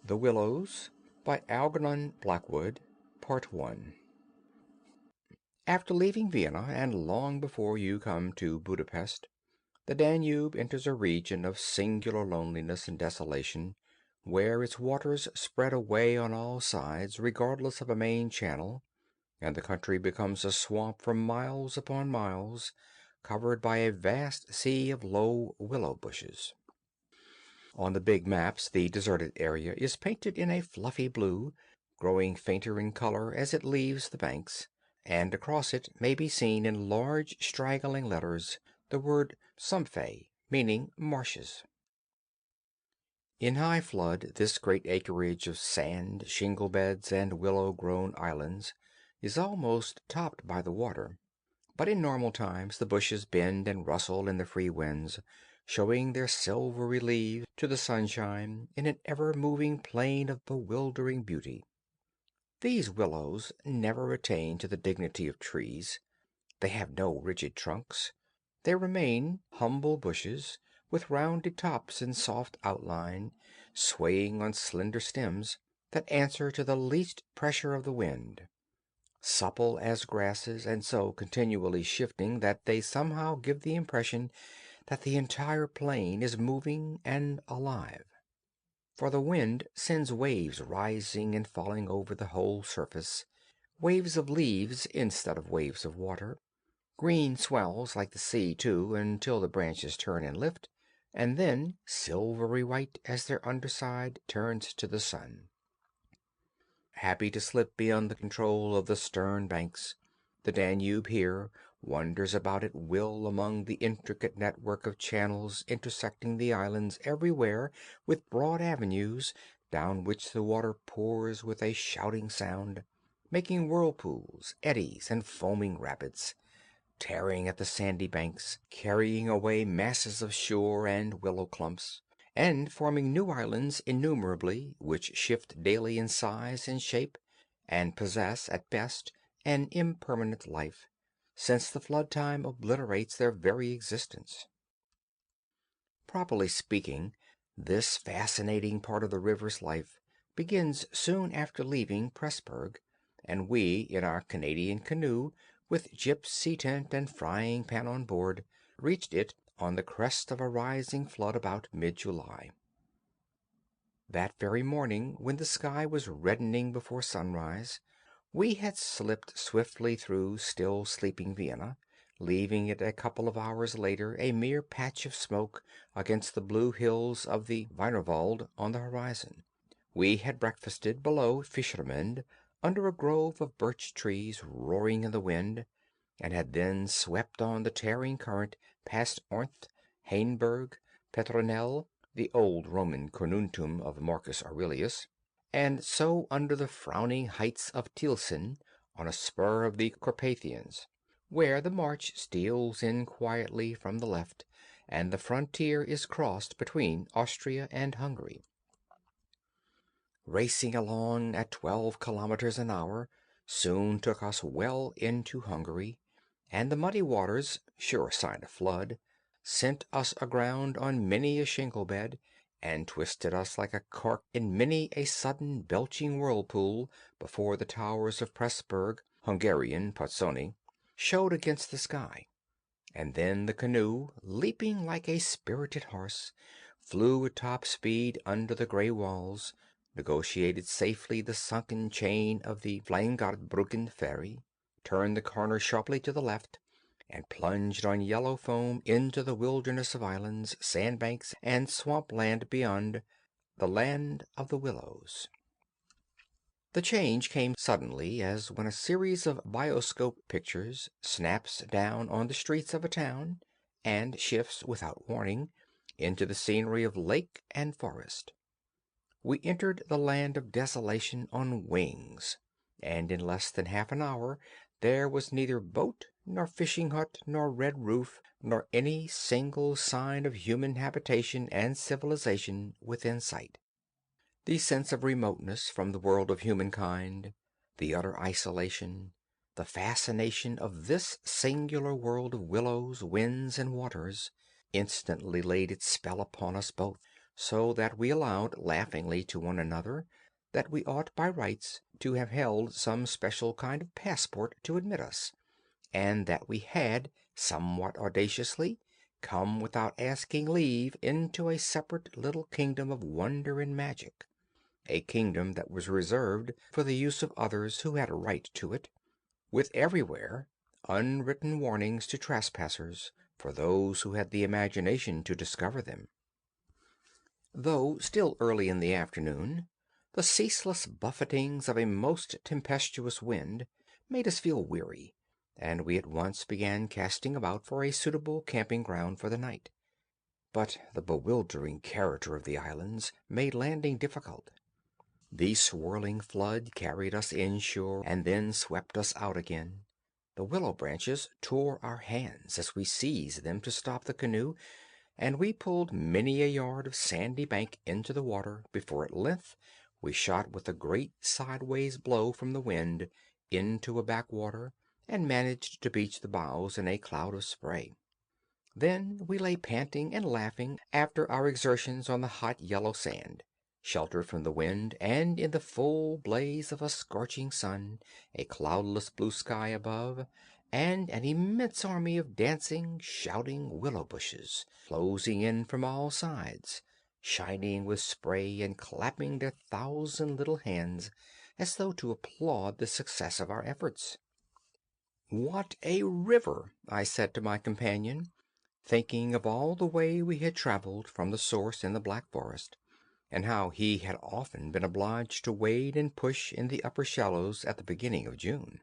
The Willows by Algernon Blackwood, Part 1. After leaving Vienna, and long before you come to Budapest, the Danube enters a region of singular loneliness and desolation, where its waters spread away on all sides regardless of a main channel, and the country becomes a swamp for miles upon miles, covered by a vast sea of low willow bushes. On the big maps the deserted area is painted in a fluffy blue, growing fainter in color as it leaves the banks, and across it may be seen in large straggling letters the word Sumpfé, meaning marshes. In high flood this great acreage of sand, shingle beds, and willow-grown islands is almost topped by the water, but in normal times the bushes bend and rustle in the free winds, showing their silvery leaves to the sunshine in an ever-moving plain of bewildering beauty. These willows never attain to the dignity of trees. They have no rigid trunks. They remain humble bushes, with rounded tops and soft outline, swaying on slender stems that answer to the least pressure of the wind, supple as grasses, and so continually shifting that they somehow give the impression that the entire plain is moving and alive. For the wind sends waves rising and falling over the whole surface, waves of leaves instead of waves of water, green swells like the sea, too, until the branches turn and lift, and then silvery white as their underside turns to the sun. Happy to slip beyond the control of the stern banks, the Danube here wanders about at will among the intricate network of channels intersecting the islands everywhere with broad avenues down which the water pours with a shouting sound, making whirlpools, eddies, and foaming rapids, tearing at the sandy banks, carrying away masses of shore and willow clumps, and forming new islands innumerably, which shift daily in size and shape, and possess, at best, an impermanent life, since the flood time obliterates their very existence. Properly speaking, this fascinating part of the river's life begins soon after leaving Pressburg, and we, in our Canadian canoe, with gypsy tent and frying pan on board, reached it on the crest of a rising flood about mid-July. That very morning, when the sky was reddening before sunrise, we had slipped swiftly through still sleeping Vienna, leaving it a couple of hours later a mere patch of smoke against the blue hills of the Wienerwald on the horizon. We had breakfasted below Fischermende, under a grove of birch trees roaring in the wind, and had then swept on the tearing current past Ornth, Hainburg, Petronell, the old Roman Cornuntum of Marcus Aurelius, and so under the frowning heights of Tilsen, on a spur of the Carpathians, where the march steals in quietly from the left, and the frontier is crossed between Austria and Hungary. Racing along at 12 kilometers an hour soon took us well into Hungary, and the muddy waters, sure sign of flood, sent us aground on many a shingle bed, and twisted us like a cork in many a sudden belching whirlpool before the towers of Pressburg, Hungarian Pozzoni, showed against the sky, and then the canoe, leaping like a spirited horse, flew at top speed under the grey walls, negotiated safely the sunken chain of the Fleingardbrücken ferry, turned the corner sharply to the left, and plunged on yellow foam into the wilderness of islands, sandbanks, and swamp land beyond, the land of the Willows. The change came suddenly, as when a series of bioscope pictures snaps down on the streets of a town, and shifts, without warning, into the scenery of lake and forest. We entered the land of desolation on wings, and in less than half an hour there was neither boat, nor fishing hut, nor red roof, nor any single sign of human habitation and civilization within sight. The sense of remoteness from the world of humankind, the utter isolation, the fascination of this singular world of willows, winds, and waters, instantly laid its spell upon us both, so that we allowed laughingly to one another that we ought by rights to have held some special kind of passport to admit us, and that we had, somewhat audaciously, come without asking leave into a separate little kingdom of wonder and magic, a kingdom that was reserved for the use of others who had a right to it, with everywhere unwritten warnings to trespassers for those who had the imagination to discover them. Though still early in the afternoon, the ceaseless buffetings of a most tempestuous wind made us feel weary, and we at once began casting about for a suitable camping ground for the night. But the bewildering character of the islands made landing difficult. The swirling flood carried us inshore and then swept us out again. The willow branches tore our hands as we seized them to stop the canoe, and we pulled many a yard of sandy bank into the water before at length we shot with a great sideways blow from the wind into a backwater and managed to beach the bows in a cloud of spray. Then we lay panting and laughing after our exertions on the hot yellow sand, sheltered from the wind and in the full blaze of a scorching sun, a cloudless blue sky above, and an immense army of dancing, shouting willow bushes closing in from all sides, shining with spray and clapping their thousand little hands as though to applaud the success of our efforts. "What a river!" I said to my companion, thinking of all the way we had travelled from the source in the Black Forest, and how he had often been obliged to wade and push in the upper shallows at the beginning of June.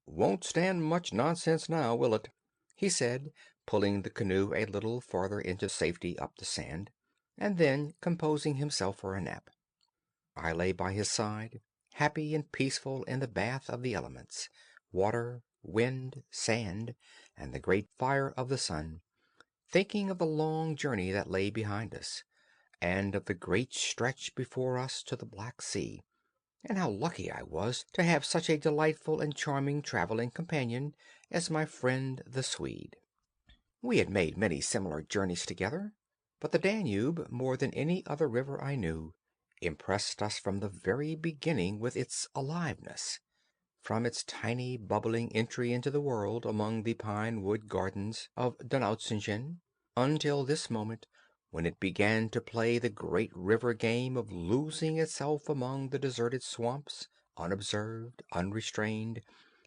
"Won't stand much nonsense now, will it?" he said, pulling the canoe a little farther into safety up the sand, and then composing himself for a nap. I lay by his side, happy and peaceful in the bath of the elements, water, wind, sand, and the great fire of the sun, thinking of the long journey that lay behind us, and of the great stretch before us to the Black Sea, and how lucky I was to have such a delightful and charming travelling companion as my friend the Swede. We had made many similar journeys together, but the Danube, more than any other river I knew, impressed us from the very beginning with its aliveness. From its tiny bubbling entry into the world among the pine wood gardens of Donaueschingen until this moment, when it began to play the great river game of losing itself among the deserted swamps, unobserved, unrestrained,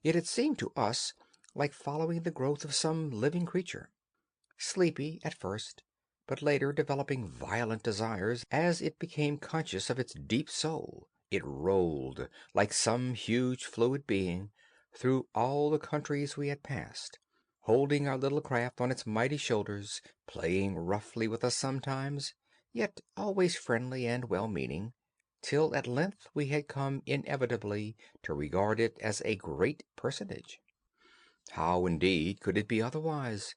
it had seemed to us like following the growth of some living creature, sleepy at first, but later developing violent desires as it became conscious of its deep soul. It rolled, like some huge fluid being, through all the countries we had passed, holding our little craft on its mighty shoulders, playing roughly with us sometimes, yet always friendly and well-meaning, till at length we had come inevitably to regard it as a great personage. How, indeed, could it be otherwise,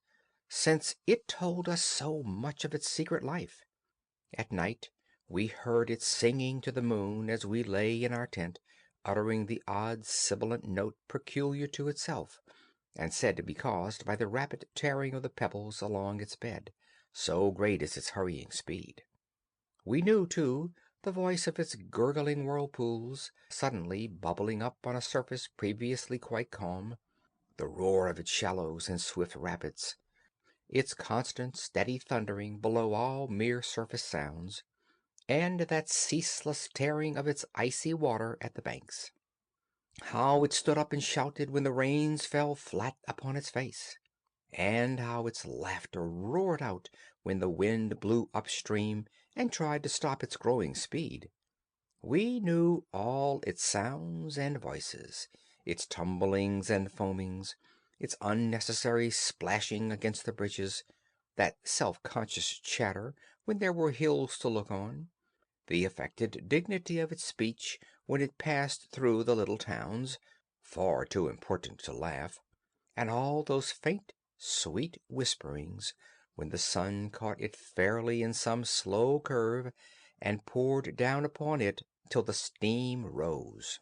since it told us so much of its secret life? At night we heard it singing to the moon as we lay in our tent, uttering the odd sibilant note peculiar to itself, and said to be caused by the rapid tearing of the pebbles along its bed, so great is its hurrying speed. We knew, too, the voice of its gurgling whirlpools, suddenly bubbling up on a surface previously quite calm, the roar of its shallows and swift rapids, its constant steady thundering below all mere surface sounds, and that ceaseless tearing of its icy water at the banks. How it stood up and shouted when the rains fell flat upon its face, and how its laughter roared out when the wind blew upstream and tried to stop its growing speed. We knew all its sounds and voices, its tumblings and foamings, its unnecessary splashing against the bridges, that self-conscious chatter when there were hills to look on, the affected dignity of its speech when it passed through the little towns, far too important to laugh, and all those faint, sweet whisperings when the sun caught it fairly in some slow curve and poured down upon it till the steam rose.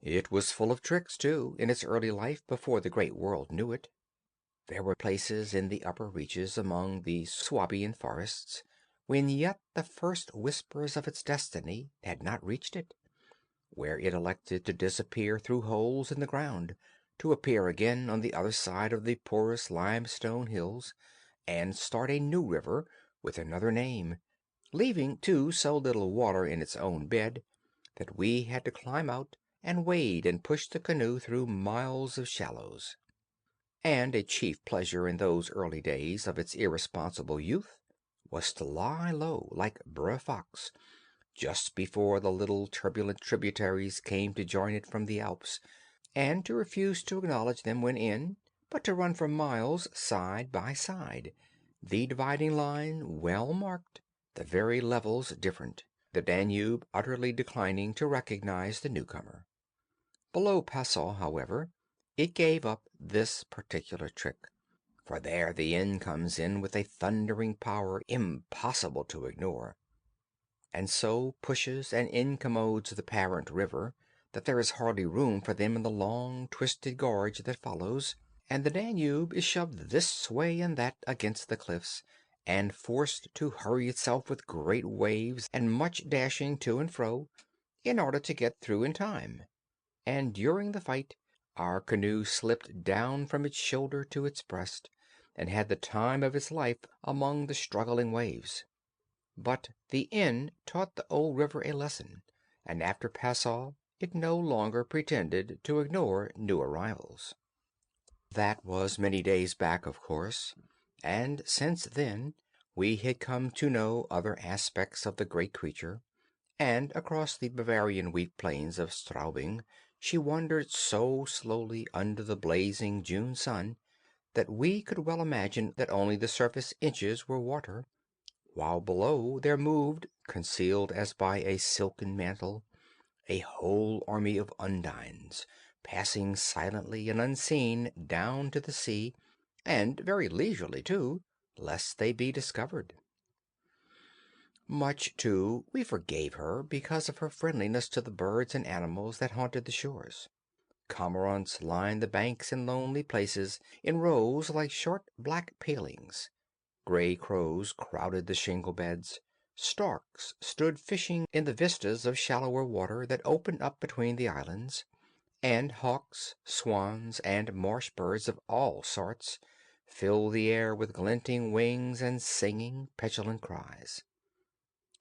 It was full of tricks, too, in its early life before the great world knew it. There were places in the upper reaches among the Swabian forests when yet the first whispers of its destiny had not reached it, where it elected to disappear through holes in the ground, to appear again on the other side of the porous limestone hills, and start a new river with another name, leaving, too, so little water in its own bed that we had to climb out and wade and push the canoe through miles of shallows. And a chief pleasure in those early days of its irresponsible youth was to lie low, like Brer Fox, just before the little turbulent tributaries came to join it from the Alps, and to refuse to acknowledge them when in, but to run for miles side by side, the dividing line well marked, the very levels different, the Danube utterly declining to recognize the newcomer. Below Passau, however, it gave up this particular trick, for there the Inn comes in with a thundering power impossible to ignore, and so pushes and incommodes the parent river that there is hardly room for them in the long twisted gorge that follows, and the Danube is shoved this way and that against the cliffs, and forced to hurry itself with great waves and much dashing to and fro, in order to get through in time. And during the fight our canoe slipped down from its shoulder to its breast, and had the time of its life among the struggling waves. But the inn taught the old river a lesson, and after Passau it no longer pretended to ignore new arrivals. That was many days back, of course, and since then we had come to know other aspects of the great creature, and across the Bavarian wheat plains of Straubing she wandered so slowly under the blazing June sun that we could well imagine that only the surface inches were water, while below there moved, concealed as by a silken mantle, a whole army of undines, passing silently and unseen down to the sea, and very leisurely too, lest they be discovered. Much, too, we forgave her because of her friendliness to the birds and animals that haunted the shores. Cormorants lined the banks in lonely places in rows like short black palings. Gray crows crowded the shingle beds. Storks stood fishing in the vistas of shallower water that opened up between the islands, and hawks, swans, and marsh birds of all sorts filled the air with glinting wings and singing, petulant cries.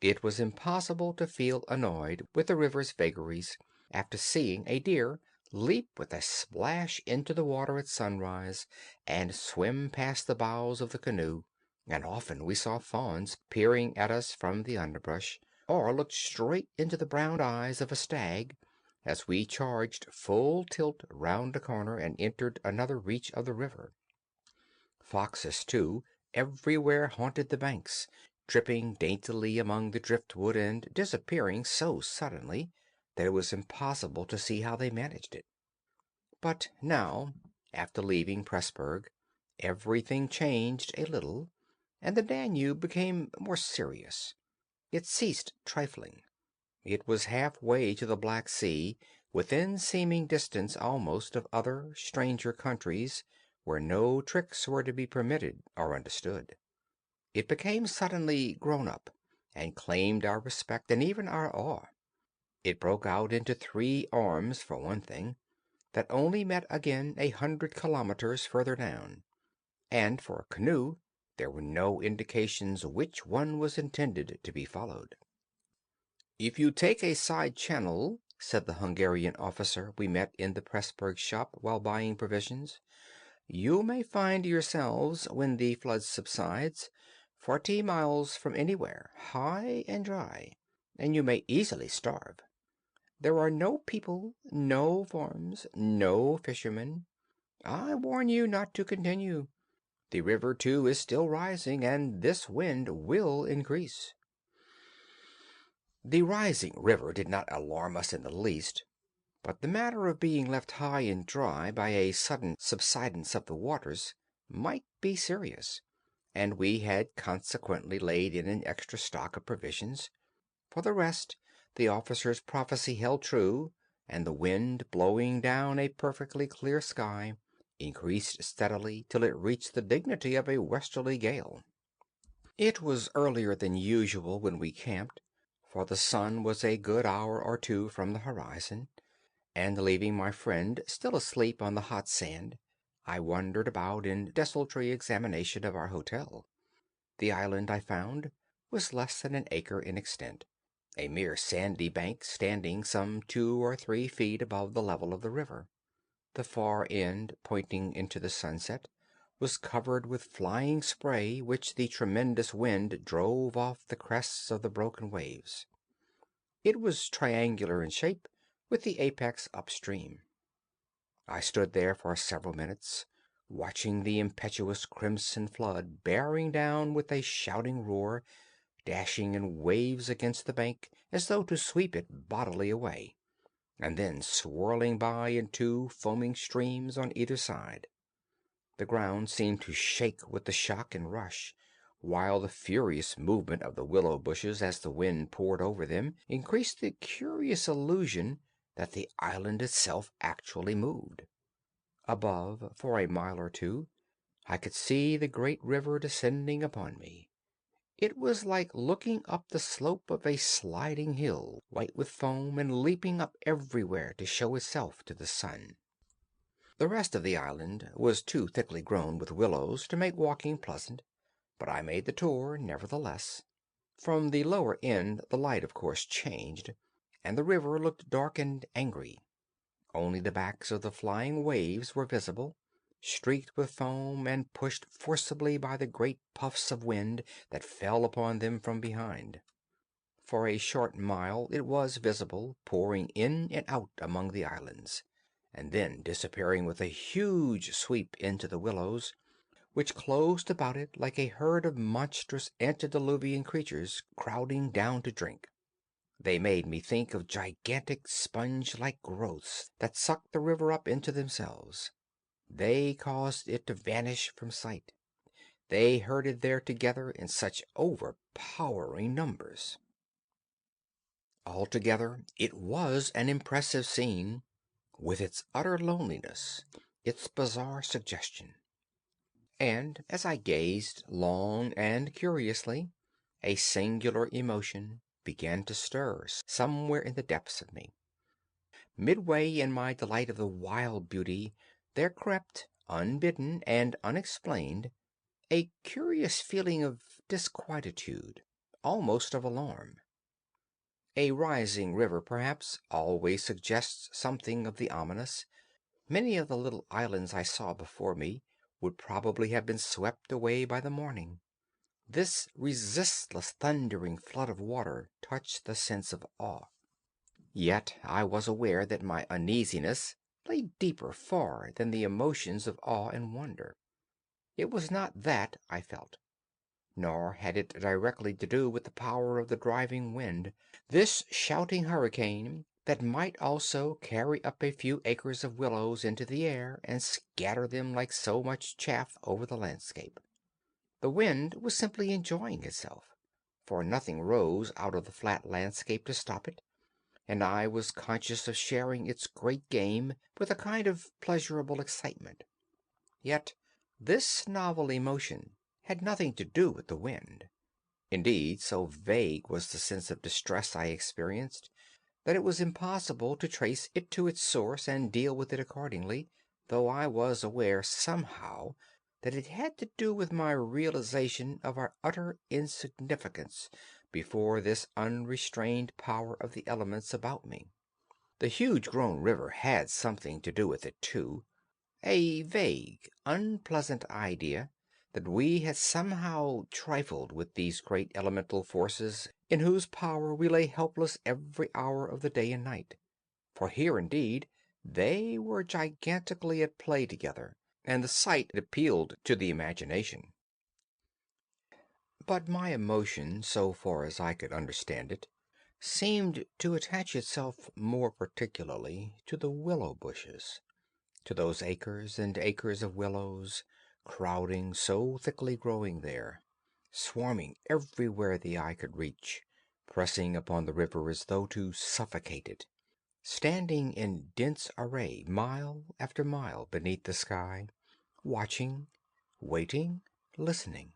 It was impossible to feel annoyed with the river's vagaries after seeing a deer leap with a splash into the water at sunrise and swim past the bows of the canoe, and often we saw fawns peering at us from the underbrush, or looked straight into the brown eyes of a stag as we charged full tilt round a corner and entered another reach of the river. Foxes, too, everywhere haunted the banks, tripping daintily among the driftwood and disappearing so suddenly that it was impossible to see how they managed it. But now, after leaving Pressburg, everything changed a little, and the Danube became more serious. It ceased trifling. It was halfway to the Black Sea, within seeming distance almost of other, stranger countries, where no tricks were to be permitted or understood. It became suddenly grown up, and claimed our respect and even our awe. It broke out into three arms, for one thing, that only met again 100 kilometers further down, and for a canoe there were no indications which one was intended to be followed. "If you take a side channel," said the Hungarian officer we met in the Pressburg shop while buying provisions, "you may find yourselves, when the flood subsides, 40 miles from anywhere, high and dry, and you may easily starve. There are no people, no farms, no fishermen. I warn you not to continue. The river, too, is still rising, and this wind will increase." The rising river did not alarm us in the least, but the matter of being left high and dry by a sudden subsidence of the waters might be serious, and we had consequently laid in an extra stock of provisions. For the rest, the officer's prophecy held true, and the wind, blowing down a perfectly clear sky, increased steadily till it reached the dignity of a westerly gale. It was earlier than usual when we camped, for the sun was a good hour or two from the horizon, and leaving my friend still asleep on the hot sand, I wandered about in desultory examination of our hotel. The island, I found, was less than an acre in extent, a mere sandy bank standing some 2 or 3 feet above the level of the river. The far end, pointing into the sunset, was covered with flying spray which the tremendous wind drove off the crests of the broken waves. It was triangular in shape, with the apex upstream. I stood there for several minutes, watching the impetuous crimson flood bearing down with a shouting roar, dashing in waves against the bank as though to sweep it bodily away, and then swirling by in two foaming streams on either side. The ground seemed to shake with the shock and rush, while the furious movement of the willow bushes as the wind poured over them increased the curious illusion that the island itself actually moved. Above, for a mile or two, I could see the great river descending upon me. It was like looking up the slope of a sliding hill, white with foam, and leaping up everywhere to show itself to the sun. The rest of the island was too thickly grown with willows to make walking pleasant, but I made the tour nevertheless. From the lower end the light of course changed, and the river looked dark and angry. Only the backs of the flying waves were visible, streaked with foam and pushed forcibly by the great puffs of wind that fell upon them from behind. For a short mile it was visible, pouring in and out among the islands, and then disappearing with a huge sweep into the willows, which closed about it like a herd of monstrous antediluvian creatures crowding down to drink. They made me think of gigantic sponge-like growths that sucked the river up into themselves. They caused it to vanish from sight. They herded there together in such overpowering numbers. Altogether, it was an impressive scene, with its utter loneliness, its bizarre suggestion. And as I gazed long and curiously, a singular emotion began to stir somewhere in the depths of me. Midway in my delight of the wild beauty there crept, unbidden and unexplained, a curious feeling of disquietude, almost of alarm. A rising river, perhaps, always suggests something of the ominous. Many of the little islands I saw before me would probably have been swept away by the morning. This resistless thundering flood of water touched the sense of awe. Yet I was aware that my uneasiness lay deeper far than the emotions of awe and wonder. It was not that I felt, nor had it directly to do with the power of the driving wind, this shouting hurricane that might also carry up a few acres of willows into the air and scatter them like so much chaff over the landscape. The wind was simply enjoying itself, for nothing rose out of the flat landscape to stop it, and I was conscious of sharing its great game with a kind of pleasurable excitement. Yet this novel emotion had nothing to do with the wind. Indeed, so vague was the sense of distress I experienced that it was impossible to trace it to its source and deal with it accordingly, though I was aware somehow that it had to do with my realization of our utter insignificance before this unrestrained power of the elements about me. The huge grown river had something to do with it too, a vague, unpleasant idea that we had somehow trifled with these great elemental forces in whose power we lay helpless every hour of the day and night. For here indeed they were gigantically at play together, and the sight appealed to the imagination. But my emotion, so far as I could understand it, seemed to attach itself more particularly to the willow bushes, to those acres and acres of willows, crowding, so thickly growing there, swarming everywhere the eye could reach, pressing upon the river as though to suffocate it, standing in dense array mile after mile beneath the sky, watching, waiting, listening.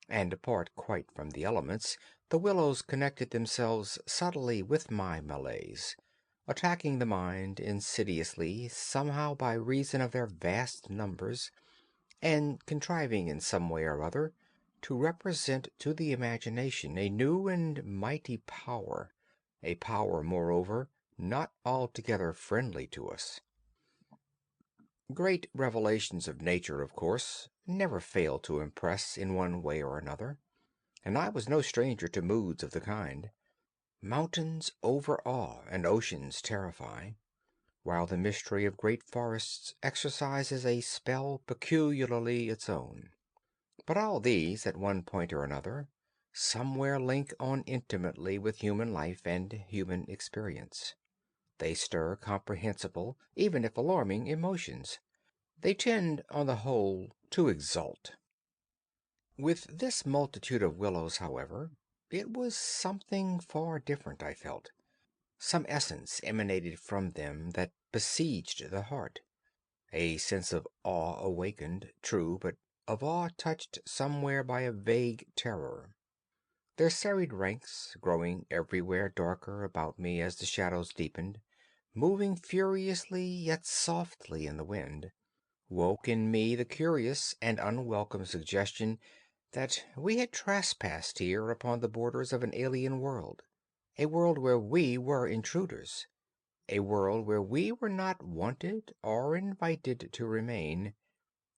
and apart quite from the elements, the willows connected themselves subtly with my malaise, attacking the mind insidiously somehow by reason of their vast numbers, and contriving in some way or other to represent to the imagination a new and mighty power, a power, moreover, not altogether friendly to us. Great revelations of nature, of course, never fail to impress in one way or another, and I was no stranger to moods of the kind. Mountains overawe and oceans terrify, while the mystery of great forests exercises a spell peculiarly its own. But all these, at one point or another, somewhere link on intimately with human life and human experience. They stir comprehensible, even if alarming, emotions. They tend, on the whole, to exalt. With this multitude of willows, however, it was something far different, I felt. Some essence emanated from them that besieged the heart. A sense of awe awakened, true, but of awe touched somewhere by a vague terror. Their serried ranks, growing everywhere darker about me as the shadows deepened, moving furiously yet softly in the wind, woke in me the curious and unwelcome suggestion that we had trespassed here upon the borders of an alien world, a world where we were intruders, a world where we were not wanted or invited to remain,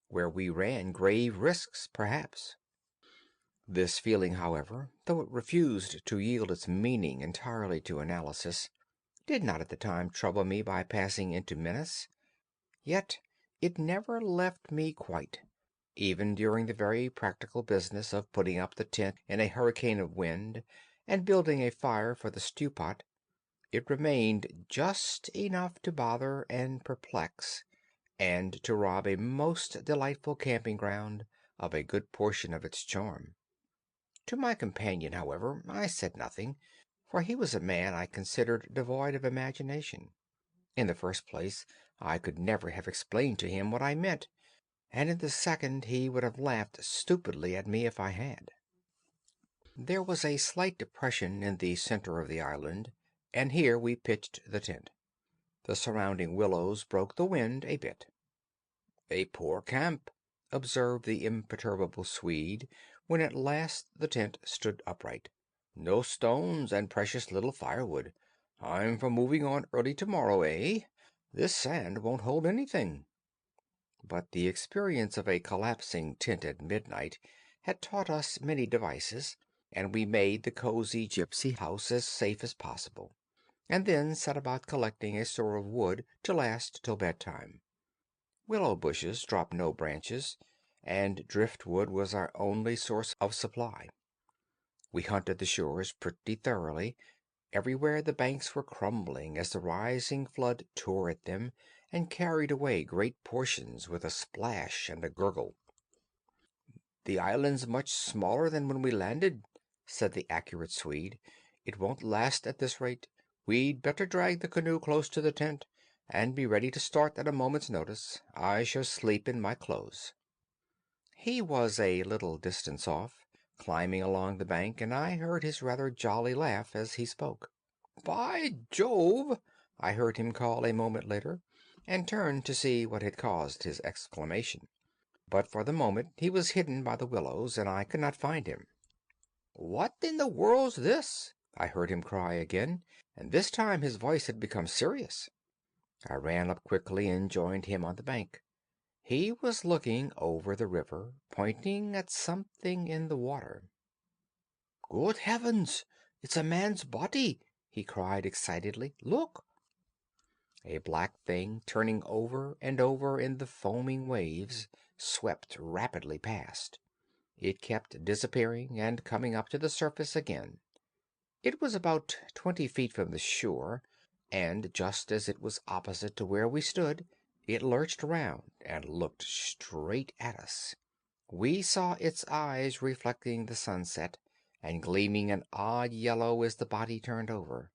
where we ran grave risks, perhaps. This feeling, however, though it refused to yield its meaning entirely to analysis, did not at the time trouble me by passing into menace. Yet it never left me quite, even during the very practical business of putting up the tent in a hurricane of wind and building a fire for the stew pot. It remained just enough to bother and perplex, and to rob a most delightful camping ground of a good portion of its charm. To my companion, however, I said nothing, for he was a man I considered devoid of imagination. In the first place, I could never have explained to him what I meant, and in the second he would have laughed stupidly at me if I had. There was a slight depression in the center of the island, and here we pitched the tent. The surrounding willows broke the wind a bit. "A poor camp," observed the imperturbable Swede, when at last the tent stood upright. "No stones and precious little firewood. I'm for moving on early tomorrow, eh? This sand won't hold anything." But the experience of a collapsing tent at midnight had taught us many devices, and we made the cozy gypsy house as safe as possible, and then set about collecting a store of wood to last till bedtime. Willow bushes dropped no branches, and driftwood was our only source of supply. We hunted the shores pretty thoroughly. Everywhere the banks were crumbling as the rising flood tore at them and carried away great portions with a splash and a gurgle. "The island's much smaller than when we landed," said the accurate Swede. "It won't last at this rate. We'd better drag the canoe close to the tent, and be ready to start at a moment's notice. I shall sleep in my clothes." He was a little distance off, climbing along the bank, and I heard his rather jolly laugh as he spoke. "By Jove!" I heard him call a moment later, and turned to see what had caused his exclamation. But for the moment he was hidden by the willows, and I could not find him. "What in the world's this?" I heard him cry again, and this time his voice had become serious. I ran up quickly and joined him on the bank. He was looking over the river, pointing at something in the water. "Good heavens! It's a man's body!" he cried excitedly. "Look!" A black thing, turning over and over in the foaming waves, swept rapidly past. It kept disappearing and coming up to the surface again. It was about 20 feet from the shore, and just as it was opposite to where we stood, it lurched round and looked straight at us. We saw its eyes reflecting the sunset, and gleaming an odd yellow as the body turned over.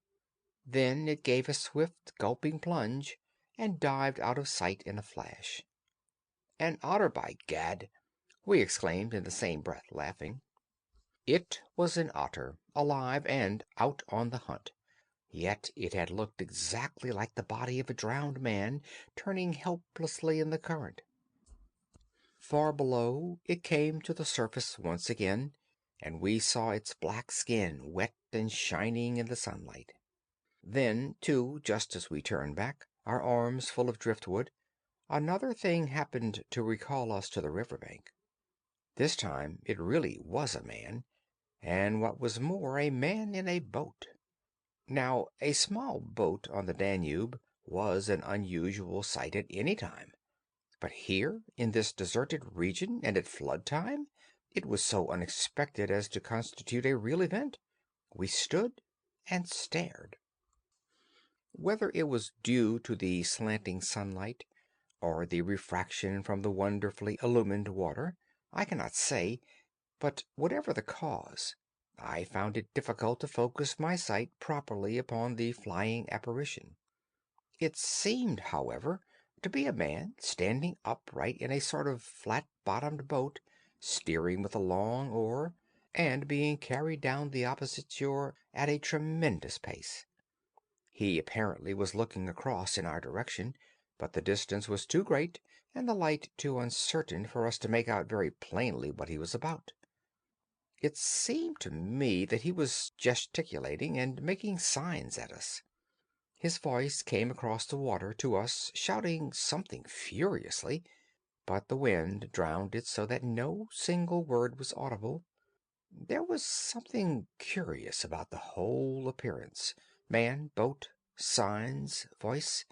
Then it gave a swift, gulping plunge, and dived out of sight in a flash. "An otter, by gad!" we exclaimed in the same breath, laughing. It was an otter, alive and out on the hunt. Yet it had looked exactly like the body of a drowned man turning helplessly in the current. Far below, it came to the surface once again, and we saw its black skin wet and shining in the sunlight. Then, too, just as we turned back, our arms full of driftwood, another thing happened to recall us to the river bank. This time it really was a man, and what was more, a man in a boat. Now, a small boat on the Danube was an unusual sight at any time, but here, in this deserted region and at flood time, it was so unexpected as to constitute a real event. We stood and stared. Whether it was due to the slanting sunlight or the refraction from the wonderfully illumined water, I cannot say, but whatever the cause, I found it difficult to focus my sight properly upon the flying apparition. It seemed, however, to be a man standing upright in a sort of flat-bottomed boat, steering with a long oar, and being carried down the opposite shore at a tremendous pace. He apparently was looking across in our direction, but the distance was too great and the light too uncertain for us to make out very plainly what he was about. It seemed to me that he was gesticulating and making signs at us. His voice came across the water to us, shouting something furiously, but the wind drowned it so that no single word was audible. There was something curious about the whole appearance, man, boat, signs, voice,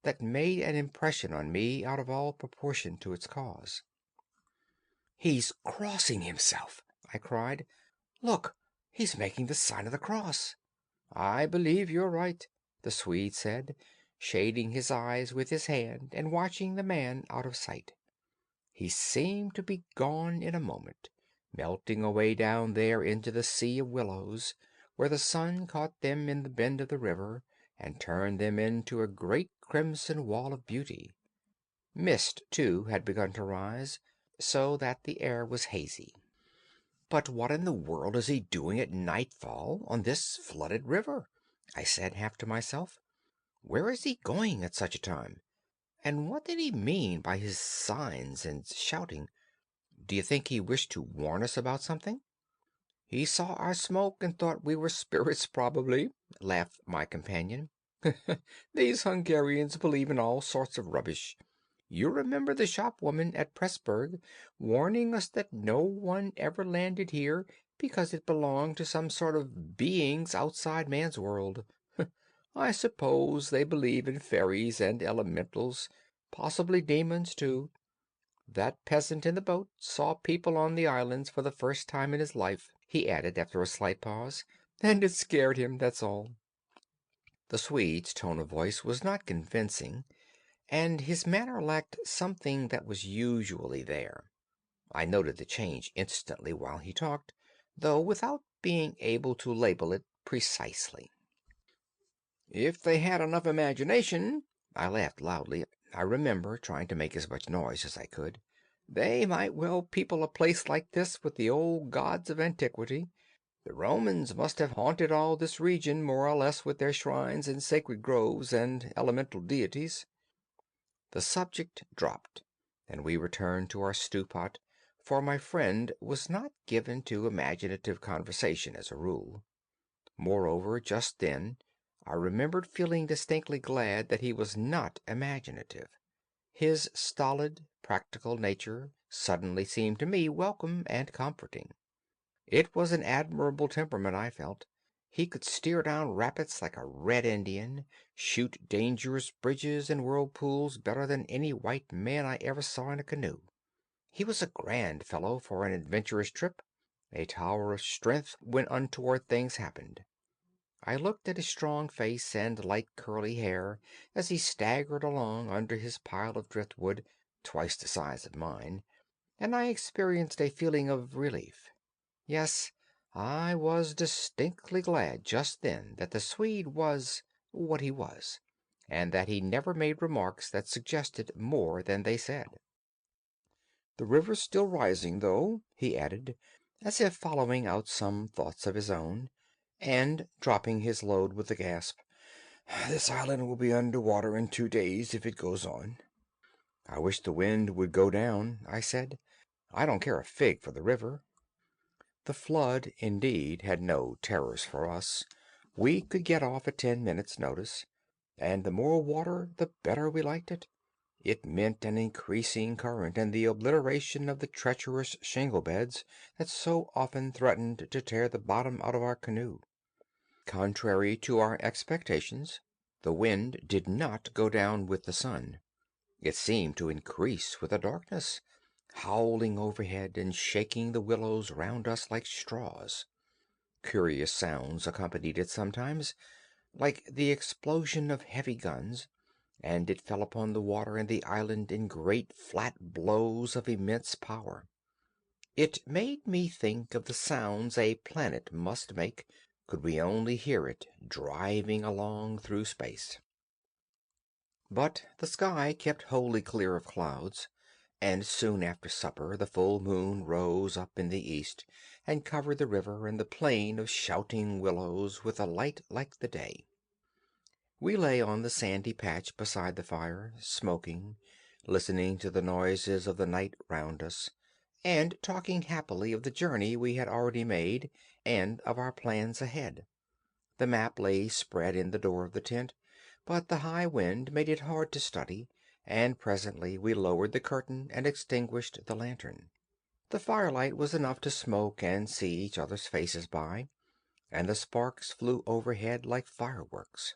that made an impression on me out of all proportion to its cause. "He's crossing himself!" I cried. "Look, he's making the sign of the cross." "I believe you're right," the Swede said, shading his eyes with his hand and watching the man out of sight. He seemed to be gone in a moment, melting away down there into the sea of willows, where the sun caught them in the bend of the river and turned them into a great crimson wall of beauty. Mist, too, had begun to rise, so that the air was hazy. "But what in the world is he doing at nightfall on this flooded river?" I said, half to myself. "Where is he going at such a time? And what did he mean by his signs and shouting? Do you think he wished to warn us about something?" "He saw our smoke and thought we were spirits, probably," laughed my companion. "These Hungarians believe in all sorts of rubbish. You remember the shopwoman at Pressburg warning us that no one ever landed here because it belonged to some sort of beings outside man's world. I suppose they believe in fairies and elementals, possibly demons too. That peasant in the boat saw people on the islands for the first time in his life," he added after a slight pause, "and it scared him, that's all." The Swede's tone of voice was not convincing, and his manner lacked something that was usually there. I noted the change instantly while he talked, though without being able to label it precisely. "If they had enough imagination," I laughed loudly, I remember, trying to make as much noise as I could, "they might well people a place like this with the old gods of antiquity. The Romans must have haunted all this region more or less with their shrines and sacred groves and elemental deities." The subject dropped, and we returned to our stew pot, for my friend was not given to imaginative conversation as a rule. Moreover, just then I remembered feeling distinctly glad that he was not imaginative. His stolid, practical nature suddenly seemed to me welcome and comforting. It was an admirable temperament, I felt. He could steer down rapids like a red Indian, shoot dangerous bridges and whirlpools better than any white man I ever saw in a canoe. He was a grand fellow for an adventurous trip, a tower of strength when untoward things happened. I looked at his strong face and light curly hair as he staggered along under his pile of driftwood, twice the size of mine, and I experienced a feeling of relief. Yes, I was distinctly glad just then that the Swede was what he was, and that he never made remarks that suggested more than they said. "The river's still rising, though," he added, as if following out some thoughts of his own, and dropping his load with a gasp. "This island will be under water in 2 days if it goes on." "I wish the wind would go down," I said. "I don't care a fig for the river." The flood, indeed, had no terrors for us. We could get off at 10 minutes' notice, and the more water the better we liked it. It meant an increasing current and the obliteration of the treacherous shingle beds that so often threatened to tear the bottom out of our canoe. Contrary to our expectations, the wind did not go down with the sun. It seemed to increase with the darkness, howling overhead and shaking the willows round us like straws. Curious sounds accompanied it sometimes, like the explosion of heavy guns, and it fell upon the water and the island in great flat blows of immense power. It made me think of the sounds a planet must make could we only hear it driving along through space. But the sky kept wholly clear of clouds, and soon after supper the full moon rose up in the east and covered the river and the plain of shouting willows with a light like the day. We lay on the sandy patch beside the fire, smoking, listening to the noises of the night round us, and talking happily of the journey we had already made and of our plans ahead. The map lay spread in the door of the tent, but the high wind made it hard to study, and presently we lowered the curtain and extinguished the lantern. The firelight was enough to smoke and see each other's faces by, and the sparks flew overhead like fireworks.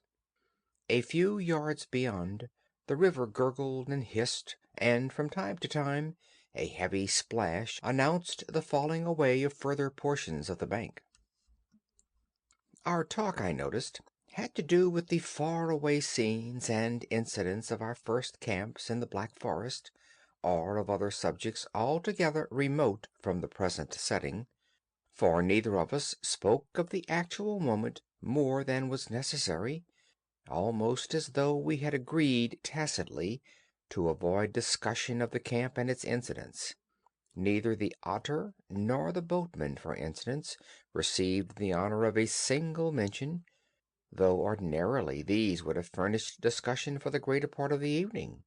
A few yards beyond, the river gurgled and hissed, and from time to time a heavy splash announced the falling away of further portions of the bank. Our talk, I noticed, had to do with the far-away scenes and incidents of our first camps in the Black Forest, or of other subjects altogether remote from the present setting, for neither of us spoke of the actual moment more than was necessary, almost as though we had agreed tacitly to avoid discussion of the camp and its incidents. Neither the otter nor the boatman, for instance, received the honor of a single mention, though ordinarily these would have furnished discussion for the greater part of the evening.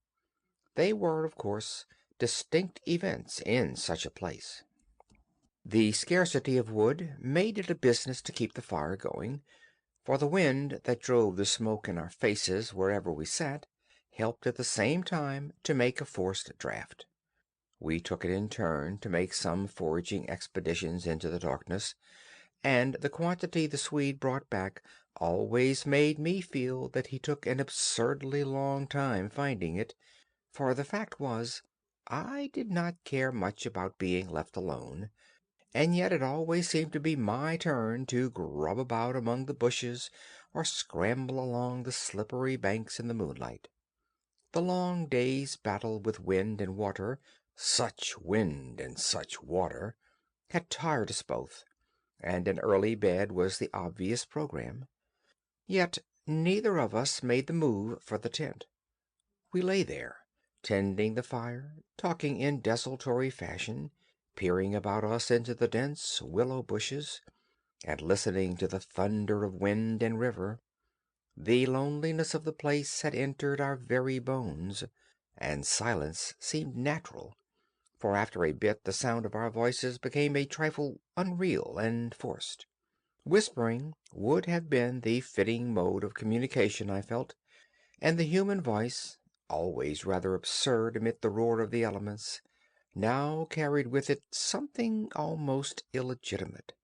They were, of course, distinct events in such a place. The scarcity of wood made it a business to keep the fire going, for the wind that drove the smoke in our faces wherever we sat helped at the same time to make a forced draught. We took it in turn to make some foraging expeditions into the darkness, and the quantity the Swede brought back always made me feel that he took an absurdly long time finding it, for the fact was, I did not care much about being left alone, and yet it always seemed to be my turn to grub about among the bushes or scramble along the slippery banks in the moonlight. The long day's battle with wind and water, such wind and such water, had tired us both, and an early bed was the obvious program. Yet neither of us made the move for the tent. We lay there, tending the fire, talking in desultory fashion, peering about us into the dense willow bushes, and listening to the thunder of wind and river. The loneliness of the place had entered our very bones, and silence seemed natural, for after a bit the sound of our voices became a trifle unreal and forced. Whispering would have been the fitting mode of communication, I felt, and the human voice, always rather absurd amid the roar of the elements, now carried with it something almost illegitimate.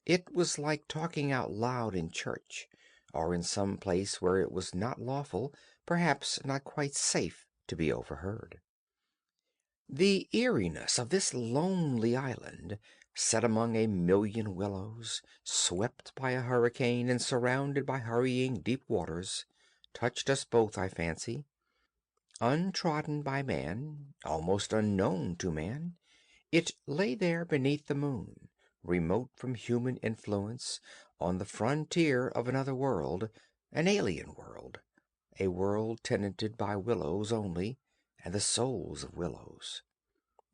It was like talking out loud in church, or in some place where it was not lawful, perhaps not quite safe, to be overheard. The eeriness of this lonely island, set among a million willows, swept by a hurricane and surrounded by hurrying deep waters, touched us both, I fancy. Untrodden by man, almost unknown to man, it lay there beneath the moon, remote from human influence, on the frontier of another world, an alien world, a world tenanted by willows only, and the souls of willows.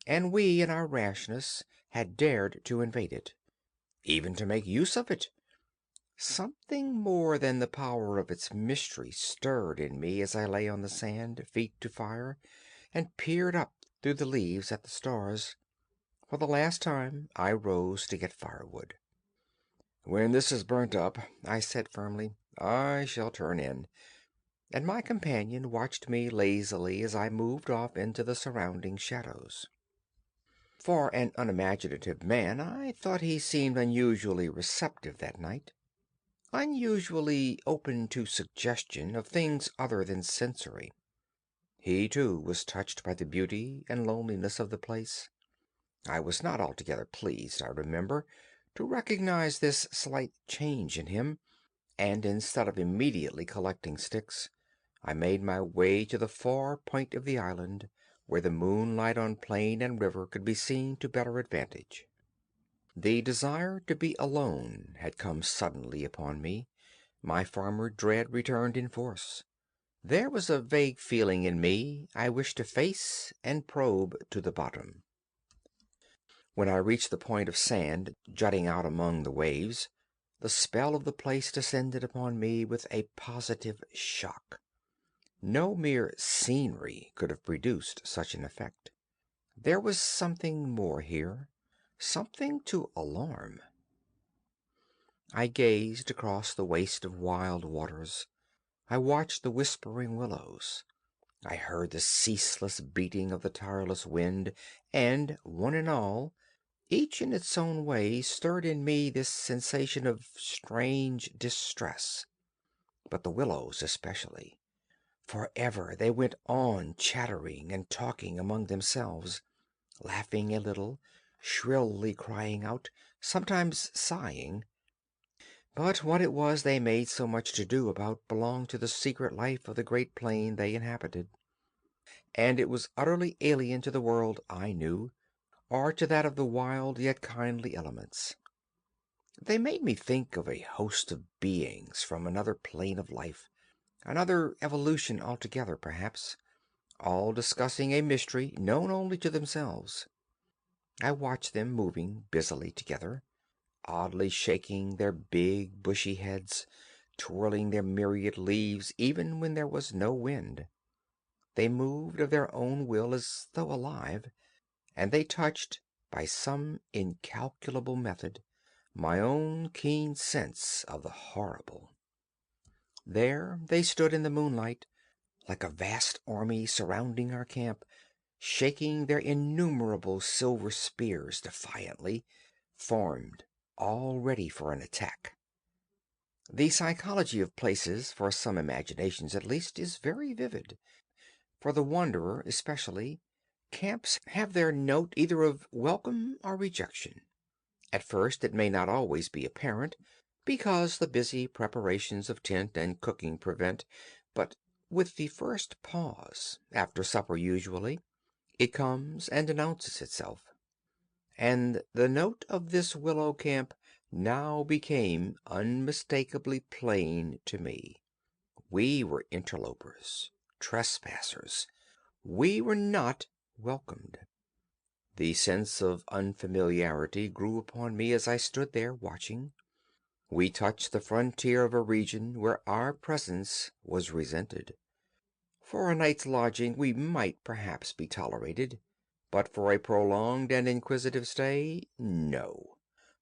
And we, in our rashness, had dared to invade it, even to make use of it. Something more than the power of its mystery stirred in me as I lay on the sand, feet to fire, and peered up through the leaves at the stars. For the last time I rose to get firewood. "When this is burnt up," I said firmly, "I shall turn in," and my companion watched me lazily as I moved off into the surrounding shadows. For an unimaginative man, I thought he seemed unusually receptive that night, unusually open to suggestion of things other than sensory. He, too, was touched by the beauty and loneliness of the place. I was not altogether pleased, I remember, to recognize this slight change in him, and instead of immediately collecting sticks, I made my way to the far point of the island, where the moonlight on plain and river could be seen to better advantage. The desire to be alone had come suddenly upon me. My former dread returned in force. There was a vague feeling in me I wished to face and probe to the bottom. When I reached the point of sand jutting out among the waves, the spell of the place descended upon me with a positive shock. No mere scenery could have produced such an effect. There was something more here, something to alarm. I gazed across the waste of wild waters. I watched the whispering willows. I heard the ceaseless beating of the tireless wind, and, one and all, each in its own way, stirred in me this sensation of strange distress. But the willows especially. For ever they went on chattering and talking among themselves, laughing a little, shrilly crying out, sometimes sighing. But what it was they made so much to do about belonged to the secret life of the great plain they inhabited, and it was utterly alien to the world I knew, or to that of the wild yet kindly elements. They made me think of a host of beings from another plane of life, another evolution altogether, perhaps, all discussing a mystery known only to themselves. I watched them moving busily together, oddly shaking their big bushy heads, twirling their myriad leaves even when there was no wind. They moved of their own will as though alive, and they touched, by some incalculable method, my own keen sense of the horrible. There they stood in the moonlight, like a vast army surrounding our camp, shaking their innumerable silver spears defiantly, formed, all ready for an attack. The psychology of places, for some imaginations at least, is very vivid. For the wanderer especially, camps have their note either of welcome or rejection. At first it may not always be apparent, because the busy preparations of tent and cooking prevent, but with the first pause, after supper usually, it comes and announces itself. And the note of this willow camp now became unmistakably plain to me. We were interlopers, trespassers. We were not welcomed. The sense of unfamiliarity grew upon me as I stood there watching. We touched the frontier of a region where our presence was resented. For a night's lodging we might perhaps be tolerated, but for a prolonged and inquisitive stay, no.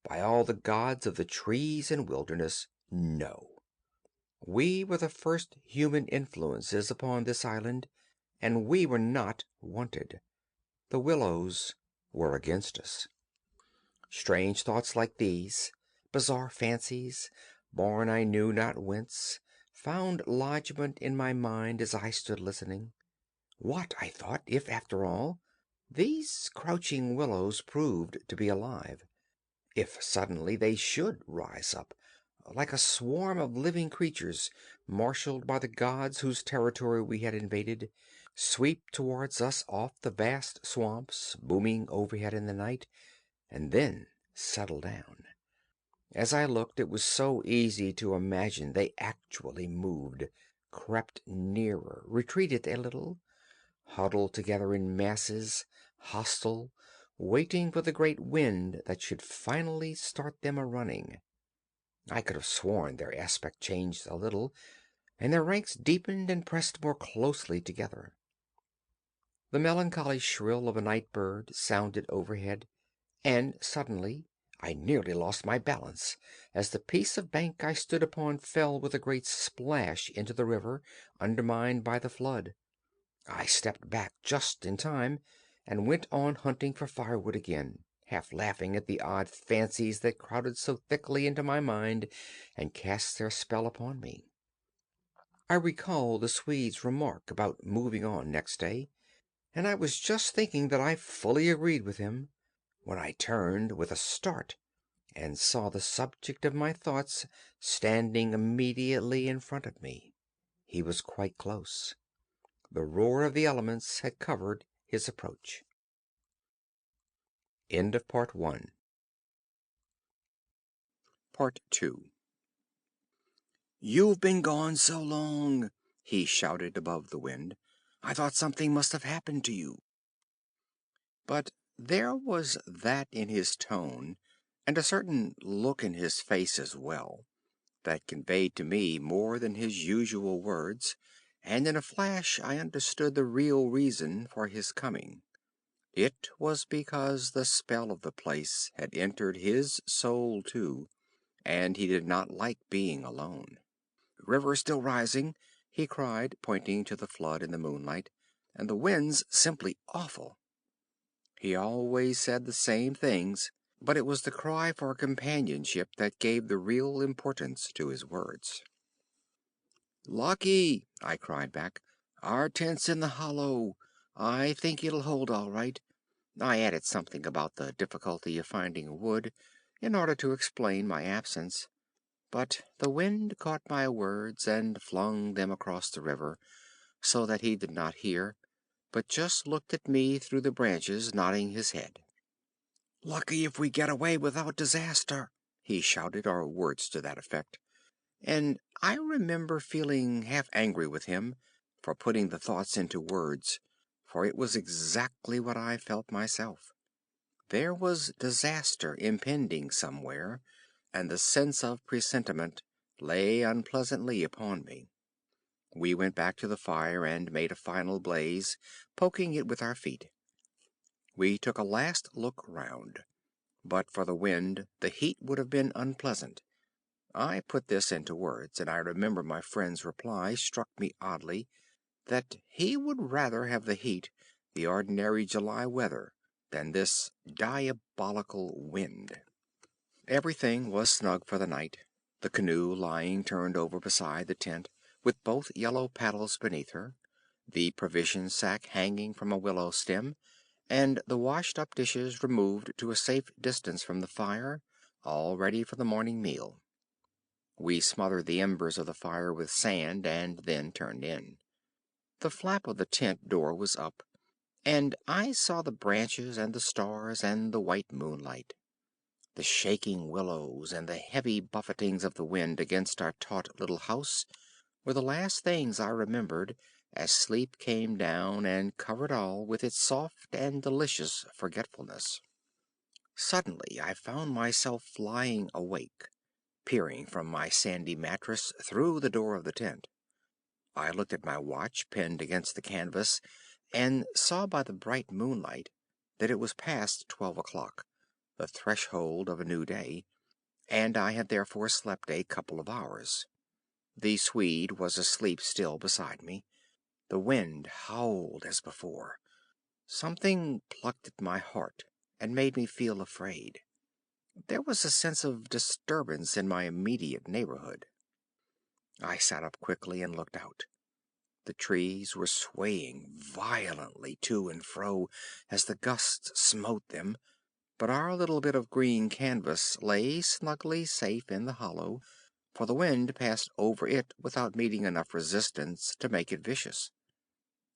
By all the gods of the trees and wilderness, no. We were the first human influences upon this island, and we were not wanted. The willows were against us. Strange thoughts like these, bizarre fancies, born I knew not whence, found lodgment in my mind as I stood listening. What, I thought, if, after all, these crouching willows proved to be alive? If suddenly they should rise up, like a swarm of living creatures, marshaled by the gods whose territory we had invaded, sweep towards us off the vast swamps, booming overhead in the night, and then settle down. As I looked, it was so easy to imagine they actually moved, crept nearer, retreated a little, huddled together in masses, hostile, waiting for the great wind that should finally start them a-running. I could have sworn their aspect changed a little, and their ranks deepened and pressed more closely together. The melancholy shrill of a night bird sounded overhead, and suddenly I nearly lost my balance as the piece of bank I stood upon fell with a great splash into the river, undermined by the flood. I stepped back just in time, and went on hunting for firewood again, half laughing at the odd fancies that crowded so thickly into my mind and cast their spell upon me. I recalled the Swede's remark about moving on next day, and I was just thinking that I fully agreed with him, when I turned with a start and saw the subject of my thoughts standing immediately in front of me. He was quite close. The roar of the elements had covered his approach. End of Part 1. Part 2. "You've been gone so long," he shouted above the wind. "I thought something must have happened to you." But there was that in his tone, and a certain look in his face as well, that conveyed to me more than his usual words, and in a flash I understood the real reason for his coming. It was because the spell of the place had entered his soul too, and he did not like being alone. "River still rising," he cried, pointing to the flood in the moonlight, "and the wind's simply awful." He always said the same things, but it was the cry for companionship that gave the real importance to his words. "Lucky!" I cried back. "Our tent's in the hollow. I think it'll hold all right." I added something about the difficulty of finding wood, in order to explain my absence, but the wind caught my words and flung them across the river, so that he did not hear, but just looked at me through the branches, nodding his head. "Lucky if we get away without disaster," he shouted, or words to that effect, and I remember feeling half angry with him for putting the thoughts into words, for it was exactly what I felt myself. There was disaster impending somewhere, and the sense of presentiment lay unpleasantly upon me. We went back to the fire and made a final blaze, poking it with our feet. We took a last look round. But for the wind, the heat would have been unpleasant. I put this into words, and I remember my friend's reply struck me oddly, that he would rather have the heat, the ordinary July weather, than this diabolical wind. Everything was snug for the night, the canoe lying turned over beside the tent, with both yellow paddles beneath her, the provision sack hanging from a willow stem, and the washed-up dishes removed to a safe distance from the fire, all ready for the morning meal. We smothered the embers of the fire with sand and then turned in. The flap of the tent door was up, and I saw the branches and the stars and the white moonlight. The shaking willows and the heavy buffetings of the wind against our taut little house were the last things I remembered as sleep came down and covered all with its soft and delicious forgetfulness. Suddenly I found myself lying awake, peering from my sandy mattress through the door of the tent. I looked at my watch pinned against the canvas, and saw by the bright moonlight that it was past 12 o'clock, the threshold of a new day, and I had therefore slept a couple of hours. The Swede was asleep still beside me. The wind howled as before. Something plucked at my heart and made me feel afraid. There was a sense of disturbance in my immediate neighborhood. I sat up quickly and looked out. The trees were swaying violently to and fro as the gusts smote them, but our little bit of green canvas lay snugly safe in the hollow, for the wind passed over it without meeting enough resistance to make it vicious.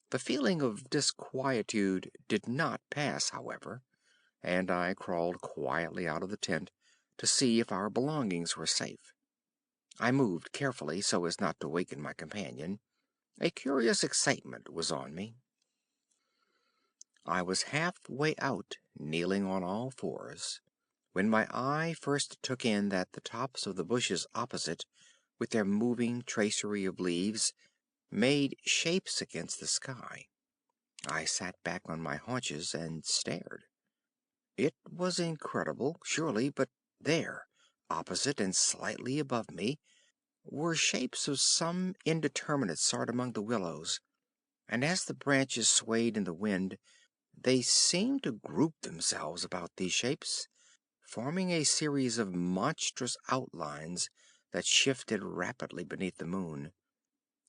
The feeling of disquietude did not pass, however, and I crawled quietly out of the tent to see if our belongings were safe. I moved carefully so as not to waken my companion. A curious excitement was on me. I was halfway out, kneeling on all fours, when my eye first took in that the tops of the bushes opposite, with their moving tracery of leaves, made shapes against the sky. I sat back on my haunches and stared. It was incredible, surely, but there, opposite and slightly above me, were shapes of some indeterminate sort among the willows, and as the branches swayed in the wind, they seemed to group themselves about these shapes, forming a series of monstrous outlines that shifted rapidly beneath the moon.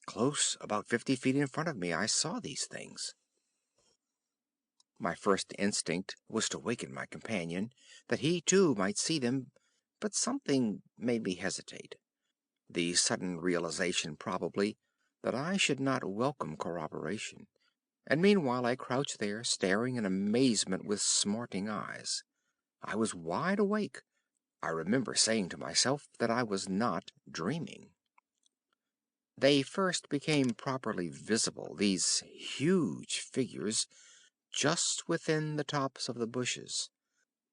Close, about 50 feet in front of me, I saw these things. My first instinct was to waken my companion, that he too might see them, but something made me hesitate. The sudden realization, probably, that I should not welcome corroboration. And meanwhile I crouched there, staring in amazement with smarting eyes. I was wide awake. I remember saying to myself that I was not dreaming. They first became properly visible, these huge figures, just within the tops of the bushes.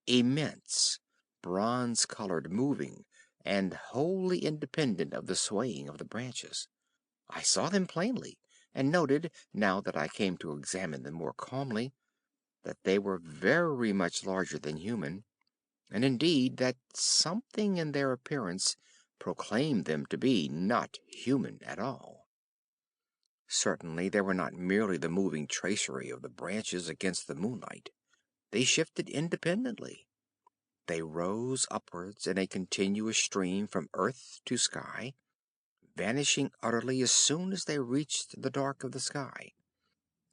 Immense, bronze-colored, moving, and wholly independent of the swaying of the branches. I saw them plainly, and noted, now that I came to examine them more calmly, that they were very much larger than human, and indeed that something in their appearance proclaimed them to be not human at all. Certainly they were not merely the moving tracery of the branches against the moonlight. They shifted independently. They rose upwards in a continuous stream from earth to sky, vanishing utterly as soon as they reached the dark of the sky.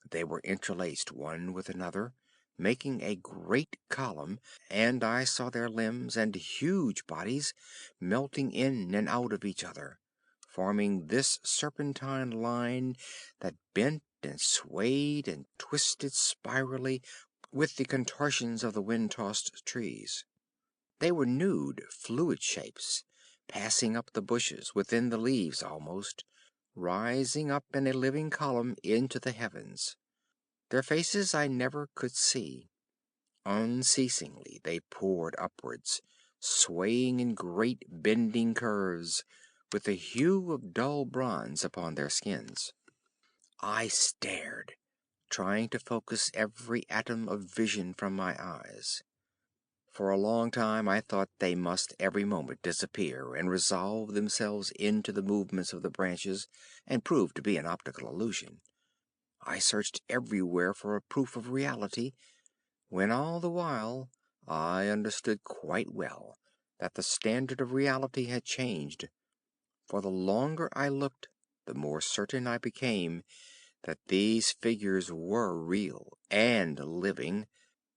They were interlaced one with another, making a great column, and I saw their limbs and huge bodies melting in and out of each other, forming this serpentine line that bent and swayed and twisted spirally with the contortions of the wind-tossed trees. They were nude, fluid shapes, passing up the bushes, within the leaves almost, rising up in a living column into the heavens. Their faces I never could see. Unceasingly they poured upwards, swaying in great bending curves, with the hue of dull bronze upon their skins. I stared, trying to focus every atom of vision from my eyes. For a long time I thought they must every moment disappear and resolve themselves into the movements of the branches and prove to be an optical illusion. I searched everywhere for a proof of reality, when all the while I understood quite well that the standard of reality had changed. For the longer I looked, the more certain I became that these figures were real and living,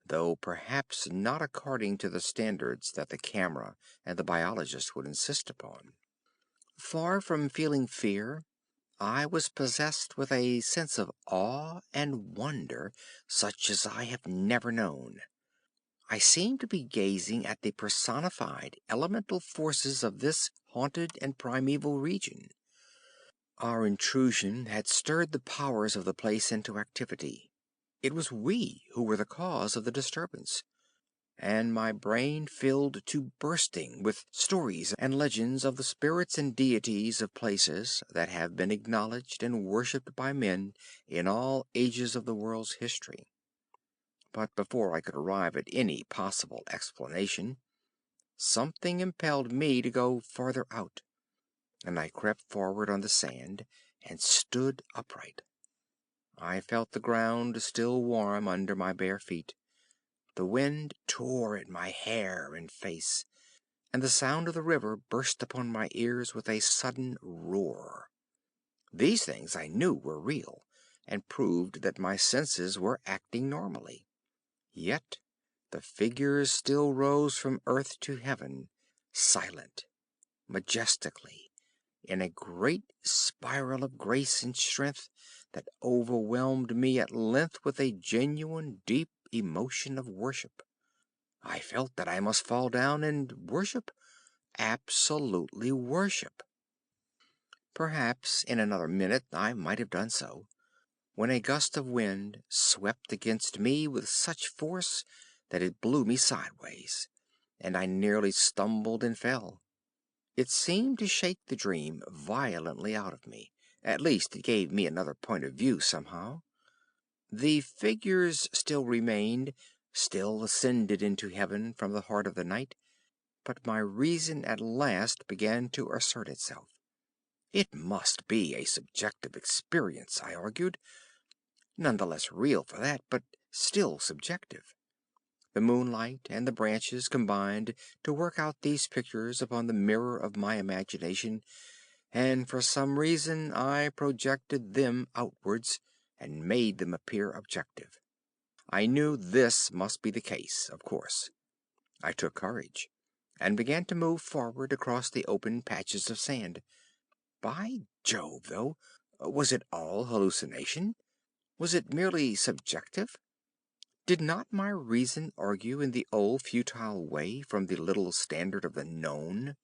though perhaps not according to the standards that the camera and the biologist would insist upon. Far from feeling fear, I was possessed with a sense of awe and wonder such as I have never known. I seemed to be gazing at the personified elemental forces of this haunted and primeval region. Our intrusion had stirred the powers of the place into activity. It was we who were the cause of the disturbance, and my brain filled to bursting with stories and legends of the spirits and deities of places that have been acknowledged and worshipped by men in all ages of the world's history. But before I could arrive at any possible explanation, something impelled me to go farther out, and I crept forward on the sand and stood upright. I felt the ground still warm under my bare feet. The wind tore at my hair and face, and the sound of the river burst upon my ears with a sudden roar. These things I knew were real, and proved that my senses were acting normally. Yet the figures still rose from earth to heaven, silent, majestically, in a great spiral of grace and strength that overwhelmed me at length with a genuine, deep emotion of worship. I felt that I must fall down and worship, absolutely worship. Perhaps in another minute I might have done so, when a gust of wind swept against me with such force that it blew me sideways, and I nearly stumbled and fell. It seemed to shake the dream violently out of me. At least it gave me another point of view somehow. The figures still remained, still ascended into heaven from the heart of the night, but my reason at last began to assert itself. It must be a subjective experience, I argued, none the less real for that, but still subjective. The moonlight and the branches combined to work out these pictures upon the mirror of my imagination, and for some reason I projected them outwards and made them appear objective. I knew this must be the case, of course. I took courage, and began to move forward across the open patches of sand. By Jove, though, was it all hallucination? Was it merely subjective? Did not my reason argue in the old futile way from the little standard of the known?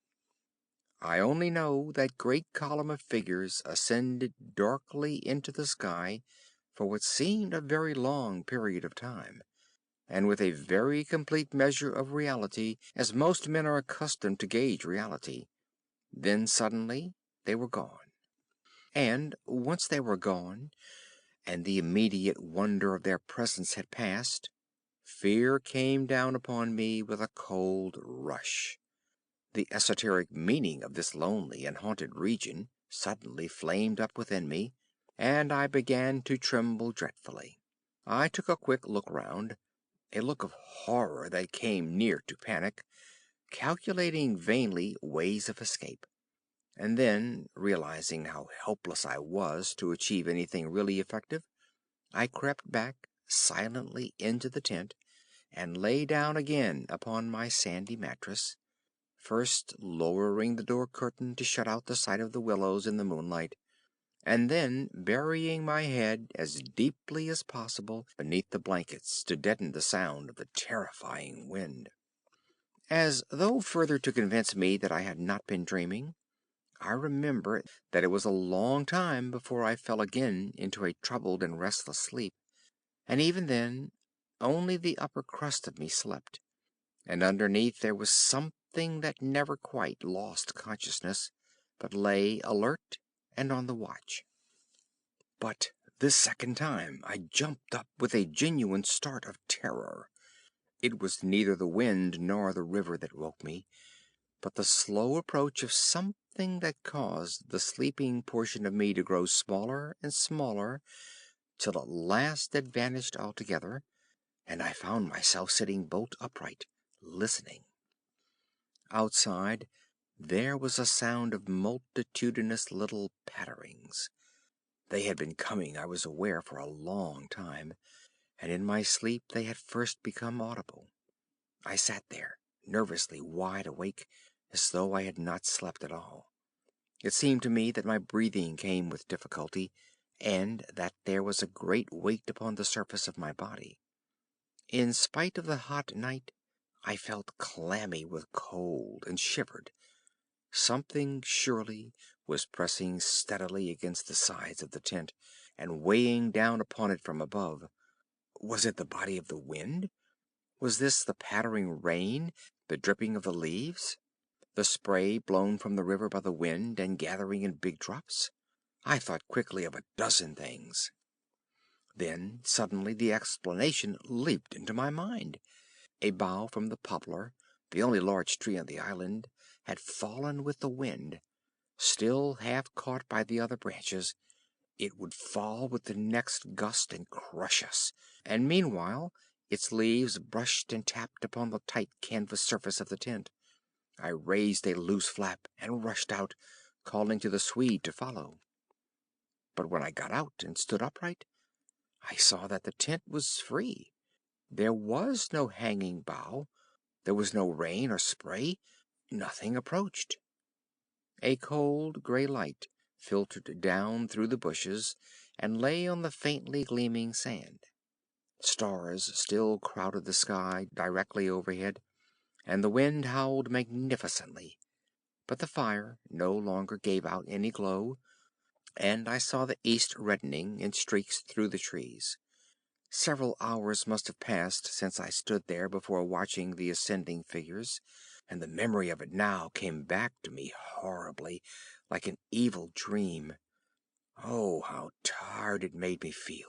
I only know that great column of figures ascended darkly into the sky for what seemed a very long period of time, and with a very complete measure of reality, as most men are accustomed to gauge reality. Then suddenly they were gone. And once they were gone, and the immediate wonder of their presence had passed, fear came down upon me with a cold rush. The esoteric meaning of this lonely and haunted region suddenly flamed up within me, and I began to tremble dreadfully. I took a quick look round, a look of horror that came near to panic, calculating vainly ways of escape. And then, realizing how helpless I was to achieve anything really effective, I crept back silently into the tent and lay down again upon my sandy mattress, first lowering the door curtain to shut out the sight of the willows in the moonlight, and then burying my head as deeply as possible beneath the blankets to deaden the sound of the terrifying wind. As though further to convince me that I had not been dreaming, I remember that it was a long time before I fell again into a troubled and restless sleep, and even then only the upper crust of me slept, and underneath there was something that never quite lost consciousness, but lay alert and on the watch. But this second time I jumped up with a genuine start of terror. It was neither the wind nor the river that woke me, but the slow approach of something that caused the sleeping portion of me to grow smaller and smaller, till at last it vanished altogether, and I found myself sitting bolt upright, listening. Outside there was a sound of multitudinous little patterings. They had been coming, I was aware, for a long time, and in my sleep they had first become audible. I sat there, nervously wide awake, as though I had not slept at all. It seemed to me that my breathing came with difficulty, and that there was a great weight upon the surface of my body. In spite of the hot night, I felt clammy with cold and shivered. Something surely was pressing steadily against the sides of the tent and weighing down upon it from above. Was it the body of the wind? Was this the pattering rain, the dripping of the leaves, the spray blown from the river by the wind and gathering in big drops? I thought quickly of a dozen things. Then suddenly the explanation leaped into my mind. A bough from the poplar, the only large tree on the island, had fallen with the wind. Still half caught by the other branches, it would fall with the next gust and crush us, and meanwhile its leaves brushed and tapped upon the tight canvas surface of the tent. I raised a loose flap and rushed out, calling to the Swede to follow. But when I got out and stood upright, I saw that the tent was free. There was no hanging bough, there was no rain or spray, nothing approached. A cold gray light filtered down through the bushes and lay on the faintly gleaming sand. Stars still crowded the sky directly overhead, and the wind howled magnificently, but the fire no longer gave out any glow, and I saw the east reddening in streaks through the trees. Several hours must have passed since I stood there before watching the ascending figures, and the memory of it now came back to me horribly, like an evil dream. Oh, how tired it made me feel,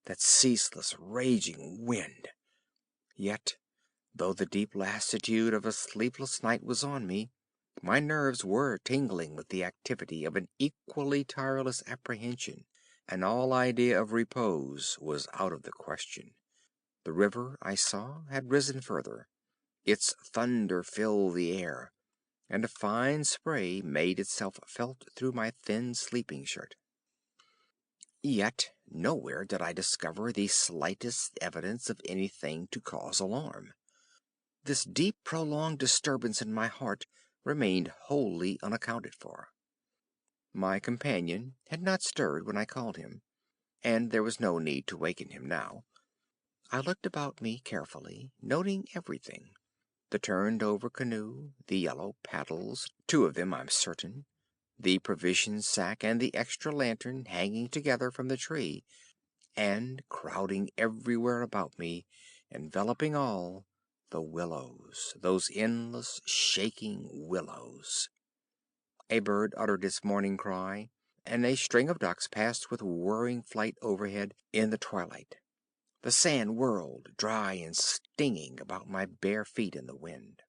that ceaseless raging wind! Yet, though the deep lassitude of a sleepless night was on me, my nerves were tingling with the activity of an equally tireless apprehension, and all idea of repose was out of the question. The river, I saw, had risen further. Its thunder filled the air, and a fine spray made itself felt through my thin sleeping shirt. Yet nowhere did I discover the slightest evidence of anything to cause alarm. This deep, prolonged disturbance in my heart remained wholly unaccounted for. My companion had not stirred when I called him, and there was no need to waken him now. I looked about me carefully, noting everything: the turned over canoe, the yellow paddles, two of them I'm certain, the provision sack and the extra lantern hanging together from the tree, and crowding everywhere about me, enveloping all, the willows, those endless, shaking willows. A bird uttered its morning cry, and a string of ducks passed with whirring flight overhead in the twilight. The sand whirled, dry and stinging, about my bare feet in the wind.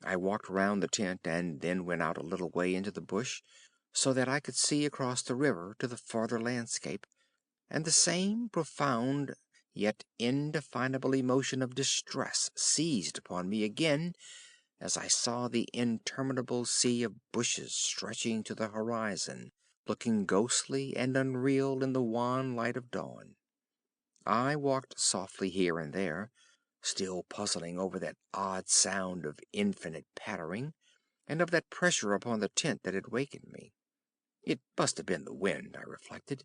I walked round the tent and then went out a little way into the bush, so that I could see across the river to the farther landscape, and the same profound yet indefinable emotion of distress seized upon me again as I saw the interminable sea of bushes stretching to the horizon, looking ghostly and unreal in the wan light of dawn. I walked softly here and there, still puzzling over that odd sound of infinite pattering, and of that pressure upon the tent that had wakened me. It must have been the wind, I reflected,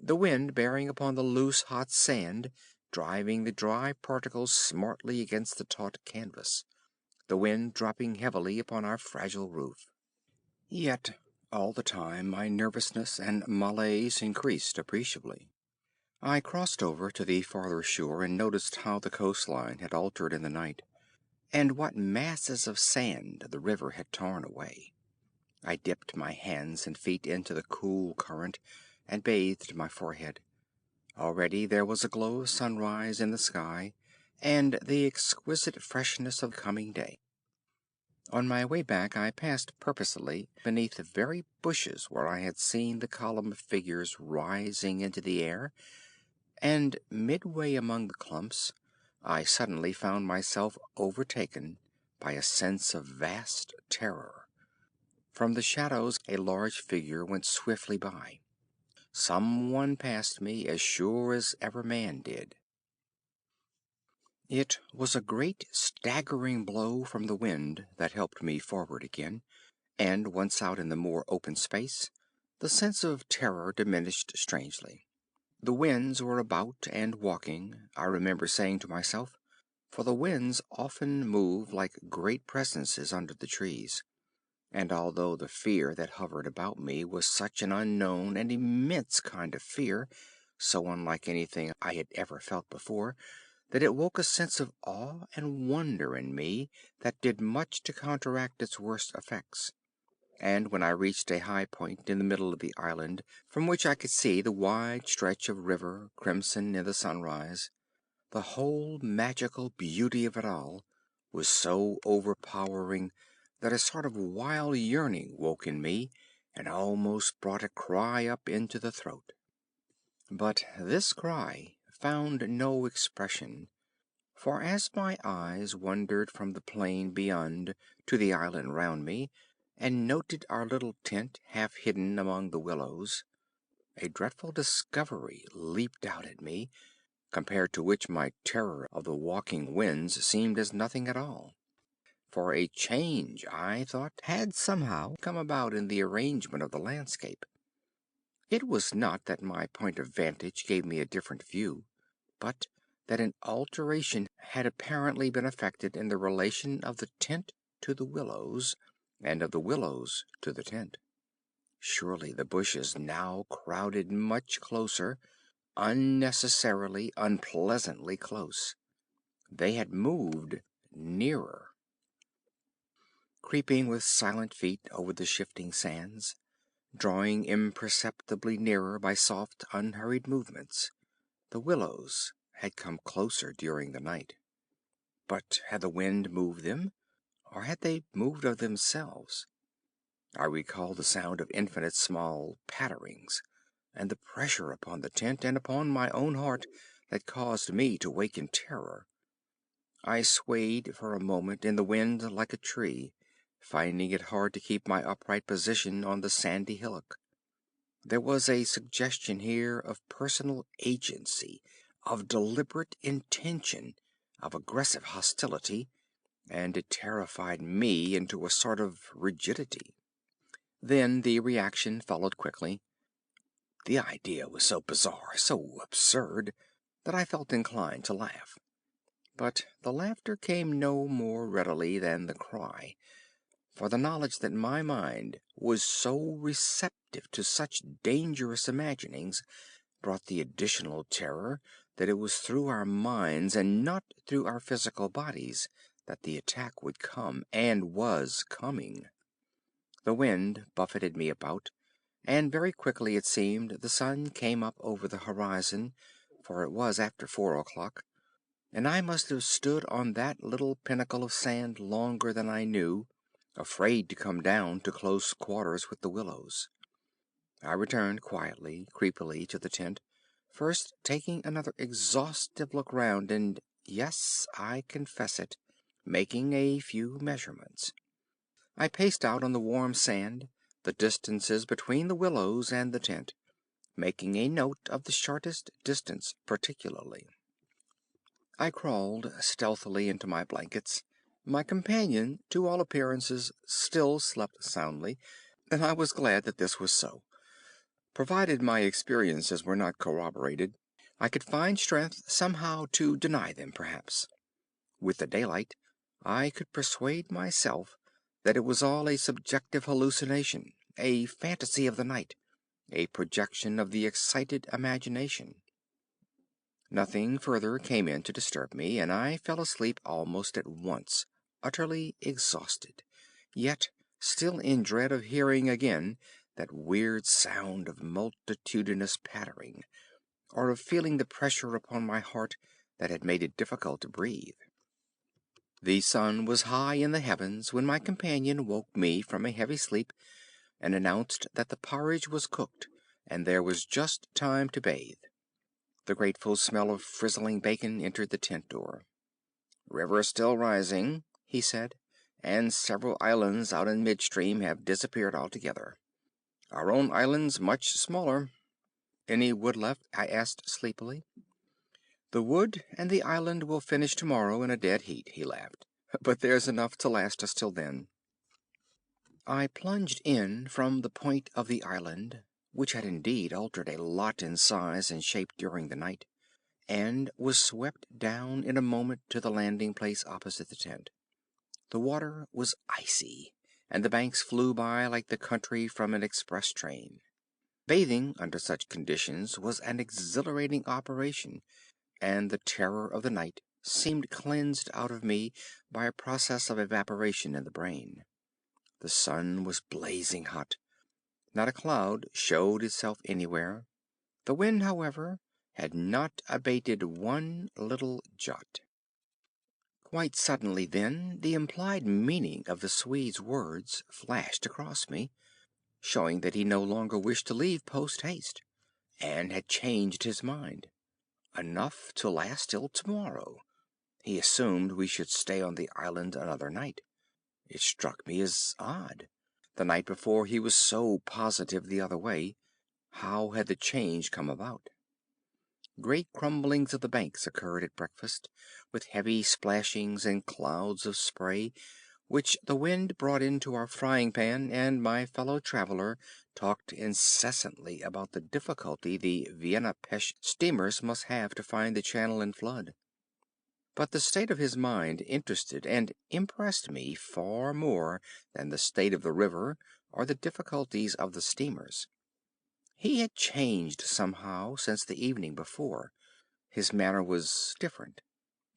the wind bearing upon the loose, hot sand, driving the dry particles smartly against the taut canvas, the wind dropping heavily upon our fragile roof. Yet all the time my nervousness and malaise increased appreciably. I crossed over to the farther shore and noticed how the coastline had altered in the night, and what masses of sand the river had torn away. I dipped my hands and feet into the cool current and bathed my forehead. Already there was a glow of sunrise in the sky, and the exquisite freshness of coming day. On my way back I passed purposely beneath the very bushes where I had seen the column of figures rising into the air, and midway among the clumps I suddenly found myself overtaken by a sense of vast terror. From the shadows a large figure went swiftly by. Someone passed me as sure as ever man did. It was a great staggering blow from the wind that helped me forward again, and once out in the more open space, the sense of terror diminished strangely. The winds were about and walking, I remember saying to myself, for the winds often move like great presences under the trees, and although the fear that hovered about me was such an unknown and immense kind of fear, so unlike anything I had ever felt before, that it woke a sense of awe and wonder in me that did much to counteract its worst effects. And when I reached a high point in the middle of the island, from which I could see the wide stretch of river crimson in the sunrise, the whole magical beauty of it all was so overpowering that a sort of wild yearning woke in me and almost brought a cry up into the throat. But this cry found no expression, for as my eyes wandered from the plain beyond to the island round me, and noted our little tent half hidden among the willows, a dreadful discovery leaped out at me, compared to which my terror of the walking winds seemed as nothing at all. For a change, I thought, had somehow come about in the arrangement of the landscape. It was not that my point of vantage gave me a different view, but that an alteration had apparently been effected in the relation of the tent to the willows, and of the willows to the tent. Surely the bushes now crowded much closer, unnecessarily, unpleasantly close. They had moved nearer. Creeping with silent feet over the shifting sands, drawing imperceptibly nearer by soft, unhurried movements, the willows had come closer during the night. But had the wind moved them, or had they moved of themselves? I recalled the sound of infinite small patterings, and the pressure upon the tent and upon my own heart that caused me to wake in terror. I swayed for a moment in the wind like a tree, finding it hard to keep my upright position on the sandy hillock. There was a suggestion here of personal agency, of deliberate intention, of aggressive hostility, and it terrified me into a sort of rigidity. Then the reaction followed quickly. The idea was so bizarre, so absurd, that I felt inclined to laugh. But the laughter came no more readily than the cry, for the knowledge that my mind was so receptive to such dangerous imaginings brought the additional terror that it was through our minds and not through our physical bodies that the attack would come, and was coming. The wind buffeted me about, and very quickly it seemed the sun came up over the horizon, for it was after 4 o'clock, and I must have stood on that little pinnacle of sand longer than I knew, afraid to come down to close quarters with the willows. I returned quietly, creepily, to the tent, first taking another exhaustive look round, and, yes, I confess it, making a few measurements. I paced out on the warm sand the distances between the willows and the tent, making a note of the shortest distance particularly. I crawled stealthily into my blankets. My companion, to all appearances, still slept soundly, and I was glad that this was so. Provided my experiences were not corroborated, I could find strength somehow to deny them, perhaps. With the daylight, I could persuade myself that it was all a subjective hallucination, a fantasy of the night, a projection of the excited imagination. Nothing further came in to disturb me, and I fell asleep almost at once, utterly exhausted, yet still in dread of hearing again that weird sound of multitudinous pattering, or of feeling the pressure upon my heart that had made it difficult to breathe. The sun was high in the heavens when my companion woke me from a heavy sleep and announced that the porridge was cooked and there was just time to bathe. The grateful smell of frizzling bacon entered the tent door. "River still rising," he said, "and several islands out in midstream have disappeared altogether. Our own island's much smaller." "Any wood left?" I asked sleepily. "The wood and the island will finish tomorrow in a dead heat," he laughed. "But there's enough to last us till then." I plunged in from the point of the island, which had indeed altered a lot in size and shape during the night, and was swept down in a moment to the landing place opposite the tent. The water was icy, and the banks flew by like the country from an express train. Bathing under such conditions was an exhilarating operation, and the terror of the night seemed cleansed out of me by a process of evaporation in the brain. The sun was blazing hot. Not a cloud showed itself anywhere. The wind, however, had not abated one little jot. Quite suddenly, then, the implied meaning of the Swede's words flashed across me, showing that he no longer wished to leave post haste, and had changed his mind. Enough to last till tomorrow. He assumed we should stay on the island another night. It struck me as odd. The night before he was so positive the other way. How had the change come about? Great crumblings of the banks occurred at breakfast, with heavy splashings and clouds of spray, which the wind brought into our frying pan, and my fellow traveler talked incessantly about the difficulty the Vienna Pesth steamers must have to find the channel in flood. But the state of his mind interested and impressed me far more than the state of the river or the difficulties of the steamers. He had changed somehow since the evening before. His manner was different,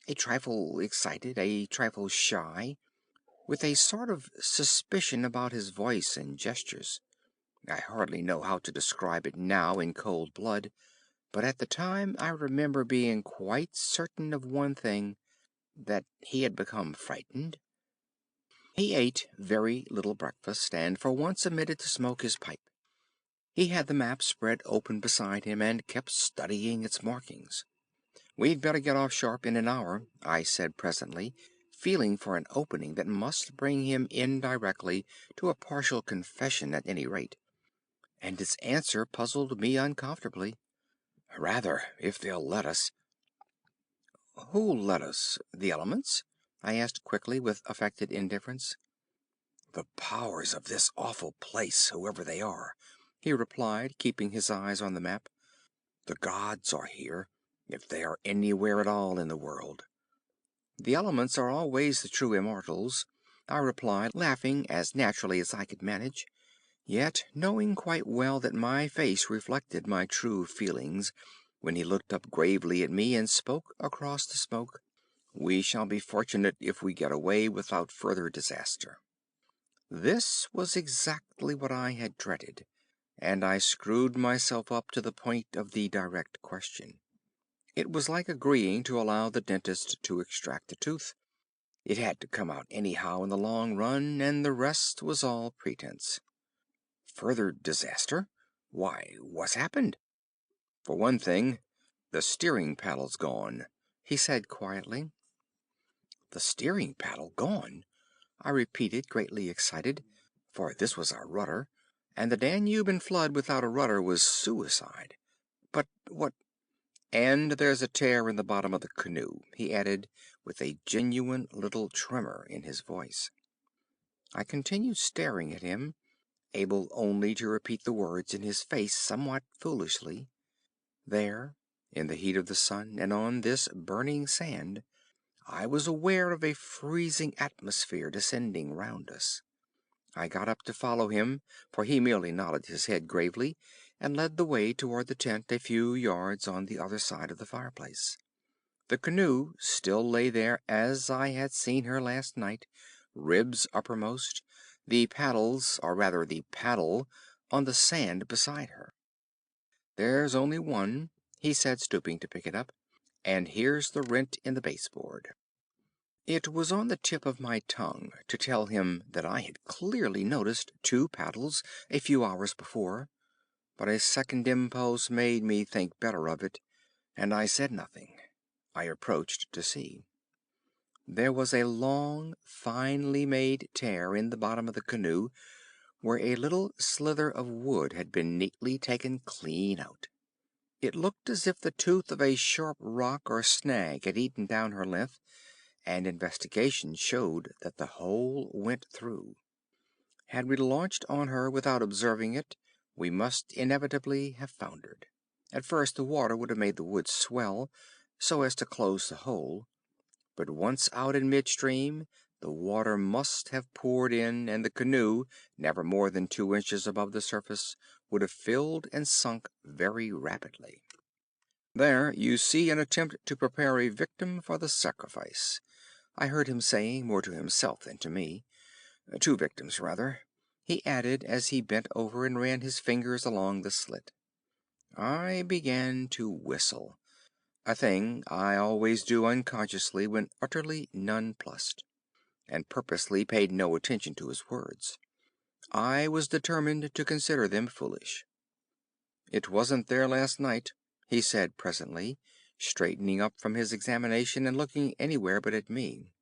a trifle excited, a trifle shy, with a sort of suspicion about his voice and gestures. I hardly know how to describe it now in cold blood, but at the time I remember being quite certain of one thing, that he had become frightened. He ate very little breakfast, and for once omitted to smoke his pipe. He had the map spread open beside him, and kept studying its markings. "We'd better get off sharp in an hour," I said presently, feeling for an opening that must bring him indirectly to a partial confession at any rate. And his answer puzzled me uncomfortably. "Rather, if they'll let us." "Who'll let us? The elements?" I asked quickly, with affected indifference. "The powers of this awful place, whoever they are," he replied, keeping his eyes on the map. "The gods are here, if they are anywhere at all in the world." "The elements are always the true immortals," I replied, laughing as naturally as I could manage, yet knowing quite well that my face reflected my true feelings when he looked up gravely at me and spoke across the smoke. "We shall be fortunate if we get away without further disaster." This was exactly what I had dreaded, and I screwed myself up to the point of the direct question. It was like agreeing to allow the dentist to extract a tooth. It had to come out anyhow in the long run, and the rest was all pretense. "Further disaster? Why, what's happened?" "For one thing, the steering paddle's gone," he said quietly. "The steering paddle gone?" I repeated, greatly excited, for this was our rudder, and the Danube in flood without a rudder was suicide. "But what—" "And there's a tear in the bottom of the canoe," he added, with a genuine little tremor in his voice. I continued staring at him, able only to repeat the words in his face somewhat foolishly. There, in the heat of the sun, and on this burning sand, I was aware of a freezing atmosphere descending round us. I got up to follow him, for he merely nodded his head gravely and led the way toward the tent a few yards on the other side of the fireplace. The canoe still lay there as I had seen her last night, ribs uppermost, the paddles, or rather the paddle, on the sand beside her. "There's only one," he said, stooping to pick it up, "and here's the rent in the baseboard." It was on the tip of my tongue to tell him that I had clearly noticed two paddles a few hours before, but a second impulse made me think better of it, and I said nothing. I approached to see. There was a long, finely made tear in the bottom of the canoe, where a little slither of wood had been neatly taken clean out. It looked as if the tooth of a sharp rock or snag had eaten down her length, and investigation showed that the hole went through. Had we launched on her without observing it, we must inevitably have foundered. At first the water would have made the wood swell, so as to close the hole, but once out in midstream, the water must have poured in, and the canoe, never more than 2 inches above the surface, would have filled and sunk very rapidly. "There you see an attempt to prepare a victim for the sacrifice," I heard him saying, more to himself than to me. "Two victims, rather," he added as he bent over and ran his fingers along the slit. I began to whistle, a thing I always do unconsciously when utterly nonplussed, and purposely paid no attention to his words. I was determined to consider them foolish. "It wasn't there last night," he said presently, straightening up from his examination and looking anywhere but at me.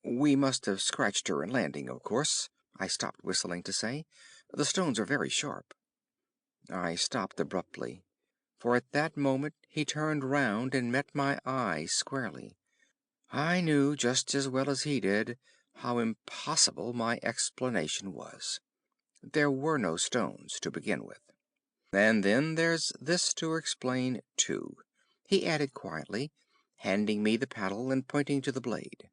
"We must have scratched her in landing, of course," I stopped whistling to say. "The stones are very sharp." I stopped abruptly, for at that moment he turned round and met my eye squarely. I knew just as well as he did how impossible my explanation was. There were no stones to begin with. "And then there's this to explain, too," he added quietly, handing me the paddle and pointing to the blade.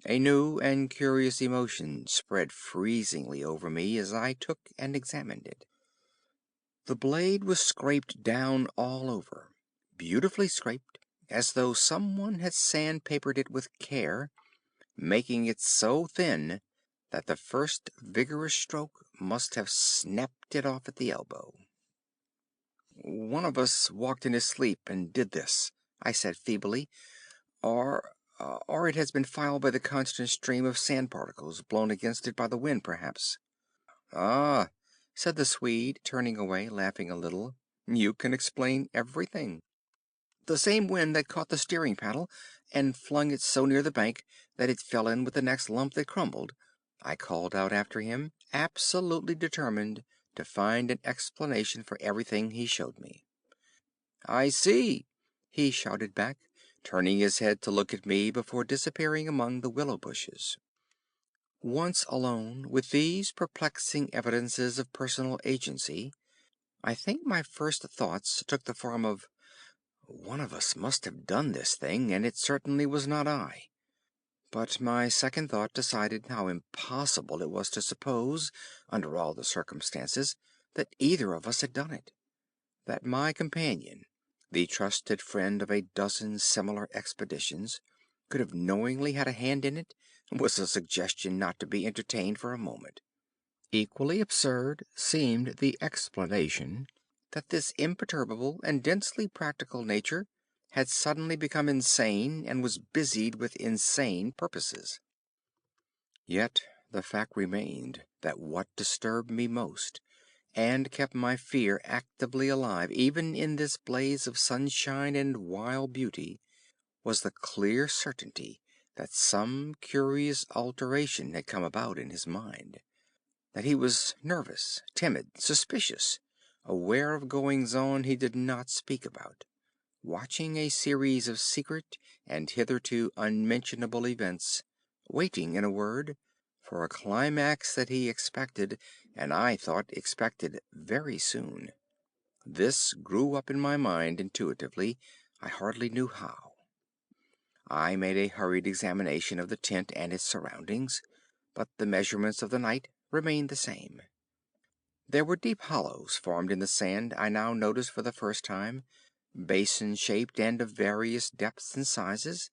A new and curious emotion spread freezingly over me as I took and examined it. The blade was scraped down all over, beautifully scraped, as though someone had sandpapered it with care, making it so thin that the first vigorous stroke must have snapped it off at the elbow. "One of us walked in his sleep and did this," I said feebly, "or it has been filed by the constant stream of sand particles blown against it by the wind, perhaps." "Ah," said the Swede, turning away, laughing a little, "you can explain everything. The same wind that caught the steering paddle and flung it so near the bank that it fell in with the next lump that crumbled," I called out after him, absolutely determined to find an explanation for everything he showed me. "I see," he shouted back, turning his head to look at me before disappearing among the willow bushes. Once alone with these perplexing evidences of personal agency, I think my first thoughts took the form of, "One of us must have done this thing, and it certainly was not I." But my second thought decided how impossible it was to suppose, under all the circumstances, that either of us had done it. That my companion, the trusted friend of a dozen similar expeditions, could have knowingly had a hand in it, was a suggestion not to be entertained for a moment. Equally absurd seemed the explanation that this imperturbable and densely practical nature had suddenly become insane and was busied with insane purposes. Yet the fact remained that what disturbed me most, and kept my fear actively alive even in this blaze of sunshine and wild beauty, was the clear certainty that some curious alteration had come about in his mind, that he was nervous, timid, suspicious, aware of goings-on he did not speak about, watching a series of secret and hitherto unmentionable events, waiting, in a word, for a climax that he expected, and I thought expected very soon. This grew up in my mind intuitively, I hardly knew how. I made a hurried examination of the tent and its surroundings, but the measurements of the night remained the same. There were deep hollows formed in the sand I now noticed for the first time, basin-shaped and of various depths and sizes,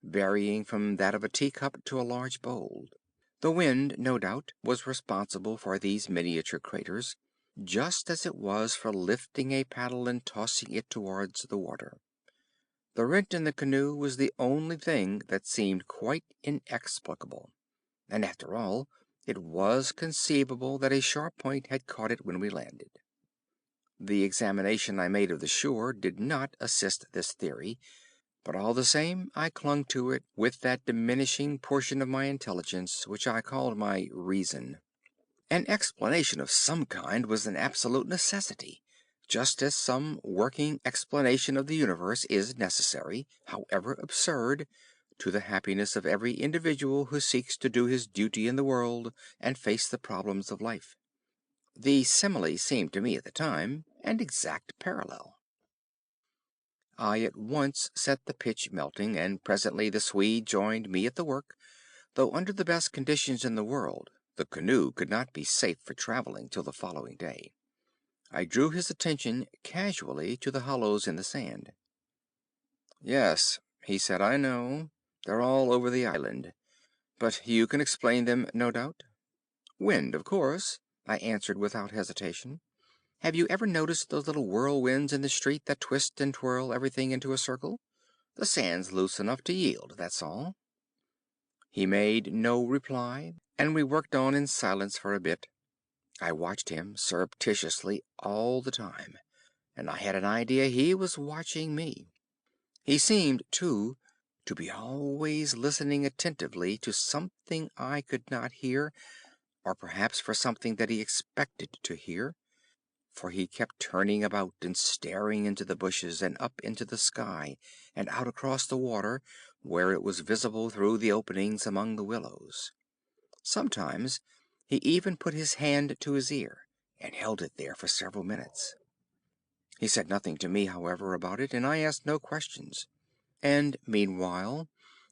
varying from that of a teacup to a large bowl. The wind, no doubt, was responsible for these miniature craters, just as it was for lifting a paddle and tossing it towards the water. The rent in the canoe was the only thing that seemed quite inexplicable, and after all, it was conceivable that a sharp point had caught it when we landed. The examination I made of the shore did not assist this theory, but all the same I clung to it with that diminishing portion of my intelligence which I called my reason. An explanation of some kind was an absolute necessity, just as some working explanation of the universe is necessary, however absurd, to the happiness of every individual who seeks to do his duty in the world and face the problems of life. The simile seemed to me at the time an exact parallel. I at once set the pitch melting, and presently the Swede joined me at the work, though under the best conditions in the world the canoe could not be safe for traveling till the following day. I drew his attention casually to the hollows in the sand. "Yes," he said, "I know. They're all over the island. But you can explain them, no doubt?" "Wind, of course," I answered without hesitation. "Have you ever noticed those little whirlwinds in the street that twist and twirl everything into a circle? The sand's loose enough to yield, that's all." He made no reply, and we worked on in silence for a bit. I watched him surreptitiously all the time, and I had an idea he was watching me. He seemed, too, to be always listening attentively to something I could not hear, or perhaps for something that he expected to hear, for he kept turning about and staring into the bushes and up into the sky and out across the water where it was visible through the openings among the willows. Sometimes he even put his hand to his ear and held it there for several minutes. He said nothing to me, however, about it, and I asked no questions. And meanwhile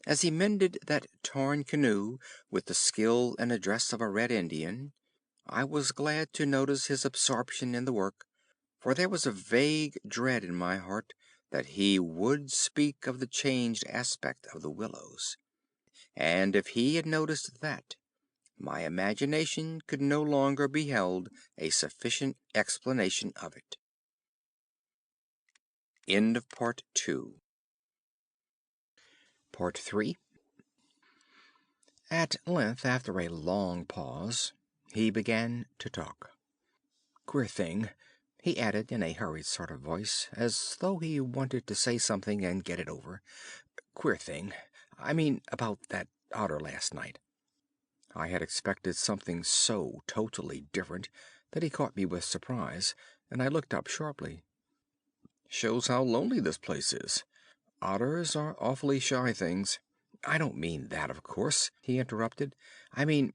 As he mended that torn canoe with the skill and address of a red Indian, I was glad to notice his absorption in the work, for there was a vague dread in my heart that he would speak of the changed aspect of the Willows. And if he had noticed that, my imagination could no longer be held a sufficient explanation of it. End of Part 2. Part 3. At length, after a long pause, he began to talk. "Queer thing," he added in a hurried sort of voice, as though he wanted to say something and get it over. "Queer thing. I mean about that otter last night." I had expected something so totally different that he caught me with surprise, and I looked up sharply. "Shows how lonely this place is. Otters are awfully shy things." "I don't mean that, of course," he interrupted. "I mean,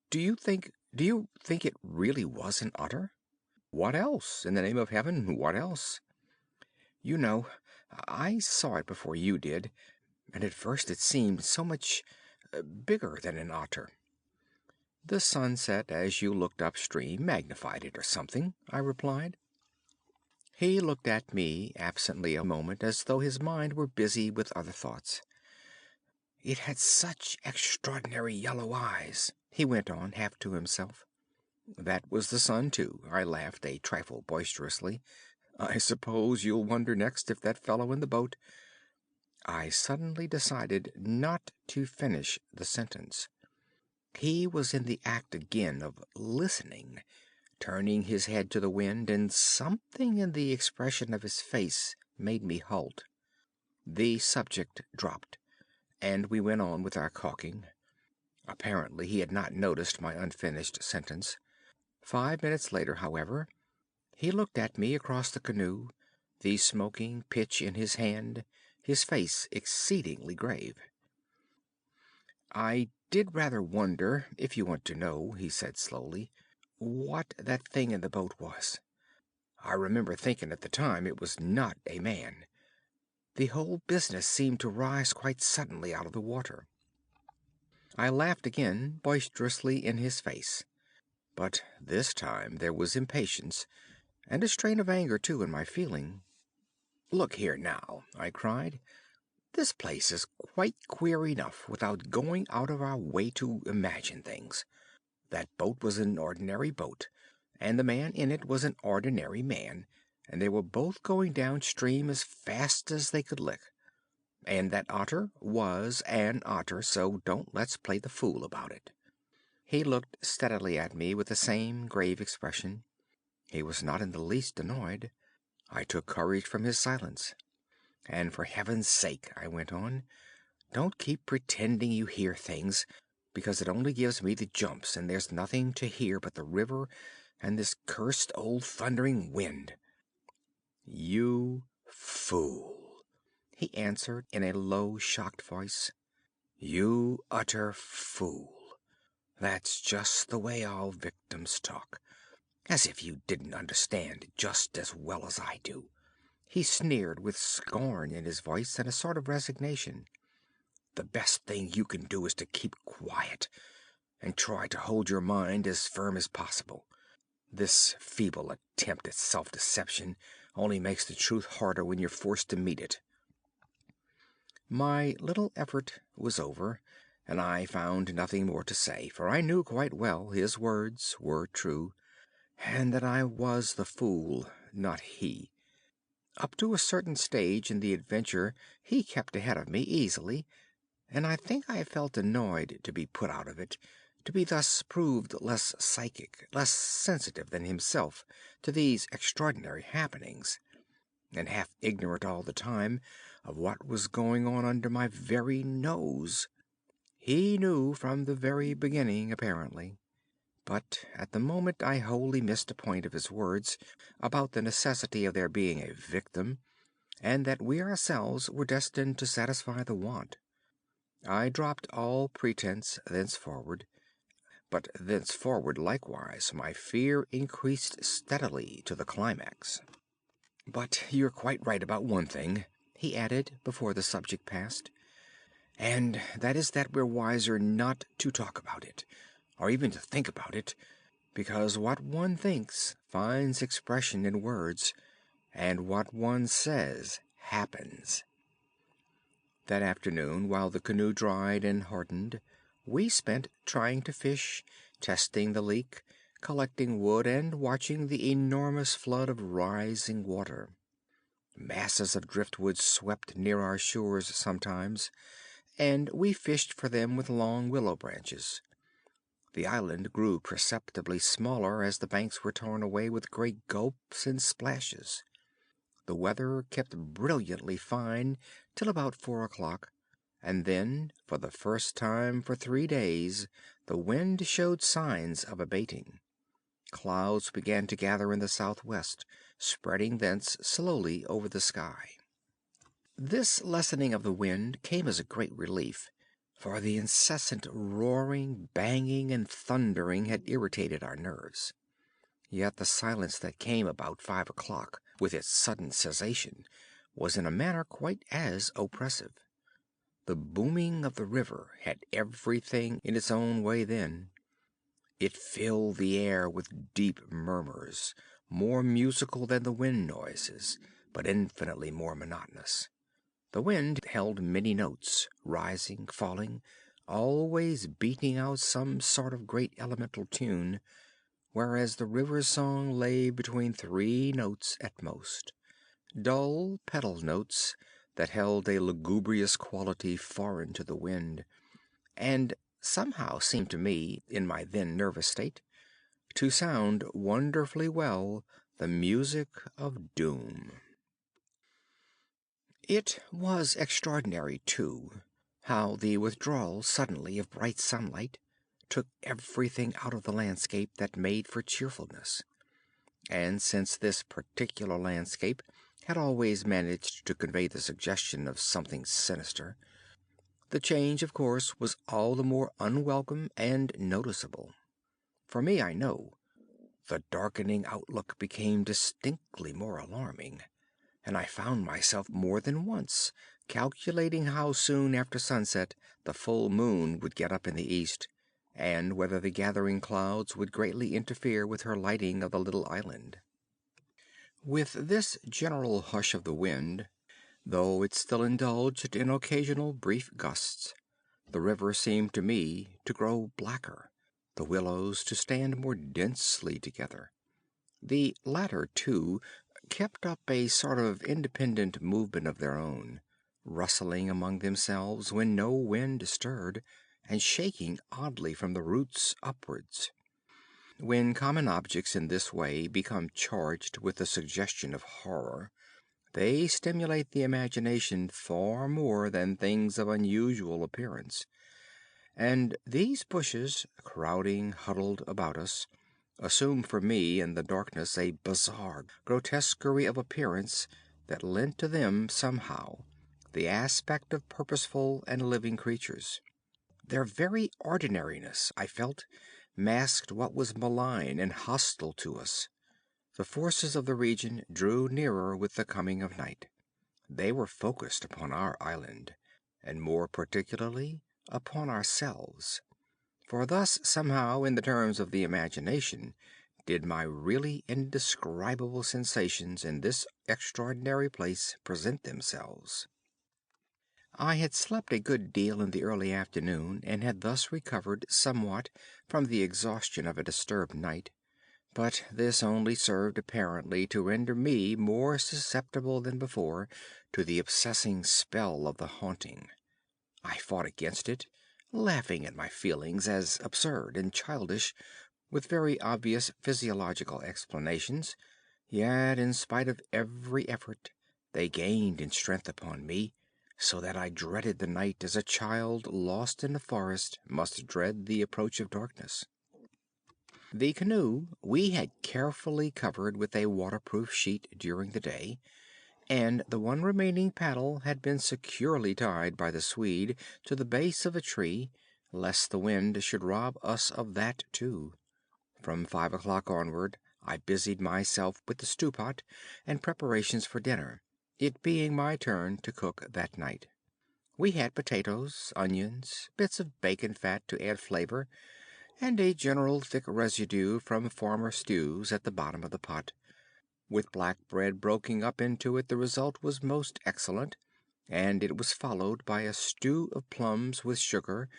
do you think it really was an otter?" "What else? In the name of heaven, what else?" "You know, I saw it before you did, and at first it seemed so much bigger than an otter." "The sunset as you looked upstream magnified it or something," I replied. He looked at me absently a moment, as though his mind were busy with other thoughts. "It had such extraordinary yellow eyes," he went on, half to himself. "That was the sun, too," I laughed a trifle boisterously. "I suppose you'll wonder next if that fellow in the boat—" I suddenly decided not to finish the sentence. He was in the act again of listening, turning his head to the wind, and something in the expression of his face made me halt. The subject dropped, and we went on with our caulking. Apparently he had not noticed my unfinished sentence. 5 minutes later, however, he looked at me across the canoe, the smoking pitch in his hand, his face exceedingly grave. "I did rather wonder, if you want to know," he said slowly, "what that thing in the boat was. I remember thinking at the time it was not a man. The whole business seemed to rise quite suddenly out of the water." I laughed again, boisterously in his face. But this time there was impatience, and a strain of anger, too, in my feeling. "Look here, now," I cried. "This place is quite queer enough without going out of our way to imagine things. That boat was an ordinary boat, and the man in it was an ordinary man, and they were both going downstream as fast as they could lick. And that otter was an otter, so don't let's play the fool about it." He looked steadily at me with the same grave expression. He was not in the least annoyed. I took courage from his silence. "And for heaven's sake," I went on, "don't keep pretending you hear things, because it only gives me the jumps, and there's nothing to hear but the river and this cursed old thundering wind." "You fool," he answered in a low, shocked voice. "You utter fool. That's just the way all victims talk. As if you didn't understand just as well as I do." He sneered with scorn in his voice and a sort of resignation. "The best thing you can do is to keep quiet and try to hold your mind as firm as possible. This feeble attempt at self-deception only makes the truth harder when you're forced to meet it." My little effort was over, and I found nothing more to say, for I knew quite well his words were true, and that I was the fool, not he. Up to a certain stage in the adventure he kept ahead of me easily, and I think I felt annoyed to be put out of it, to be thus proved less psychic, less sensitive than himself to these extraordinary happenings, and half ignorant all the time of what was going on under my very nose. He knew from the very beginning, apparently. But at the moment I wholly missed a point of his words about the necessity of there being a victim, and that we ourselves were destined to satisfy the want. I dropped all pretense thenceforward, but thenceforward likewise my fear increased steadily to the climax. "But you're quite right about one thing," he added, before the subject passed, And that is that we're wiser not to talk about it, or even to think about it, because what one thinks finds expression in words, and what one says happens. That afternoon, while the canoe dried and hardened, we spent trying to fish, testing the leak, collecting wood, and watching the enormous flood of rising water. Masses of driftwood swept near our shores sometimes, and we fished for them with long willow branches. The island grew perceptibly smaller as the banks were torn away with great gulps and splashes. The weather kept brilliantly fine till about 4 o'clock, and then, for the first time for 3 days, the wind showed signs of abating. Clouds began to gather in the southwest, spreading thence slowly over the sky. This lessening of the wind came as a great relief, for the incessant roaring, banging, and thundering had irritated our nerves. Yet the silence that came about 5 o'clock, with its sudden cessation, was in a manner quite as oppressive. The booming of the river had everything in its own way then. It filled the air with deep murmurs, more musical than the wind noises, but infinitely more monotonous. The wind held many notes, rising, falling, always beating out some sort of great elemental tune, whereas the river's song lay between 3 notes at most, dull pedal notes that held a lugubrious quality foreign to the wind, and somehow seemed to me, in my then nervous state, to sound wonderfully well the music of doom. It was extraordinary, too, how the withdrawal suddenly of bright sunlight took everything out of the landscape that made for cheerfulness. And since this particular landscape had always managed to convey the suggestion of something sinister, the change, of course, was all the more unwelcome and noticeable. For me, I know, the darkening outlook became distinctly more alarming, and I found myself more than once calculating how soon after sunset the full moon would get up in the east, and whether the gathering clouds would greatly interfere with her lighting of the little island. With this general hush of the wind, though it still indulged in occasional brief gusts, the river seemed to me to grow blacker, the willows to stand more densely together. The latter, too, kept up a sort of independent movement of their own, rustling among themselves when no wind stirred, and shaking oddly from the roots upwards. When common objects in this way become charged with the suggestion of horror, they stimulate the imagination far more than things of unusual appearance, and these bushes, crowding huddled about us, assumed for me in the darkness a bizarre grotesquerie of appearance that lent to them somehow the aspect of purposeful and living creatures. Their very ordinariness, I felt, masked what was malign and hostile to us. The forces of the region drew nearer with the coming of night. They were focused upon our island, and more particularly upon ourselves. For thus, somehow, in the terms of the imagination, did my really indescribable sensations in this extraordinary place present themselves. I had slept a good deal in the early afternoon, and had thus recovered somewhat from the exhaustion of a disturbed night, but this only served apparently to render me more susceptible than before to the obsessing spell of the haunting. I fought against it, laughing at my feelings as absurd and childish, with very obvious physiological explanations, yet in spite of every effort they gained in strength upon me, so that I dreaded the night as a child lost in a forest must dread the approach of darkness. The canoe we had carefully covered with a waterproof sheet during the day, and the one remaining paddle had been securely tied by the Swede to the base of a tree, lest the wind should rob us of that too. From 5 o'clock onward I busied myself with the stew pot and preparations for dinner, it being my turn to cook that night. We had potatoes, onions, bits of bacon fat to add flavor, and a general thick residue from former stews at the bottom of the pot. With black bread broken up into it, the result was most excellent, and it was followed by a stew of plums with sugar,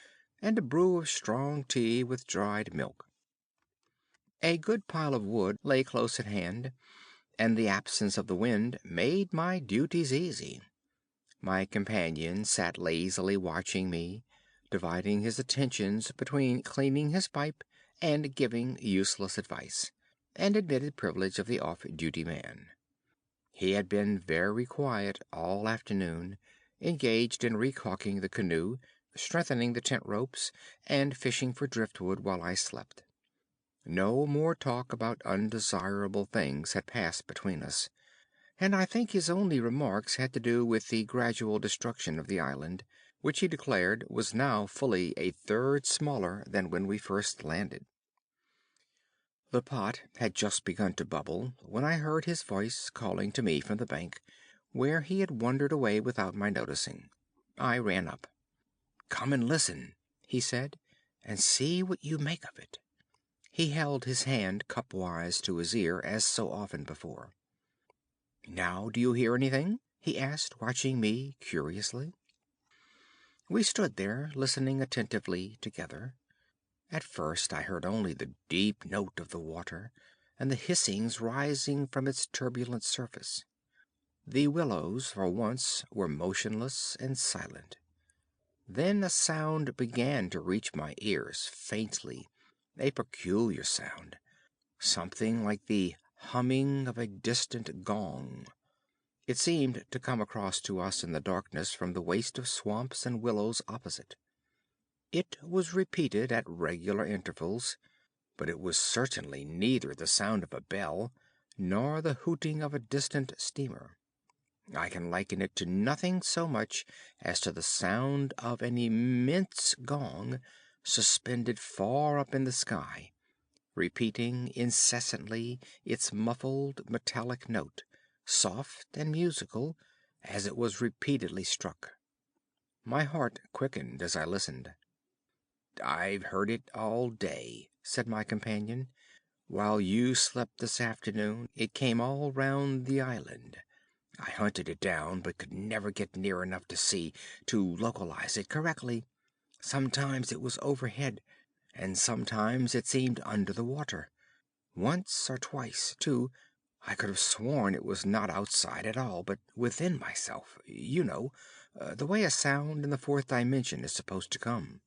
and a brew of strong tea with dried milk. A good pile of wood lay close at hand, and the absence of the wind made my duties easy. My companion sat lazily watching me, dividing his attentions between cleaning his pipe and giving useless advice, an admitted privilege of the off-duty man. He had been very quiet all afternoon, engaged in recalking the canoe, strengthening the tent ropes, and fishing for driftwood while I slept. No more talk about undesirable things had passed between us, and I think his only remarks had to do with the gradual destruction of the island, which he declared was now fully a third smaller than when we first landed. The pot had just begun to bubble when I heard his voice calling to me from the bank, where he had wandered away without my noticing. I ran up. "Come and listen," he said, "and see what you make of it." He held his hand cupwise to his ear as so often before. "Now do you hear anything?" he asked, watching me curiously. We stood there listening attentively together. At first I heard only the deep note of the water and the hissings rising from its turbulent surface. The willows for once were motionless and silent. Then a sound began to reach my ears faintly, a peculiar sound, something like the humming of a distant gong. It seemed to come across to us in the darkness from the waste of swamps and willows opposite. It was repeated at regular intervals, but it was certainly neither the sound of a bell nor the hooting of a distant steamer. I can liken it to nothing so much as to the sound of an immense gong suspended far up in the sky, repeating incessantly its muffled metallic note, soft and musical, as it was repeatedly struck. My heart quickened as I listened. "I've heard it all day," said my companion. "While you slept this afternoon, it came all round the island. I hunted it down, but could never get near enough to localize it correctly. Sometimes it was overhead, and sometimes it seemed under the water. Once or twice, too, I could have sworn it was not outside at all, but within myself. You know, the way a sound in the fourth dimension is supposed to come."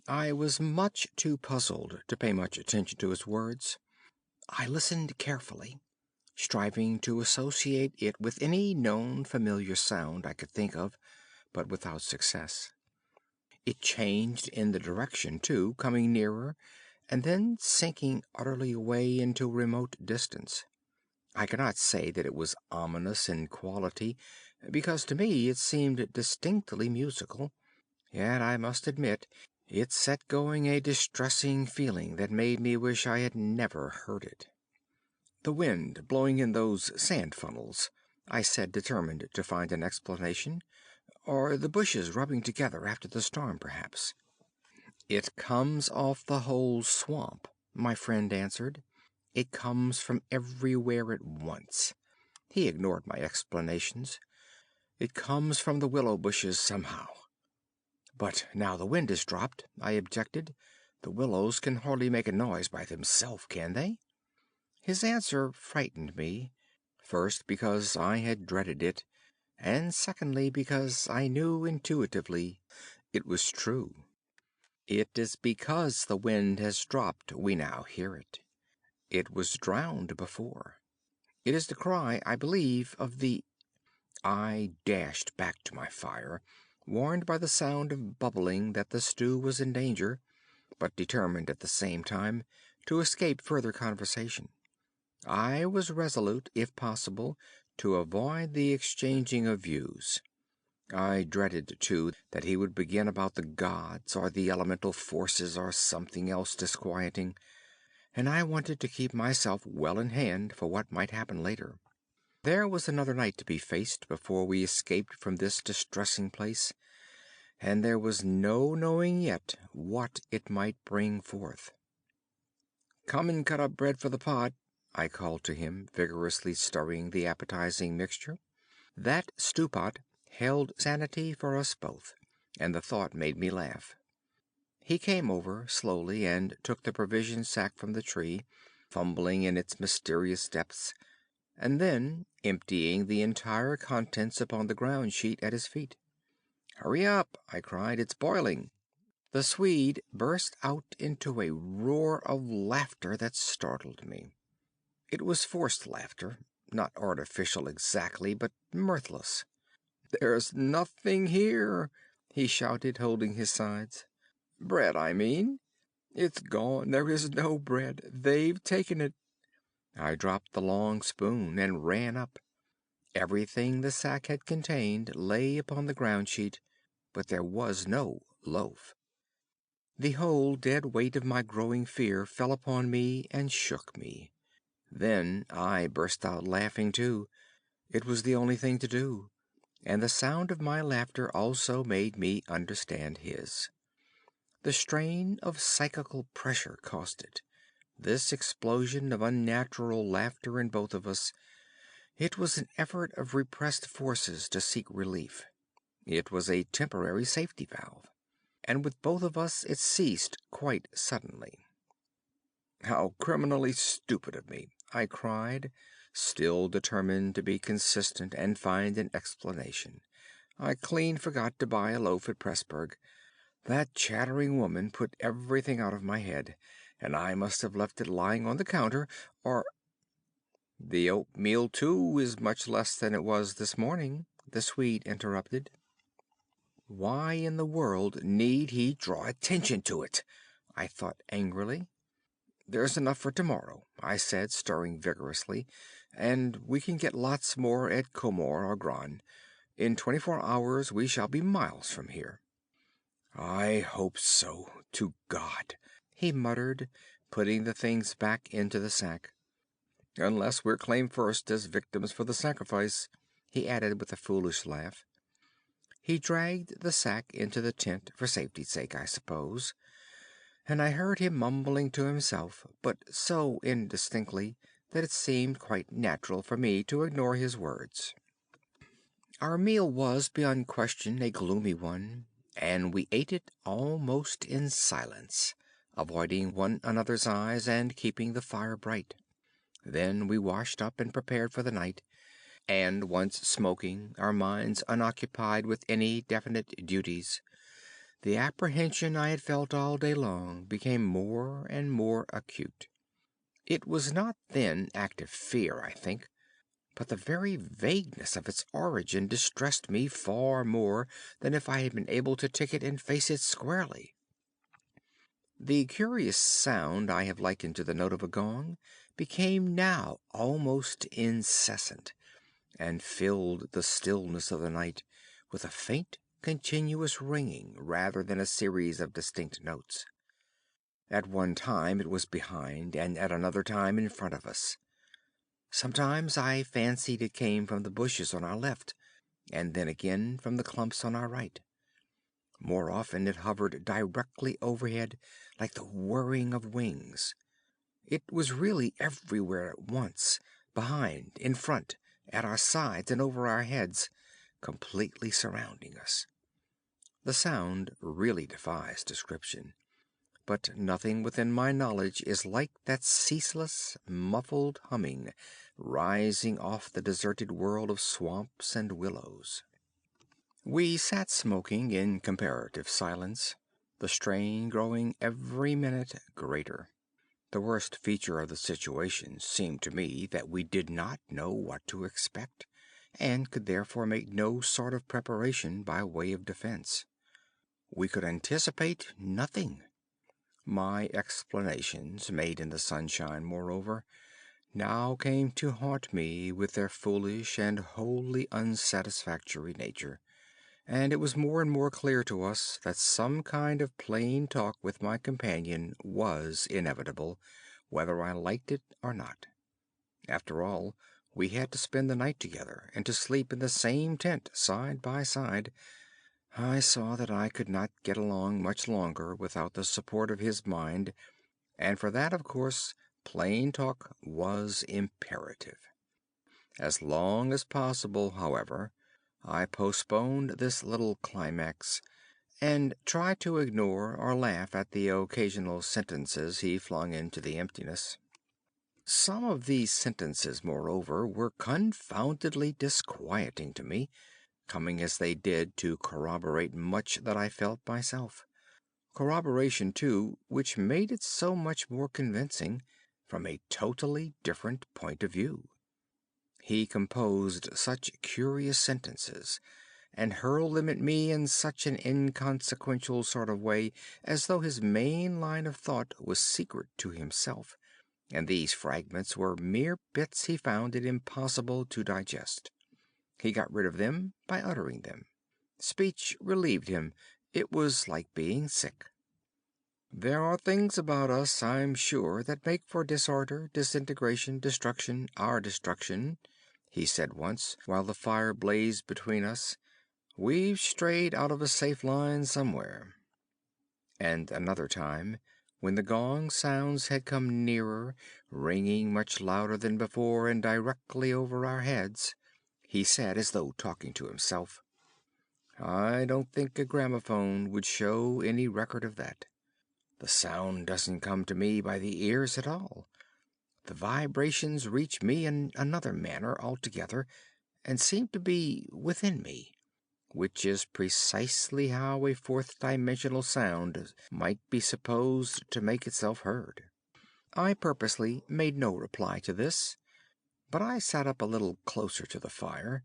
I was much too puzzled to pay much attention to his words. I listened carefully, striving to associate it with any known familiar sound I could think of, but without success. It changed in the direction, too, coming nearer, and then sinking utterly away into remote distance. I cannot say that it was ominous in quality, because to me it seemed distinctly musical, yet I must admit it set going a distressing feeling that made me wish I had never heard it. "The wind blowing in those sand funnels," I said, determined to find an explanation. "Or the bushes rubbing together after the storm, perhaps." "It comes off the whole swamp," my friend answered. "It comes from everywhere at once." He ignored my explanations. "It comes from the willow bushes somehow." "But now the wind has dropped," I objected. "The willows can hardly make a noise by themselves, can they?" His answer frightened me, first because I had dreaded it, and secondly because I knew intuitively it was true. "It is because the wind has dropped we now hear it. It was drowned before. It is the cry, I believe, of the—" I dashed back to my fire, warned by the sound of bubbling that the stew was in danger, but determined at the same time to escape further conversation. I was resolute, if possible, to avoid the exchanging of views. I dreaded, too, that he would begin about the gods or the elemental forces or something else disquieting, and I wanted to keep myself well in hand for what might happen later. There was another night to be faced before we escaped from this distressing place, and there was no knowing yet what it might bring forth. "Come and cut up bread for the pot," I called to him, vigorously stirring the appetizing mixture. That stew pot held sanity for us both, and the thought made me laugh. He came over slowly and took the provision sack from the tree, fumbling in its mysterious depths, and then emptying the entire contents upon the ground sheet at his feet. "Hurry up!" I cried. "It's boiling." The Swede burst out into a roar of laughter that startled me. It was forced laughter, not artificial exactly, but mirthless. "There's nothing here!" he shouted, holding his sides. "Bread, I mean. It's gone. There is no bread. They've taken it." I dropped the long spoon and ran up. Everything the sack had contained lay upon the ground sheet, but there was no loaf. The whole dead weight of my growing fear fell upon me and shook me. Then I burst out laughing too. It was the only thing to do, and the sound of my laughter also made me understand his. The strain of psychical pressure caused it. This explosion of unnatural laughter in both of us. It was an effort of repressed forces to seek relief. It was a temporary safety valve. And with both of us it ceased quite suddenly. "How criminally stupid of me!" I cried, still determined to be consistent and find an explanation. "I clean forgot to buy a loaf at Pressburg. That chattering woman put everything out of my head, and I must have left it lying on the counter, or—" "The oatmeal, too, is much less than it was this morning," the Swede interrupted. Why in the world need he draw attention to it? I thought angrily. "There's enough for tomorrow," I said, stirring vigorously, "and we can get lots more at Comore or Gran. In 24 hours we shall be miles from here." "I hope so, to God," he muttered, putting the things back into the sack. "Unless we're claimed first as victims for the sacrifice," he added with a foolish laugh. He dragged the sack into the tent for safety's sake, I suppose, and I heard him mumbling to himself, but so indistinctly that it seemed quite natural for me to ignore his words. Our meal was beyond question a gloomy one, and we ate it almost in silence, avoiding one another's eyes and keeping the fire bright. Then we washed up and prepared for the night, and once smoking, our minds unoccupied with any definite duties, the apprehension I had felt all day long became more and more acute. It was not then active fear, I think, but the very vagueness of its origin distressed me far more than if I had been able to tick it and face it squarely. The curious sound I have likened to the note of a gong became now almost incessant, and filled the stillness of the night with a faint, continuous ringing rather than a series of distinct notes. At one time it was behind, and at another time in front of us. Sometimes I fancied it came from the bushes on our left, and then again from the clumps on our right. More often it hovered directly overhead, like the whirring of wings. It was really everywhere at once, behind, in front, at our sides, and over our heads, completely surrounding us. The sound really defies description, but nothing within my knowledge is like that ceaseless, muffled humming rising off the deserted world of swamps and willows. We sat smoking in comparative silence, the strain growing every minute greater. The worst feature of the situation seemed to me that we did not know what to expect, and could therefore make no sort of preparation by way of defense. We could anticipate nothing. My explanations, made in the sunshine, moreover, now came to haunt me with their foolish and wholly unsatisfactory nature, and it was more and more clear to us that some kind of plain talk with my companion was inevitable, whether I liked it or not. After all, We had to spend the night together, and to sleep in the same tent side by side. I saw that I could not get along much longer without the support of his mind, and for that, of course, plain talk was imperative. As long as possible, however, I postponed this little climax, and tried to ignore or laugh at the occasional sentences he flung into the emptiness. Some of these sentences, moreover, were confoundedly disquieting to me, coming as they did to corroborate much that I felt myself. Corroboration, too, which made it so much more convincing from a totally different point of view. He composed such curious sentences, and hurled them at me in such an inconsequential sort of way, as though his main line of thought was secret to himself, and these fragments were mere bits he found it impossible to digest. He got rid of them by uttering them. Speech relieved him. It was like being sick. "There are things about us, I'm sure, that make for disorder, disintegration, destruction, our destruction," he said once, while the fire blazed between us. "We've strayed out of a safe line somewhere." And another time, when the gong sounds had come nearer, ringing much louder than before and directly over our heads, he said, as though talking to himself, "I don't think a gramophone would show any record of that. The sound doesn't come to me by the ears at all. The vibrations reach me in another manner altogether, and seem to be within me, which is precisely how a fourth-dimensional sound might be supposed to make itself heard." I purposely made no reply to this, but I sat up a little closer to the fire,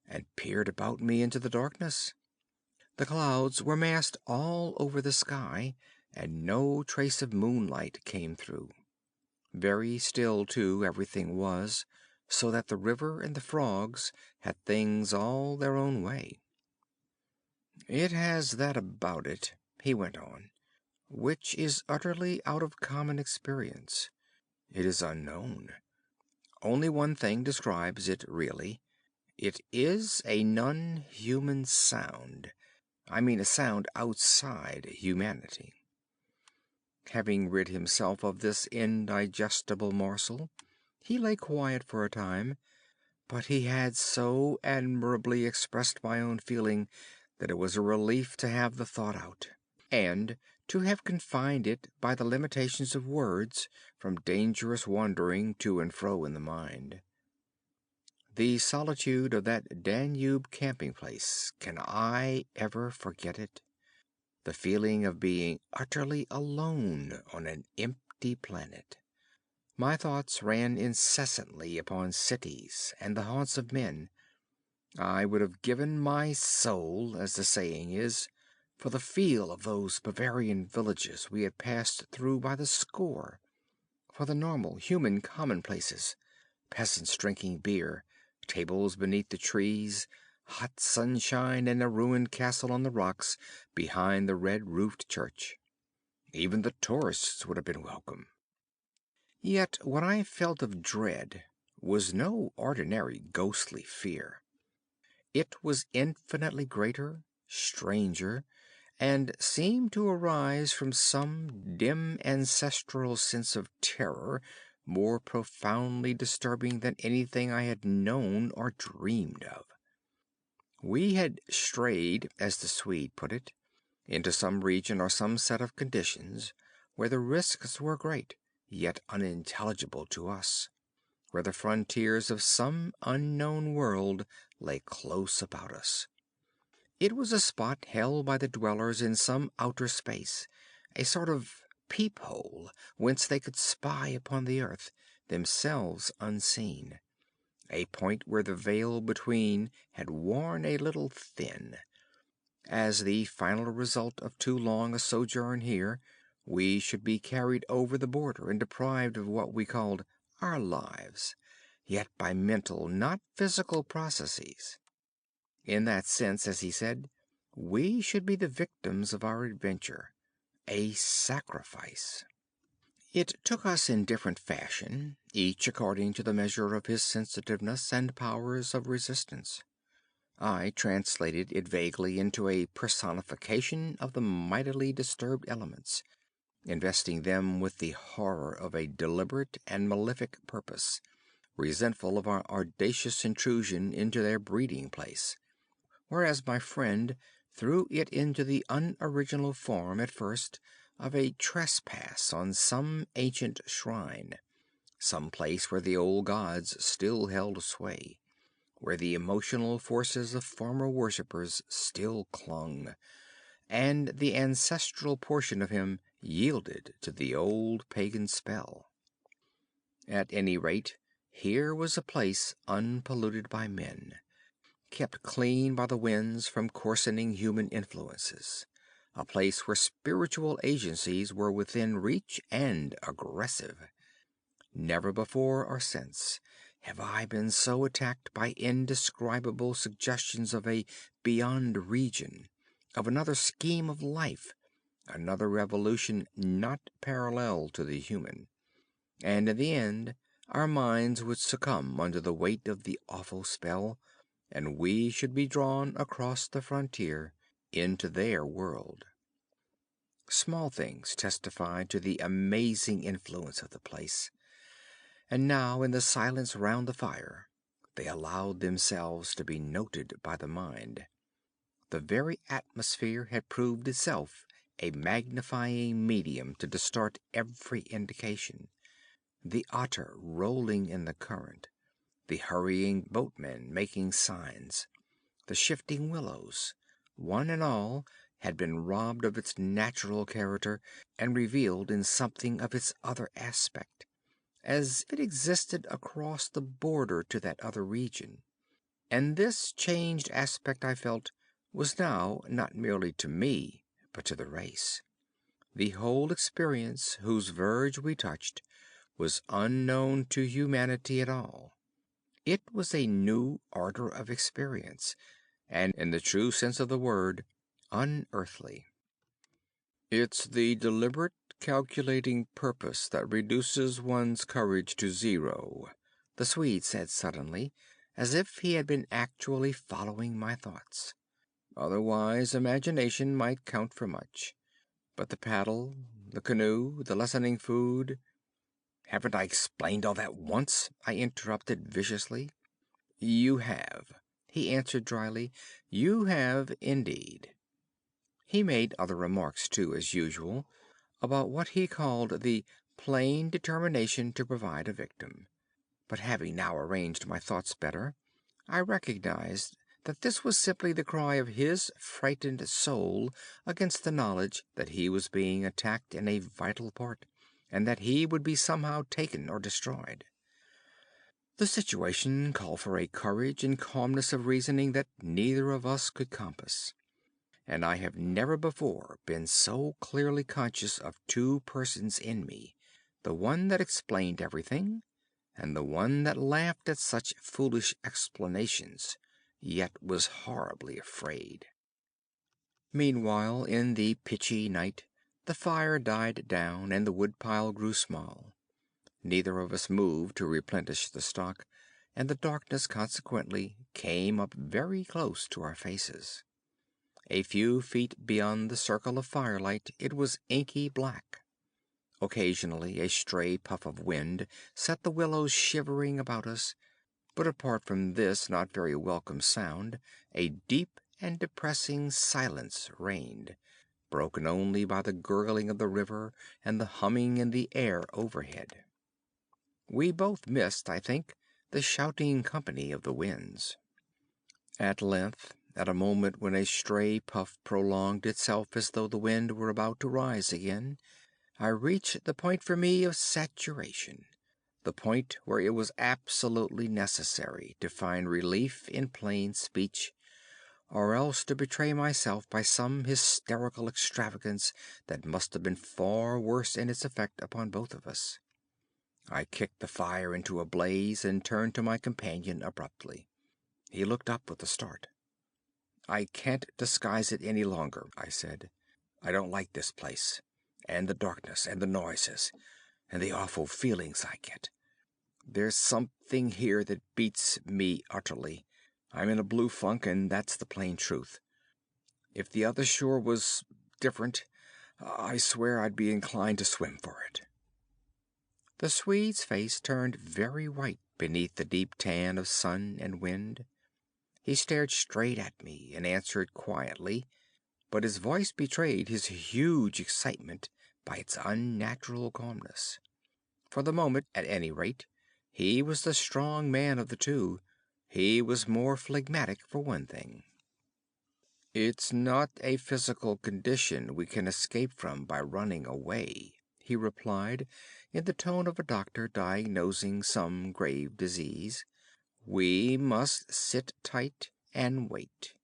and peered about me into the darkness. The clouds were massed all over the sky, and no trace of moonlight came through. Very still, too, everything was, so that the river and the frogs had things all their own way. "It has that about it," he went on, "which is utterly out of common experience. It is unknown. Only one thing describes it really. It is a non-human sound. I mean a sound outside humanity." Having rid himself of this indigestible morsel, he lay quiet for a time, but he had so admirably expressed my own feeling that it was a relief to have the thought out, and to have confined it by the limitations of words from dangerous wandering to and fro in the mind. The solitude of that Danube camping place, can I ever forget it? The feeling of being utterly alone on an empty planet. My thoughts ran incessantly upon cities and the haunts of men. I would have given my soul, as the saying is, for the feel of those Bavarian villages we had passed through by the score, for the normal human commonplaces, peasants drinking beer, tables beneath the trees, hot sunshine, and a ruined castle on the rocks behind the red-roofed church. Even the tourists would have been welcome. Yet what I felt of dread was no ordinary ghostly fear. It was infinitely greater, stranger, and seemed to arise from some dim ancestral sense of terror more profoundly disturbing than anything I had known or dreamed of. We had strayed, as the Swede put it, into some region or some set of conditions where the risks were great, yet unintelligible to us, where the frontiers of some unknown world lay close about us. It was a spot held by the dwellers in some outer space, a sort of peephole whence they could spy upon the earth, themselves unseen, a point where the veil between had worn a little thin. As the final result of too long a sojourn here, we should be carried over the border and deprived of what we called our lives, yet by mental, not physical processes. In that sense, as he said, we should be the victims of our adventure, a sacrifice. It took us in different fashion, each according to the measure of his sensitiveness and powers of resistance. I translated it vaguely into a personification of the mightily disturbed elements, investing them with the horror of a deliberate and malefic purpose, resentful of our audacious intrusion into their breeding place, whereas my friend threw it into the unoriginal form at first of a trespass on some ancient shrine, some place where the old gods still held sway, where the emotional forces of former worshippers still clung, and the ancestral portion of him yielded to the old pagan spell. At any rate, here was a place unpolluted by men, kept clean by the winds from coarsening human influences, a place where spiritual agencies were within reach and aggressive. Never before or since have I been so attacked by indescribable suggestions of a beyond region, of another scheme of life, another revolution not parallel to the human. And in the end, our minds would succumb under the weight of the awful spell, and we should be drawn across the frontier into their world. Small things testified to the amazing influence of the place, and now in the silence round the fire they allowed themselves to be noted by the mind. The very atmosphere had proved itself a magnifying medium to distort every indication. The otter rolling in the current, the hurrying boatmen making signs, the shifting willows, one and all, had been robbed of its natural character and revealed in something of its other aspect, as if it existed across the border to that other region. And this changed aspect, I felt, was now not merely to me, but to the race. The whole experience whose verge we touched was unknown to humanity at all. It was a new order of experience, and in the true sense of the word, unearthly. It's the deliberate, calculating purpose that reduces one's courage to zero, the Swede said suddenly, as if he had been actually following my thoughts. Otherwise, imagination might count for much. But the paddle, the canoe, the lessening food— "Haven't I explained all that once?" I interrupted viciously. "You have," he answered dryly. "You have indeed." He made other remarks too, as usual, about what he called the plain determination to provide a victim. But having now arranged my thoughts better, I recognized that this was simply the cry of his frightened soul against the knowledge that he was being attacked in a vital part, and that he would be somehow taken or destroyed. The situation called for a courage and calmness of reasoning that neither of us could compass, and I have never before been so clearly conscious of two persons in me, the one that explained everything, and the one that laughed at such foolish explanations, yet was horribly afraid. Meanwhile, in the pitchy night, the fire died down and the woodpile grew small. Neither of us moved to replenish the stock, and the darkness consequently came up very close to our faces. A few feet beyond the circle of firelight it was inky black. Occasionally a stray puff of wind set the willows shivering about us, but apart from this not very welcome sound, a deep and depressing silence reigned, broken only by the gurgling of the river and the humming in the air overhead. We both missed, I think, the shouting company of the winds. At length, at a moment when a stray puff prolonged itself as though the wind were about to rise again, I reached the point for me of saturation, the point where it was absolutely necessary to find relief in plain speech, or else to betray myself by some hysterical extravagance that must have been far worse in its effect upon both of us. I kicked the fire into a blaze and turned to my companion abruptly. He looked up with a start. "I can't disguise it any longer," I said. "I don't like this place, and the darkness, and the noises, and the awful feelings I get. There's something here that beats me utterly. I'm in a blue funk, and that's the plain truth. If the other shore was different, I swear I'd be inclined to swim for it." The Swede's face turned very white beneath the deep tan of sun and wind. He stared straight at me and answered quietly, but his voice betrayed his huge excitement by its unnatural calmness. For the moment, at any rate, he was the strong man of the two. He was more phlegmatic, for one thing. "It's not a physical condition we can escape from by running away," he replied, in the tone of a doctor diagnosing some grave disease. "We must sit tight and wait.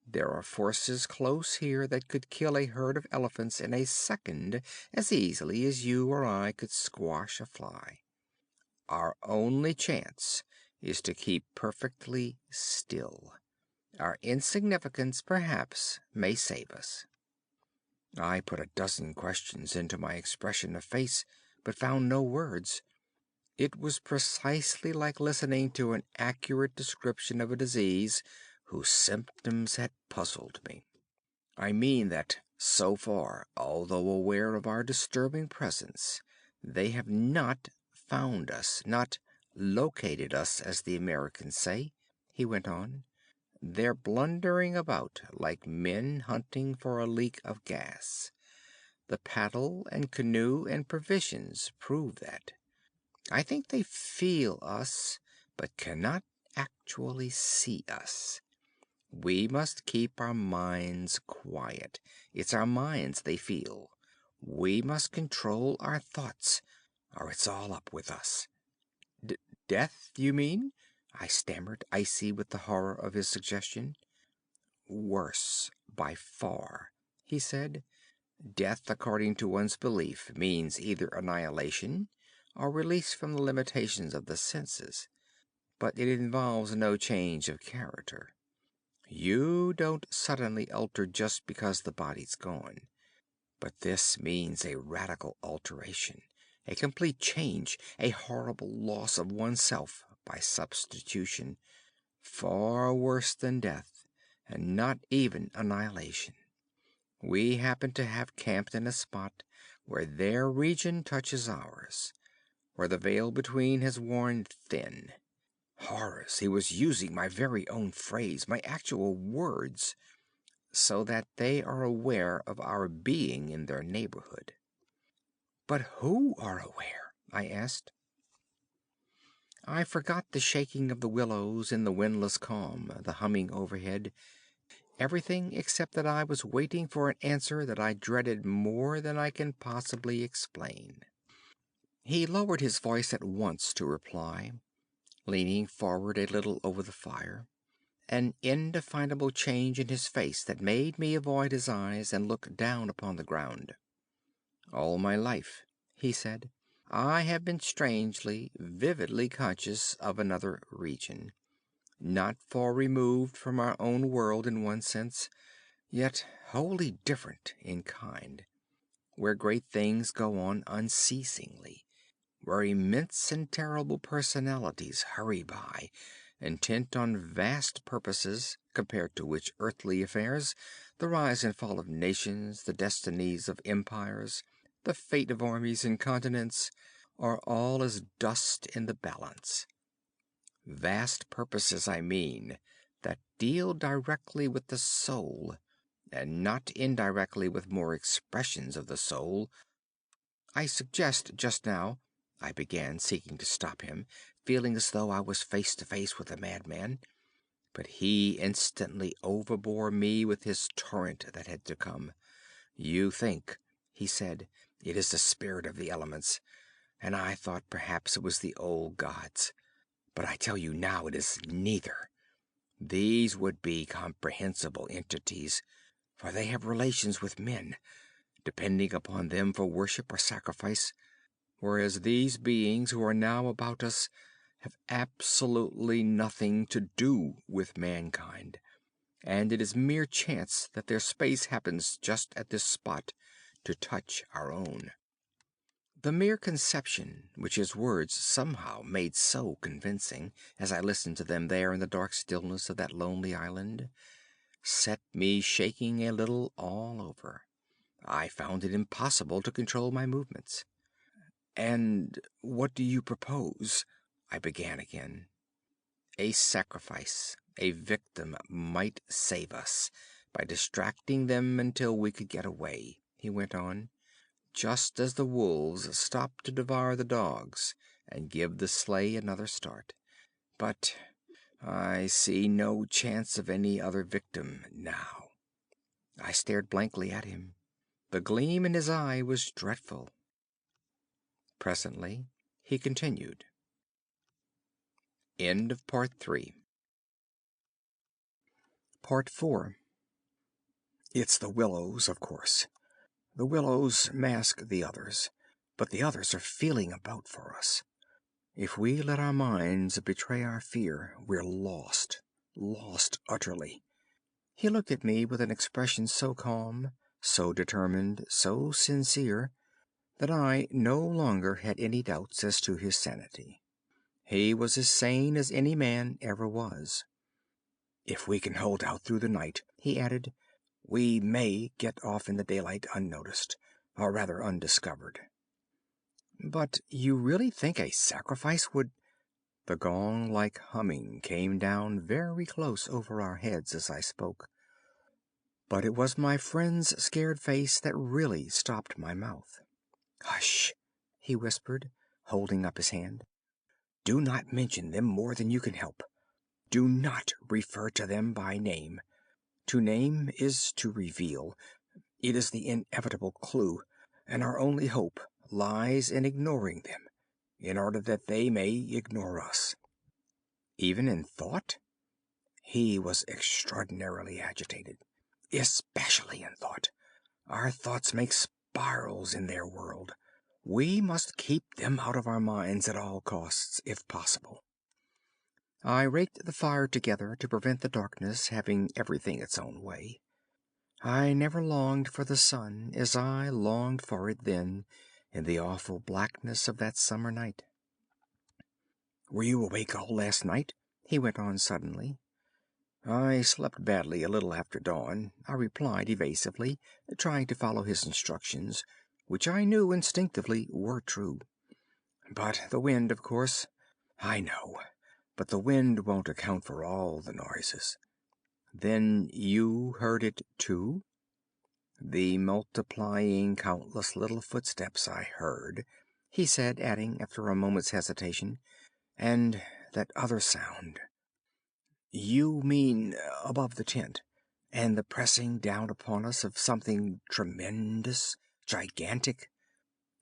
There are forces close here that could kill a herd of elephants in a second as easily as you or I could squash a fly. Our only chance is to keep perfectly still. Our insignificance, perhaps, may save us." I put a dozen questions into my expression of face, but found no words. It was precisely like listening to an accurate description of a disease whose symptoms had puzzled me. I mean that, so far, although aware of our disturbing presence, they have not found us, not located us, as the Americans say, he went on. They're blundering about like men hunting for a leak of gas. The paddle and canoe and provisions prove that. I think they feel us, but cannot actually see us. We must keep our minds quiet. It's our minds they feel. We must control our thoughts, or it's all up with us." "Death, you mean?" I stammered, icy with the horror of his suggestion. "Worse, by far," he said. "Death, according to one's belief, means either annihilation or release from the limitations of the senses. But it involves no change of character. You don't suddenly alter just because the body's gone. But this means a radical alteration, a complete change, a horrible loss of oneself by substitution, far worse than death, and not even annihilation. We happen to have camped in a spot where their region touches ours, where the veil between has worn thin." Horrors, he was using my very own phrase, my actual words. "So that they are aware of our being in their neighborhood." "But who are aware?" I asked. I forgot the shaking of the willows in the windless calm, the humming overhead, everything except that I was waiting for an answer that I dreaded more than I can possibly explain. He lowered his voice at once to reply, leaning forward a little over the fire, an indefinable change in his face that made me avoid his eyes and look down upon the ground. "All my life," he said, "I have been strangely, vividly conscious of another region, not far removed from our own world in one sense, yet wholly different in kind, where great things go on unceasingly, where immense and terrible personalities hurry by, intent on vast purposes, compared to which earthly affairs, the rise and fall of nations, the destinies of empires, the fate of armies and continents, are all as dust in the balance. Vast purposes, I mean, that deal directly with the soul, and not indirectly with more expressions of the soul. I suggest just now," I began, seeking to stop him, feeling as though I was face to face with a madman. But he instantly overbore me with his torrent that had to come. "You think," he said, "it is the spirit of the elements, and I thought perhaps it was the old gods. But I tell you now it is neither. These would be comprehensible entities, for they have relations with men, depending upon them for worship or sacrifice, whereas these beings who are now about us have absolutely nothing to do with mankind, and it is mere chance that their space happens just at this spot to touch our own." The mere conception which his words somehow made so convincing, as I listened to them there in the dark stillness of that lonely island, set me shaking a little all over. I found it impossible to control my movements. "And what do you propose?" I began again. "A sacrifice, a victim might save us by distracting them until we could get away," he went on. "Just as the wolves stop to devour the dogs and give the sleigh another start. But I see no chance of any other victim now." I stared blankly at him. The gleam in his eye was dreadful. Presently he continued. End of Part 3. Part 4. It's the Willows, of course. The Willows mask the others, but the others are feeling about for us. If we let our minds betray our fear, we're lost. Lost utterly. He looked at me with an expression so calm, so determined, so sincere, that I no longer had any doubts as to his sanity. He was as sane as any man ever was. "If we can hold out through the night," he added, "we may get off in the daylight unnoticed, or rather undiscovered." "But you really think a sacrifice would—" The gong-like humming came down very close over our heads as I spoke, but it was my friend's scared face that really stopped my mouth. "Hush!" he whispered, holding up his hand. "Do not mention them more than you can help. Do not refer to them by name. To name is to reveal. It is the inevitable clue, and our only hope lies in ignoring them, in order that they may ignore us." "Even in thought?" He was extraordinarily agitated. "Especially in thought. Our thoughts make spirals in their world. We must keep them out of our minds at all costs, if possible." I raked the fire together to prevent the darkness having everything its own way. I never longed for the sun as I longed for it then in the awful blackness of that summer night. "Were you awake all last night?" he went on suddenly. "I slept badly a little after dawn," I replied evasively, trying to follow his instructions, which I knew instinctively were true. "But the wind, of course." "I know, but the wind won't account for all the noises." "Then you heard it too?" "The multiplying countless little footsteps I heard," he said, adding after a moment's hesitation, "and that other sound." "You mean above the tent, and the pressing down upon us of something tremendous, gigantic?"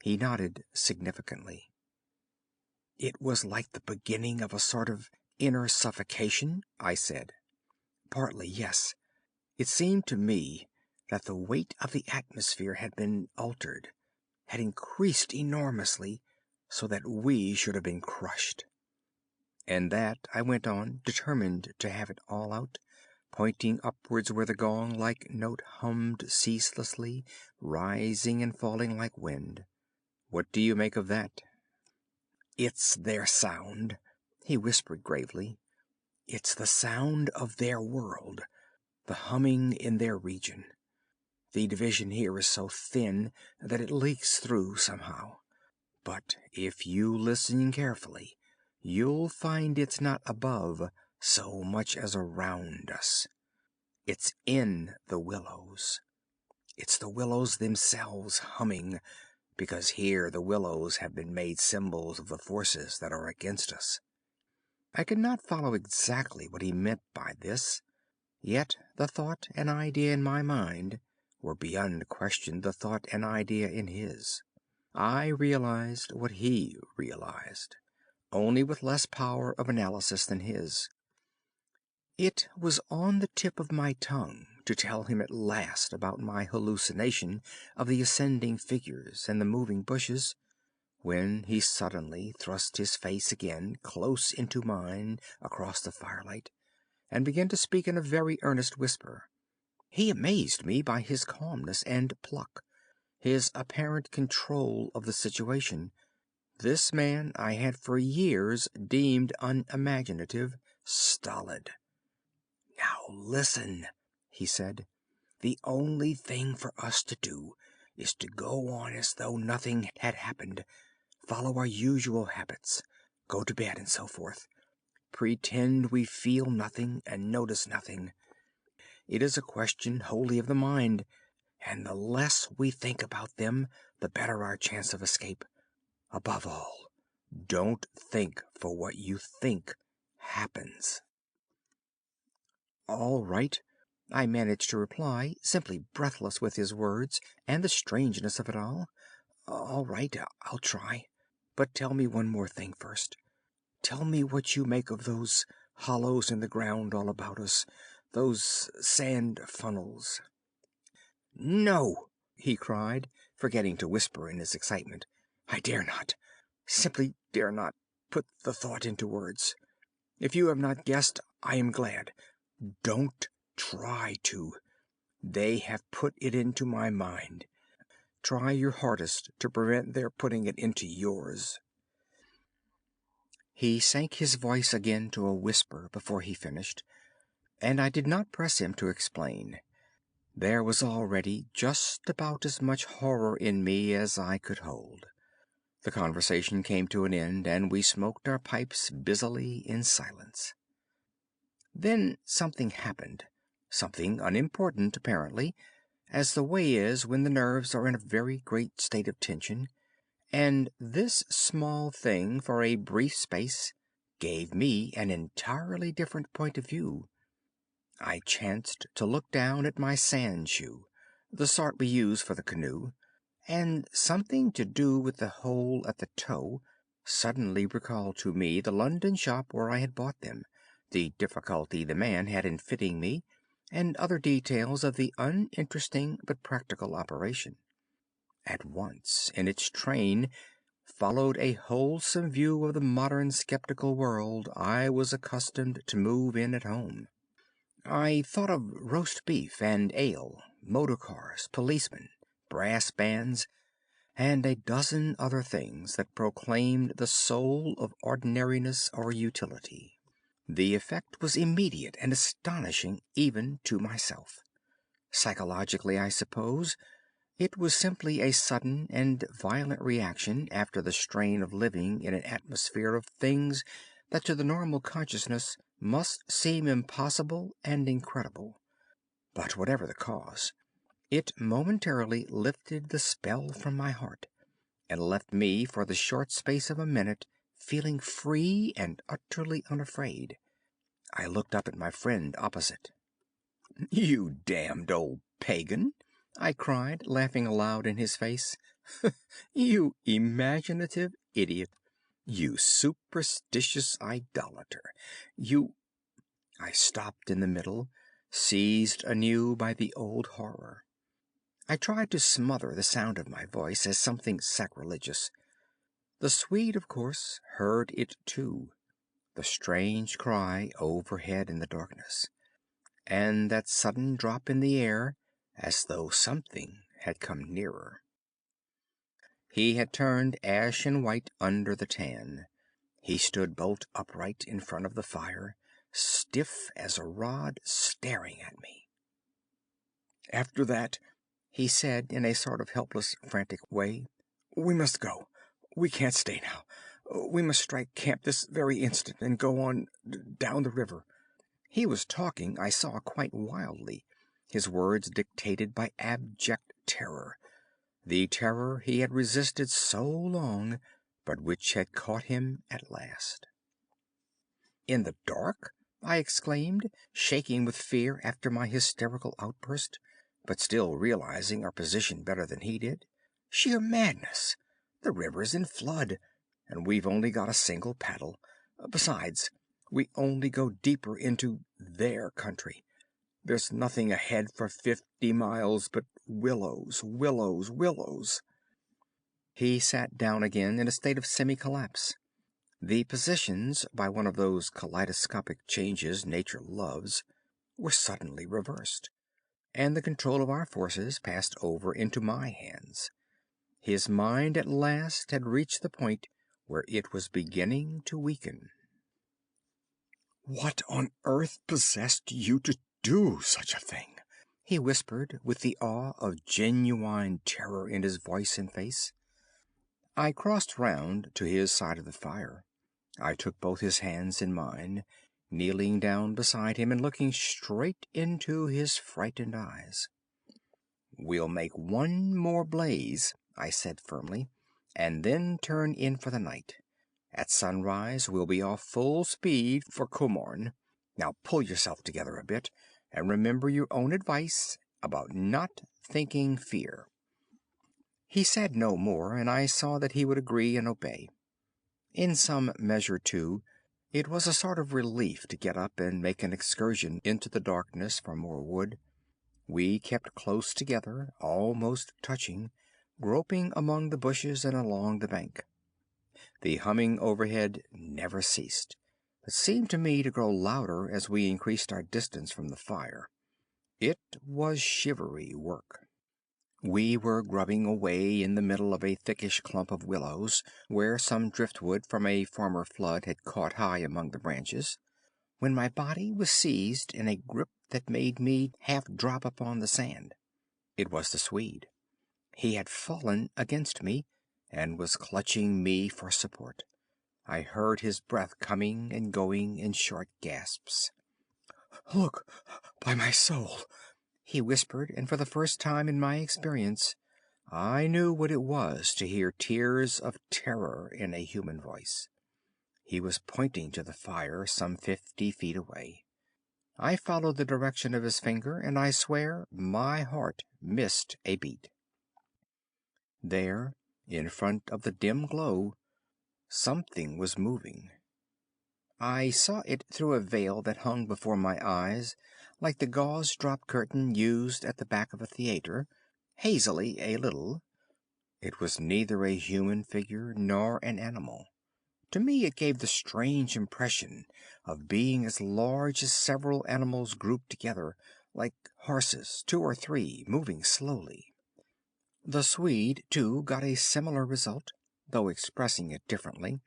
He nodded significantly. "It was like the beginning of a sort of inner suffocation?" I said. "Partly, yes. It seemed to me that the weight of the atmosphere had been altered, had increased enormously, so that we should have been crushed." "And that," I went on, determined to have it all out, pointing upwards where the gong-like note hummed ceaselessly, rising and falling like wind. "What do you make of that?" "It's their sound," he whispered gravely. "It's the sound of their world, the humming in their region. The division here is so thin that it leaks through somehow. But if you listen carefully, you'll find it's not above so much as around us. It's in the willows. It's the willows themselves humming, because here the willows have been made symbols of the forces that are against us." I could not follow exactly what he meant by this, yet the thought and idea in my mind were beyond question the thought and idea in his. I realized what he realized, only with less power of analysis than his. It was on the tip of my tongue to tell him at last about my hallucination of the ascending figures and the moving bushes, when he suddenly thrust his face again close into mine across the firelight, and began to speak in a very earnest whisper. He amazed me by his calmness and pluck. his apparent control of the situation. This man I had for years deemed unimaginative, stolid. "Now listen," he said. "The only thing for us to do is to go on as though nothing had happened, follow our usual habits, go to bed and so forth. Pretend we feel nothing and notice nothing. It is a question wholly of the mind, and the less we think about them, the better our chance of escape. Above all, don't think, for what you think happens." "All right," I managed to reply, simply breathless with his words and the strangeness of it all. "All right, I'll try. But tell me one more thing first. Tell me what you make of those hollows in the ground all about us, those sand funnels." "No!" he cried, forgetting to whisper in his excitement. "I dare not, simply dare not, put the thought into words. If you have not guessed, I am glad. Don't try to. They have put it into my mind. Try your hardest to prevent their putting it into yours." He sank his voice again to a whisper before he finished, and I did not press him to explain. There was already just about as much horror in me as I could hold. The conversation came to an end, and we smoked our pipes busily in silence. Then something happened, something unimportant apparently, as the way is when the nerves are in a very great state of tension, and this small thing for a brief space gave me an entirely different point of view. I chanced to look down at my sand shoe, the sort we use for the canoe, and something to do with the hole at the toe suddenly recalled to me the London shop where I had bought them, the difficulty the man had in fitting me, and other details of the uninteresting but practical operation. At once, in its train, followed a wholesome view of the modern skeptical world I was accustomed to move in at home. I thought of roast beef and ale, motor cars, policemen, brass bands, and a dozen other things that proclaimed the soul of ordinariness or utility. The effect was immediate and astonishing even to myself. Psychologically, I suppose, it was simply a sudden and violent reaction after the strain of living in an atmosphere of things that to the normal consciousness must seem impossible and incredible. But whatever the cause, it momentarily lifted the spell from my heart, and left me for the short space of a minute feeling free and utterly unafraid. I looked up at my friend opposite. "You damned old pagan!" I cried, laughing aloud in his face. "You imaginative idiot! You superstitious idolater! You—" I stopped in the middle, seized anew by the old horror. I tried to smother the sound of my voice as something sacrilegious. The Swede, of course, heard it too, the strange cry overhead in the darkness, and that sudden drop in the air as though something had come nearer. He had turned ashen white under the tan. He stood bolt upright in front of the fire, stiff as a rod, staring at me. "After that," he said in a sort of helpless, frantic way, "we must go. We can't stay now. We must strike camp this very instant and go on down the river." He was talking, I saw, quite wildly, his words dictated by abject terror, the terror he had resisted so long, but which had caught him at last. "In the dark?" I exclaimed, shaking with fear after my hysterical outburst, but still realizing our position better than he did. "Sheer madness! The river's in flood, and we've only got a single paddle. Besides, we only go deeper into their country. There's nothing ahead for 50 miles but willows, willows, willows." He sat down again in a state of semi-collapse. The positions, by one of those kaleidoscopic changes Nature loves, were suddenly reversed. and the control of our forces passed over into my hands. His mind at last had reached the point where it was beginning to weaken. "What on earth possessed you to do such a thing?" he whispered, with the awe of genuine terror in his voice and face. I crossed round to his side of the fire. I took both his hands in mine, kneeling down beside him and looking straight into his frightened eyes. "We'll make one more blaze," I said firmly, "and then turn in for the night. At sunrise we'll be off full speed for Comorn. Now pull yourself together a bit, and remember your own advice about not thinking fear." He said no more, and I saw that he would agree and obey. In some measure, too, it was a sort of relief to get up and make an excursion into the darkness for more wood. We kept close together, almost touching, groping among the bushes and along the bank. The humming overhead never ceased, but seemed to me to grow louder as we increased our distance from the fire. It was shivery work. We were grubbing away in the middle of a thickish clump of willows, where some driftwood from a former flood had caught high among the branches, when my body was seized in a grip that made me half drop upon the sand. It was the Swede. He had fallen against me, and was clutching me for support. I heard his breath coming and going in short gasps. "Look, by my soul!" he whispered, and for the first time in my experience I knew what it was to hear tears of terror in a human voice. He was pointing to the fire some 50 feet away. I followed the direction of his finger, and I swear my heart missed a beat. There, in front of the dim glow, something was moving. I saw it through a veil that hung before my eyes like the gauze drop curtain used at the back of a theater, hazily a little. It was neither a human figure nor an animal. To me it gave the strange impression of being as large as several animals grouped together, like horses, 2 or 3, moving slowly. The Swede, too, got a similar result, though expressing it differently,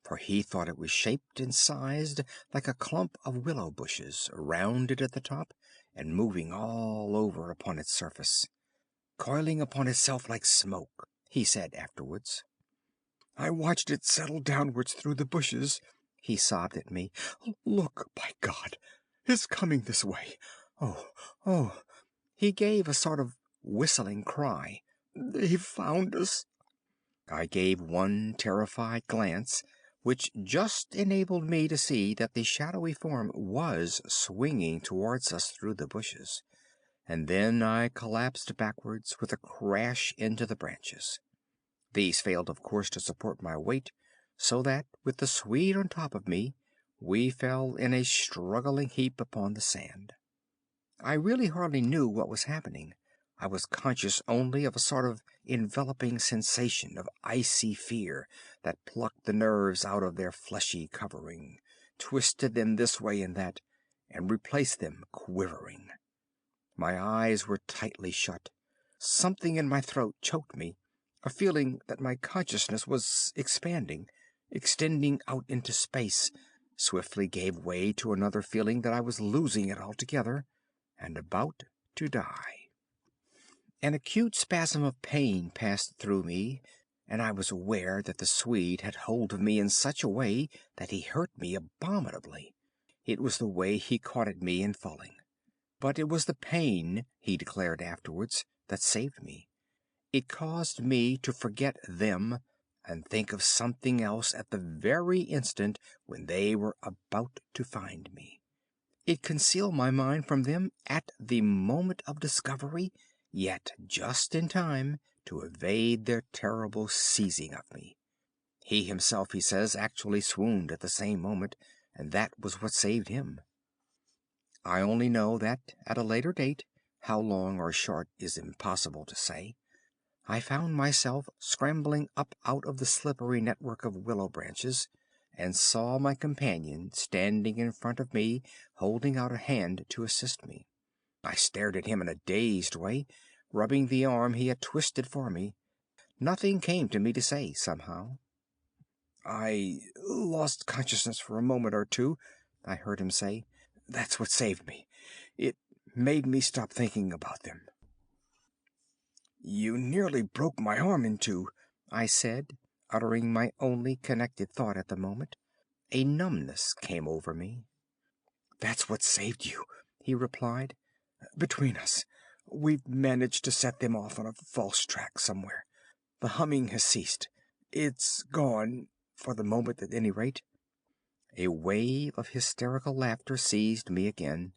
for he thought it was shaped and sized like a clump of willow bushes, rounded at the top and moving all over upon its surface. "Coiling upon itself like smoke," he said afterwards. "I watched it settle downwards through the bushes," he sobbed at me. "Look, by God! It's coming this way. Oh, oh!" He gave a sort of whistling cry. "They've found us." I gave one terrified glance, which just enabled me to see that the shadowy form was swinging towards us through the bushes, and then I collapsed backwards with a crash into the branches. These failed, of course, to support my weight, so that, with the Swede on top of me, we fell in a struggling heap upon the sand. I really hardly knew what was happening. I was conscious only of a sort of enveloping sensation of icy fear that plucked the nerves out of their fleshy covering, twisted them this way and that, and replaced them quivering. My eyes were tightly shut. Something in my throat choked me. A feeling that my consciousness was expanding, extending out into space, swiftly gave way to another feeling that I was losing it altogether and about to die. An acute spasm of pain passed through me, and I was aware that the Swede had hold of me in such a way that he hurt me abominably. It was the way he caught at me in falling. But it was the pain, he declared afterwards, that saved me. It caused me to forget them and think of something else at the very instant when they were about to find me. It concealed my mind from them at the moment of discovery, yet just in time to evade their terrible seizing of me. He himself, he says, actually swooned at the same moment, and that was what saved him. I only know that at a later date, how long or short is impossible to say, I found myself scrambling up out of the slippery network of willow branches, and saw my companion standing in front of me, holding out a hand to assist me. I stared at him in a dazed way, rubbing the arm he had twisted for me. Nothing came to me to say, somehow. "I lost consciousness for a moment or two," I heard him say. "That's what saved me. It made me stop thinking about them." "You nearly broke my arm in two," I said, uttering my only connected thought at the moment. A numbness came over me. "That's what saved you," he replied. "Between us, we've managed to set them off on a false track somewhere. The humming has ceased. It's gone, for the moment at any rate." A wave of hysterical laughter seized me again,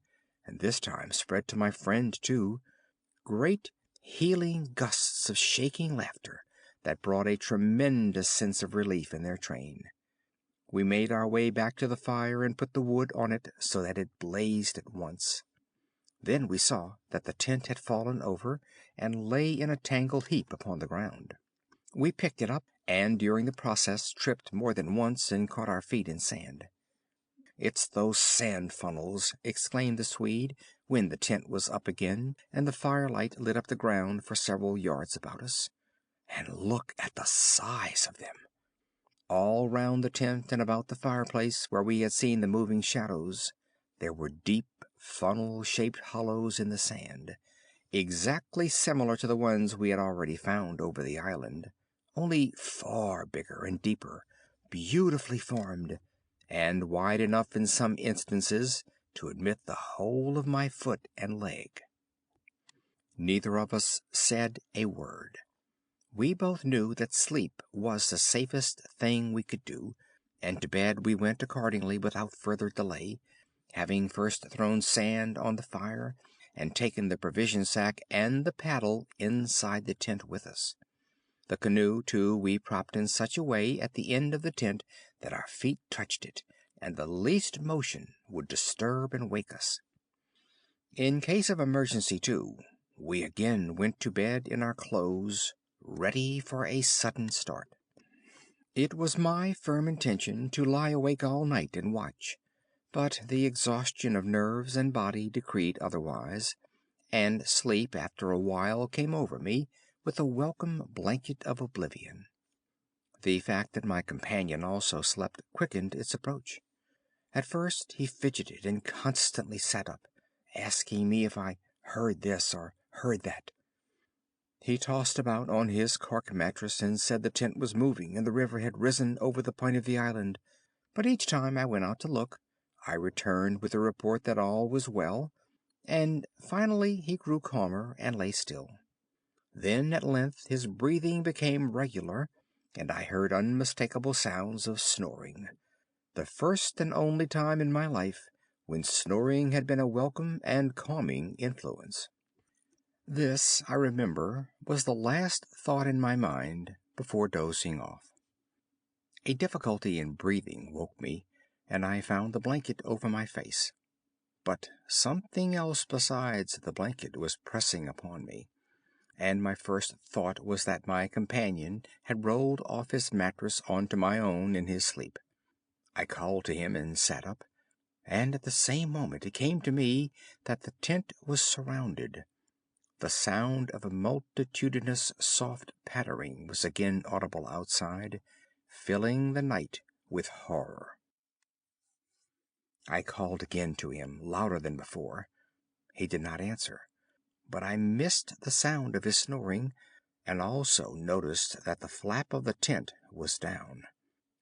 and this time spread to my friend too. Great healing gusts of shaking laughter that brought a tremendous sense of relief in their train. We made our way back to the fire and put the wood on it so that it blazed at once. Then we saw that the tent had fallen over and lay in a tangled heap upon the ground. We picked it up, and during the process tripped more than once and caught our feet in sand. "It's those sand funnels," exclaimed the Swede, when the tent was up again and the firelight lit up the ground for several yards about us. "And look at the size of them!" All round the tent and about the fireplace, where we had seen the moving shadows, there were deep, funnel-shaped hollows in the sand, exactly similar to the ones we had already found over the island, only far bigger and deeper, beautifully formed, and wide enough in some instances to admit the whole of my foot and leg. Neither of us said a word. We both knew that sleep was the safest thing we could do, and to bed we went accordingly without further delay, having first thrown sand on the fire and taken the provision sack and the paddle inside the tent with us. The canoe, too, we propped in such a way at the end of the tent that our feet touched it, and the least motion would disturb and wake us. In case of emergency, too, we again went to bed in our clothes, ready for a sudden start. It was my firm intention to lie awake all night and watch, but the exhaustion of nerves and body decreed otherwise, and sleep after a while came over me with a welcome blanket of oblivion. The fact that my companion also slept quickened its approach. At first he fidgeted and constantly sat up, asking me if I heard this or heard that. He tossed about on his cork mattress and said the tent was moving and the river had risen over the point of the island, but each time I went out to look, I returned with the report that all was well, and finally he grew calmer and lay still. Then at length his breathing became regular, and I heard unmistakable sounds of snoring, the first and only time in my life when snoring had been a welcome and calming influence. This, I remember, was the last thought in my mind before dozing off. A difficulty in breathing woke me, and I found the blanket over my face. But something else besides the blanket was pressing upon me, and my first thought was that my companion had rolled off his mattress onto my own in his sleep. I called to him and sat up, and at the same moment it came to me that the tent was surrounded. The sound of a multitudinous soft pattering was again audible outside, filling the night with horror. I called again to him, louder than before. He did not answer, but I missed the sound of his snoring, and also noticed that the flap of the tent was down.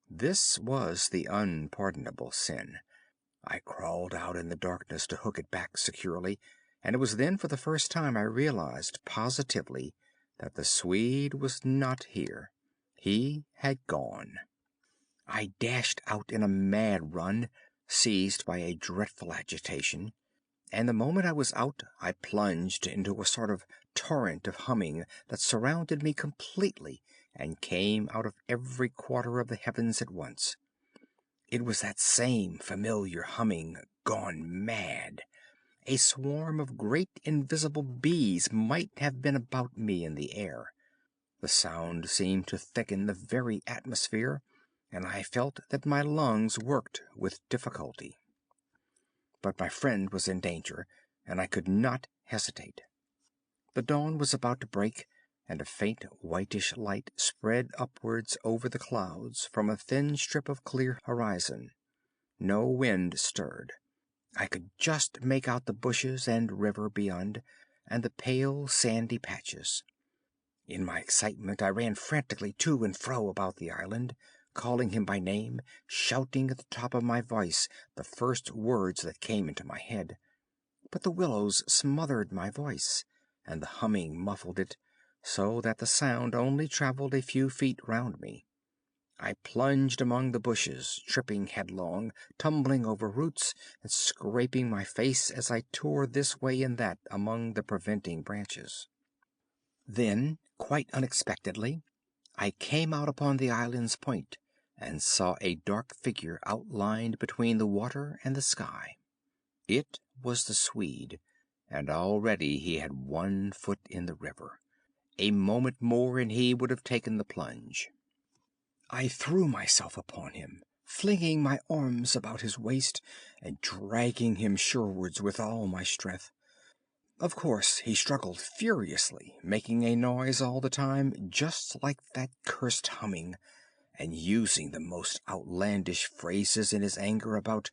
This was the unpardonable sin. I crawled out in the darkness to hook it back securely, and it was then for the first time I realized positively that the Swede was not here. He had gone. I dashed out in a mad run, seized by a dreadful agitation, and the moment I was out I plunged into a sort of torrent of humming that surrounded me completely and came out of every quarter of the heavens at once. It was that same familiar humming gone mad. A swarm of great invisible bees might have been about me in the air. The sound seemed to thicken the very atmosphere, and I felt that my lungs worked with difficulty. But my friend was in danger. and I could not hesitate. The dawn was about to break, and a faint whitish light spread upwards over the clouds from a thin strip of clear horizon. No wind stirred. I could just make out the bushes and river beyond, and the pale sandy patches. In my excitement I ran frantically to and fro about the island, calling him by name, shouting at the top of my voice the first words that came into my head. But the willows smothered my voice, and the humming muffled it, so that the sound only traveled a few feet round me. I plunged among the bushes, tripping headlong, tumbling over roots, and scraping my face as I tore this way and that among the preventing branches. Then, quite unexpectedly, I came out upon the island's point and saw a dark figure outlined between the water and the sky. It was the Swede, and already he had one foot in the river. A moment more and he would have taken the plunge. I threw myself upon him, flinging my arms about his waist and dragging him shorewards with all my strength. Of course he struggled furiously, making a noise all the time just like that cursed humming, and using the most outlandish phrases in his anger about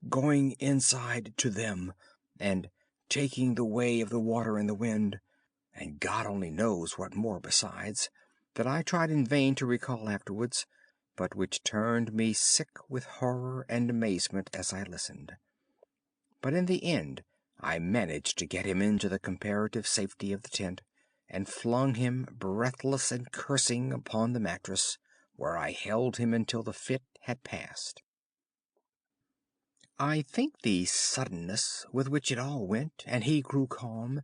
going inside to them, and taking the way of the water and the wind, and God only knows what more besides, that I tried in vain to recall afterwards, but which turned me sick with horror and amazement as I listened. But in the end I managed to get him into the comparative safety of the tent, and flung him, breathless and cursing, upon the mattress, where I held him until the fit had passed. I think the suddenness with which it all went, and he grew calm,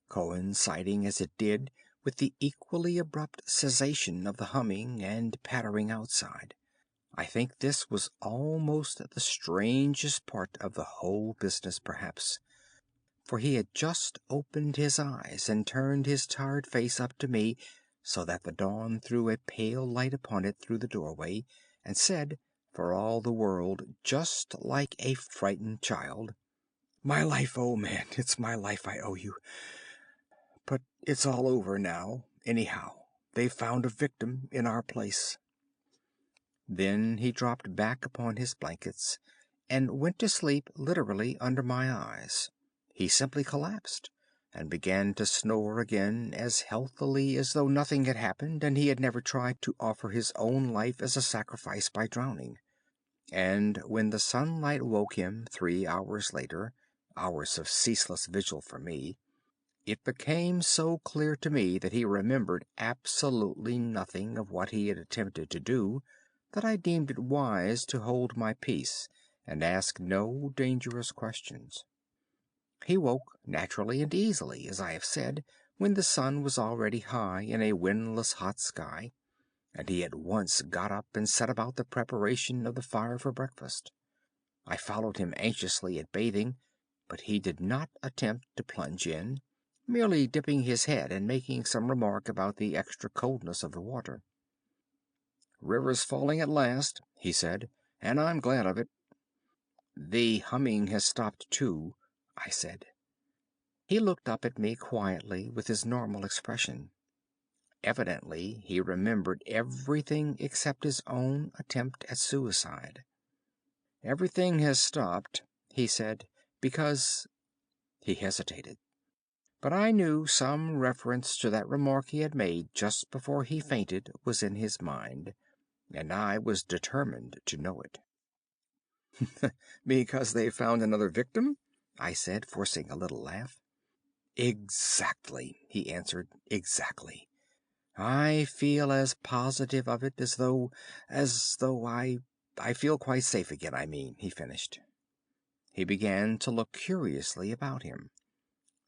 coinciding as it did with the equally abrupt cessation of the humming and pattering outside, I think this was almost the strangest part of the whole business, perhaps, for he had just opened his eyes and turned his tired face up to me, so that the dawn threw a pale light upon it through the doorway, and said, for all the world just like a frightened child, "My life, old man, it's my life I owe you. But it's all over now, anyhow. They've found a victim in our place." Then he dropped back upon his blankets and went to sleep literally under my eyes. He simply collapsed and began to snore again as healthily as though nothing had happened and he had never tried to offer his own life as a sacrifice by drowning. And when the sunlight woke him 3 hours later, hours of ceaseless vigil for me, it became so clear to me that he remembered absolutely nothing of what he had attempted to do that I deemed it wise to hold my peace and ask no dangerous questions. He woke naturally and easily, as I have said, when the sun was already high in a windless hot sky, and he at once got up and set about the preparation of the fire for breakfast. I followed him anxiously at bathing, but he did not attempt to plunge in, merely dipping his head and making some remark about the extra coldness of the water. "River's falling at last," he said, "and I'm glad of it." "The humming has stopped too," I said. He looked up at me quietly with his normal expression. Evidently he remembered everything except his own attempt at suicide. "Everything has stopped," he said, "because—" He hesitated, but I knew some reference to that remark he had made just before he fainted was in his mind, and I was determined to know it. "Because they've found another victim?" I said, forcing a little laugh. "Exactly," he answered, "exactly. I feel as positive of it as though I feel quite safe again, I mean," he finished. He began to look curiously about him.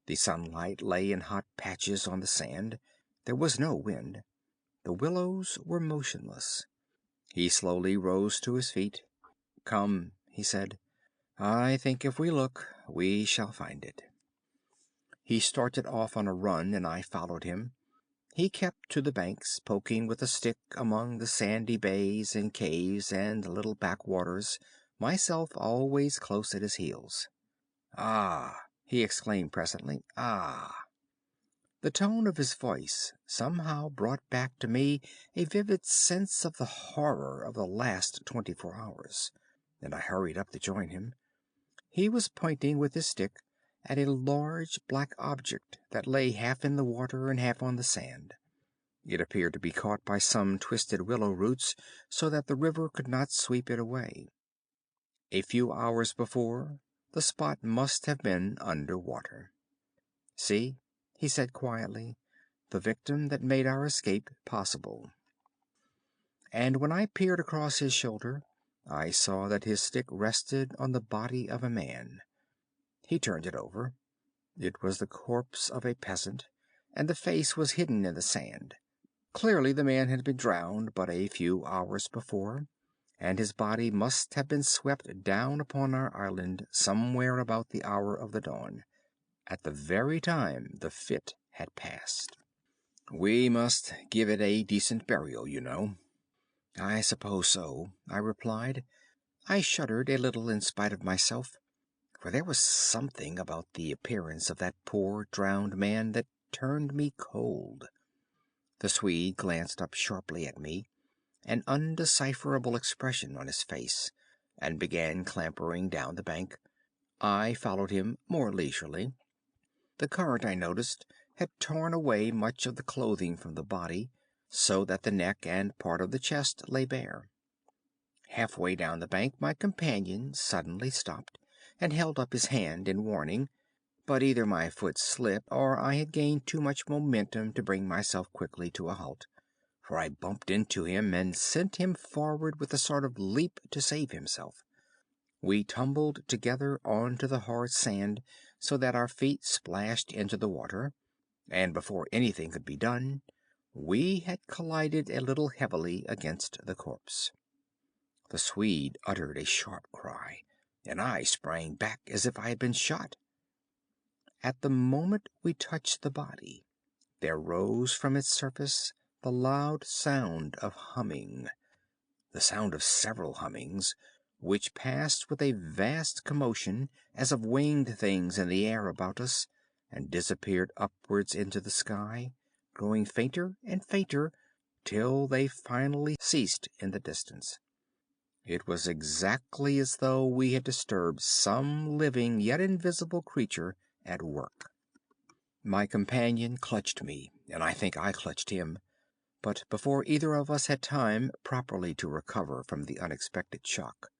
The sunlight lay in hot patches on the sand. There was no wind. The willows were motionless. He slowly rose to his feet. "Come," he said. "I think if we look, we shall find it." He started off on a run, and I followed him. He kept to the banks, poking with a stick among the sandy bays and caves and little backwaters, myself always close at his heels. "Ah!" he exclaimed presently. "Ah!" The tone of his voice somehow brought back to me a vivid sense of the horror of the last 24 hours, and I hurried up to join him. He was pointing with his stick at a large black object that lay half in the water and half on the sand. It appeared to be caught by some twisted willow roots so that the river could not sweep it away. A few hours before, the spot must have been under water. "See," he said quietly, "the victim that made our escape possible." And when I peered across his shoulder, I saw that his stick rested on the body of a man. He turned it over. It was the corpse of a peasant, and the face was hidden in the sand. Clearly the man had been drowned but a few hours before, and his body must have been swept down upon our island somewhere about the hour of the dawn, at the very time the fit had passed. "We must give it a decent burial, you know." "I suppose so," I replied. I shuddered a little in spite of myself, for there was something about the appearance of that poor drowned man that turned me cold. The Swede glanced up sharply at me, an undecipherable expression on his face, and began clambering down the bank. I followed him more leisurely. The current, I noticed, had torn away much of the clothing from the body, so that the neck and part of the chest lay bare. Halfway down the bank my companion suddenly stopped and held up his hand in warning, but either my foot slipped or I had gained too much momentum to bring myself quickly to a halt, for I bumped into him and sent him forward with a sort of leap to save himself. We tumbled together onto the hard sand so that our feet splashed into the water, and before anything could be done, we had collided a little heavily against the corpse. The Swede uttered a sharp cry, and I sprang back as if I had been shot. At the moment we touched the body, there rose from its surface the loud sound of humming, the sound of several hummings, which passed with a vast commotion as of winged things in the air about us, and disappeared upwards into the sky, growing fainter and fainter till they finally ceased in the distance. It was exactly as though we had disturbed some living yet invisible creature at work. My companion clutched me, and I think I clutched him, but before either of us had time properly to recover from the unexpected shock,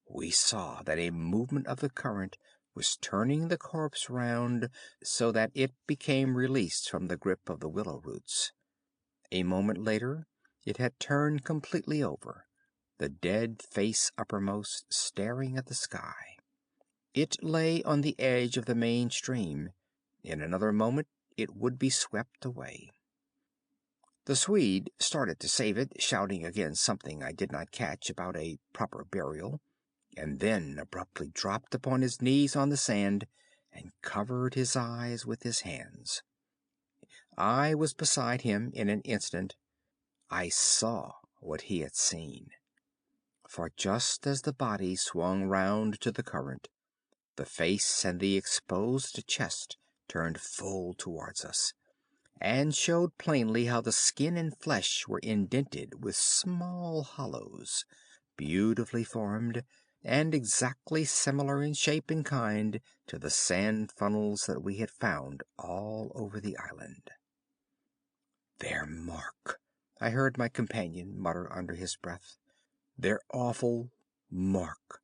we saw that a movement of the current was turning the corpse round so that it became released from the grip of the willow roots. A moment later it had turned completely over, the dead face uppermost, staring at the sky. It lay on the edge of the main stream. In another moment it would be swept away. The Swede started to save it, shouting again something I did not catch about a proper burial, and then abruptly dropped upon his knees on the sand and covered his eyes with his hands. I was beside him in an instant. I saw what he had seen. For just as the body swung round to the current, the face and the exposed chest turned full towards us, and showed plainly how the skin and flesh were indented with small hollows, beautifully formed, and exactly similar in shape and kind to the sand funnels that we had found all over the island. "Their mark," I heard my companion mutter under his breath. "Their awful mark."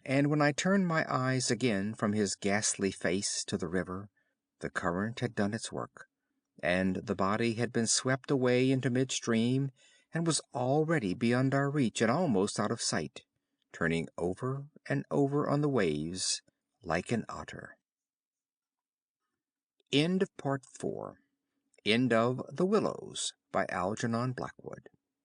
And when I turned my eyes again from his ghastly face to the river, the current had done its work, and the body had been swept away into midstream and was already beyond our reach and almost out of sight, turning over and over on the waves like an otter. End of Part 4. End of The Willows by Algernon Blackwood.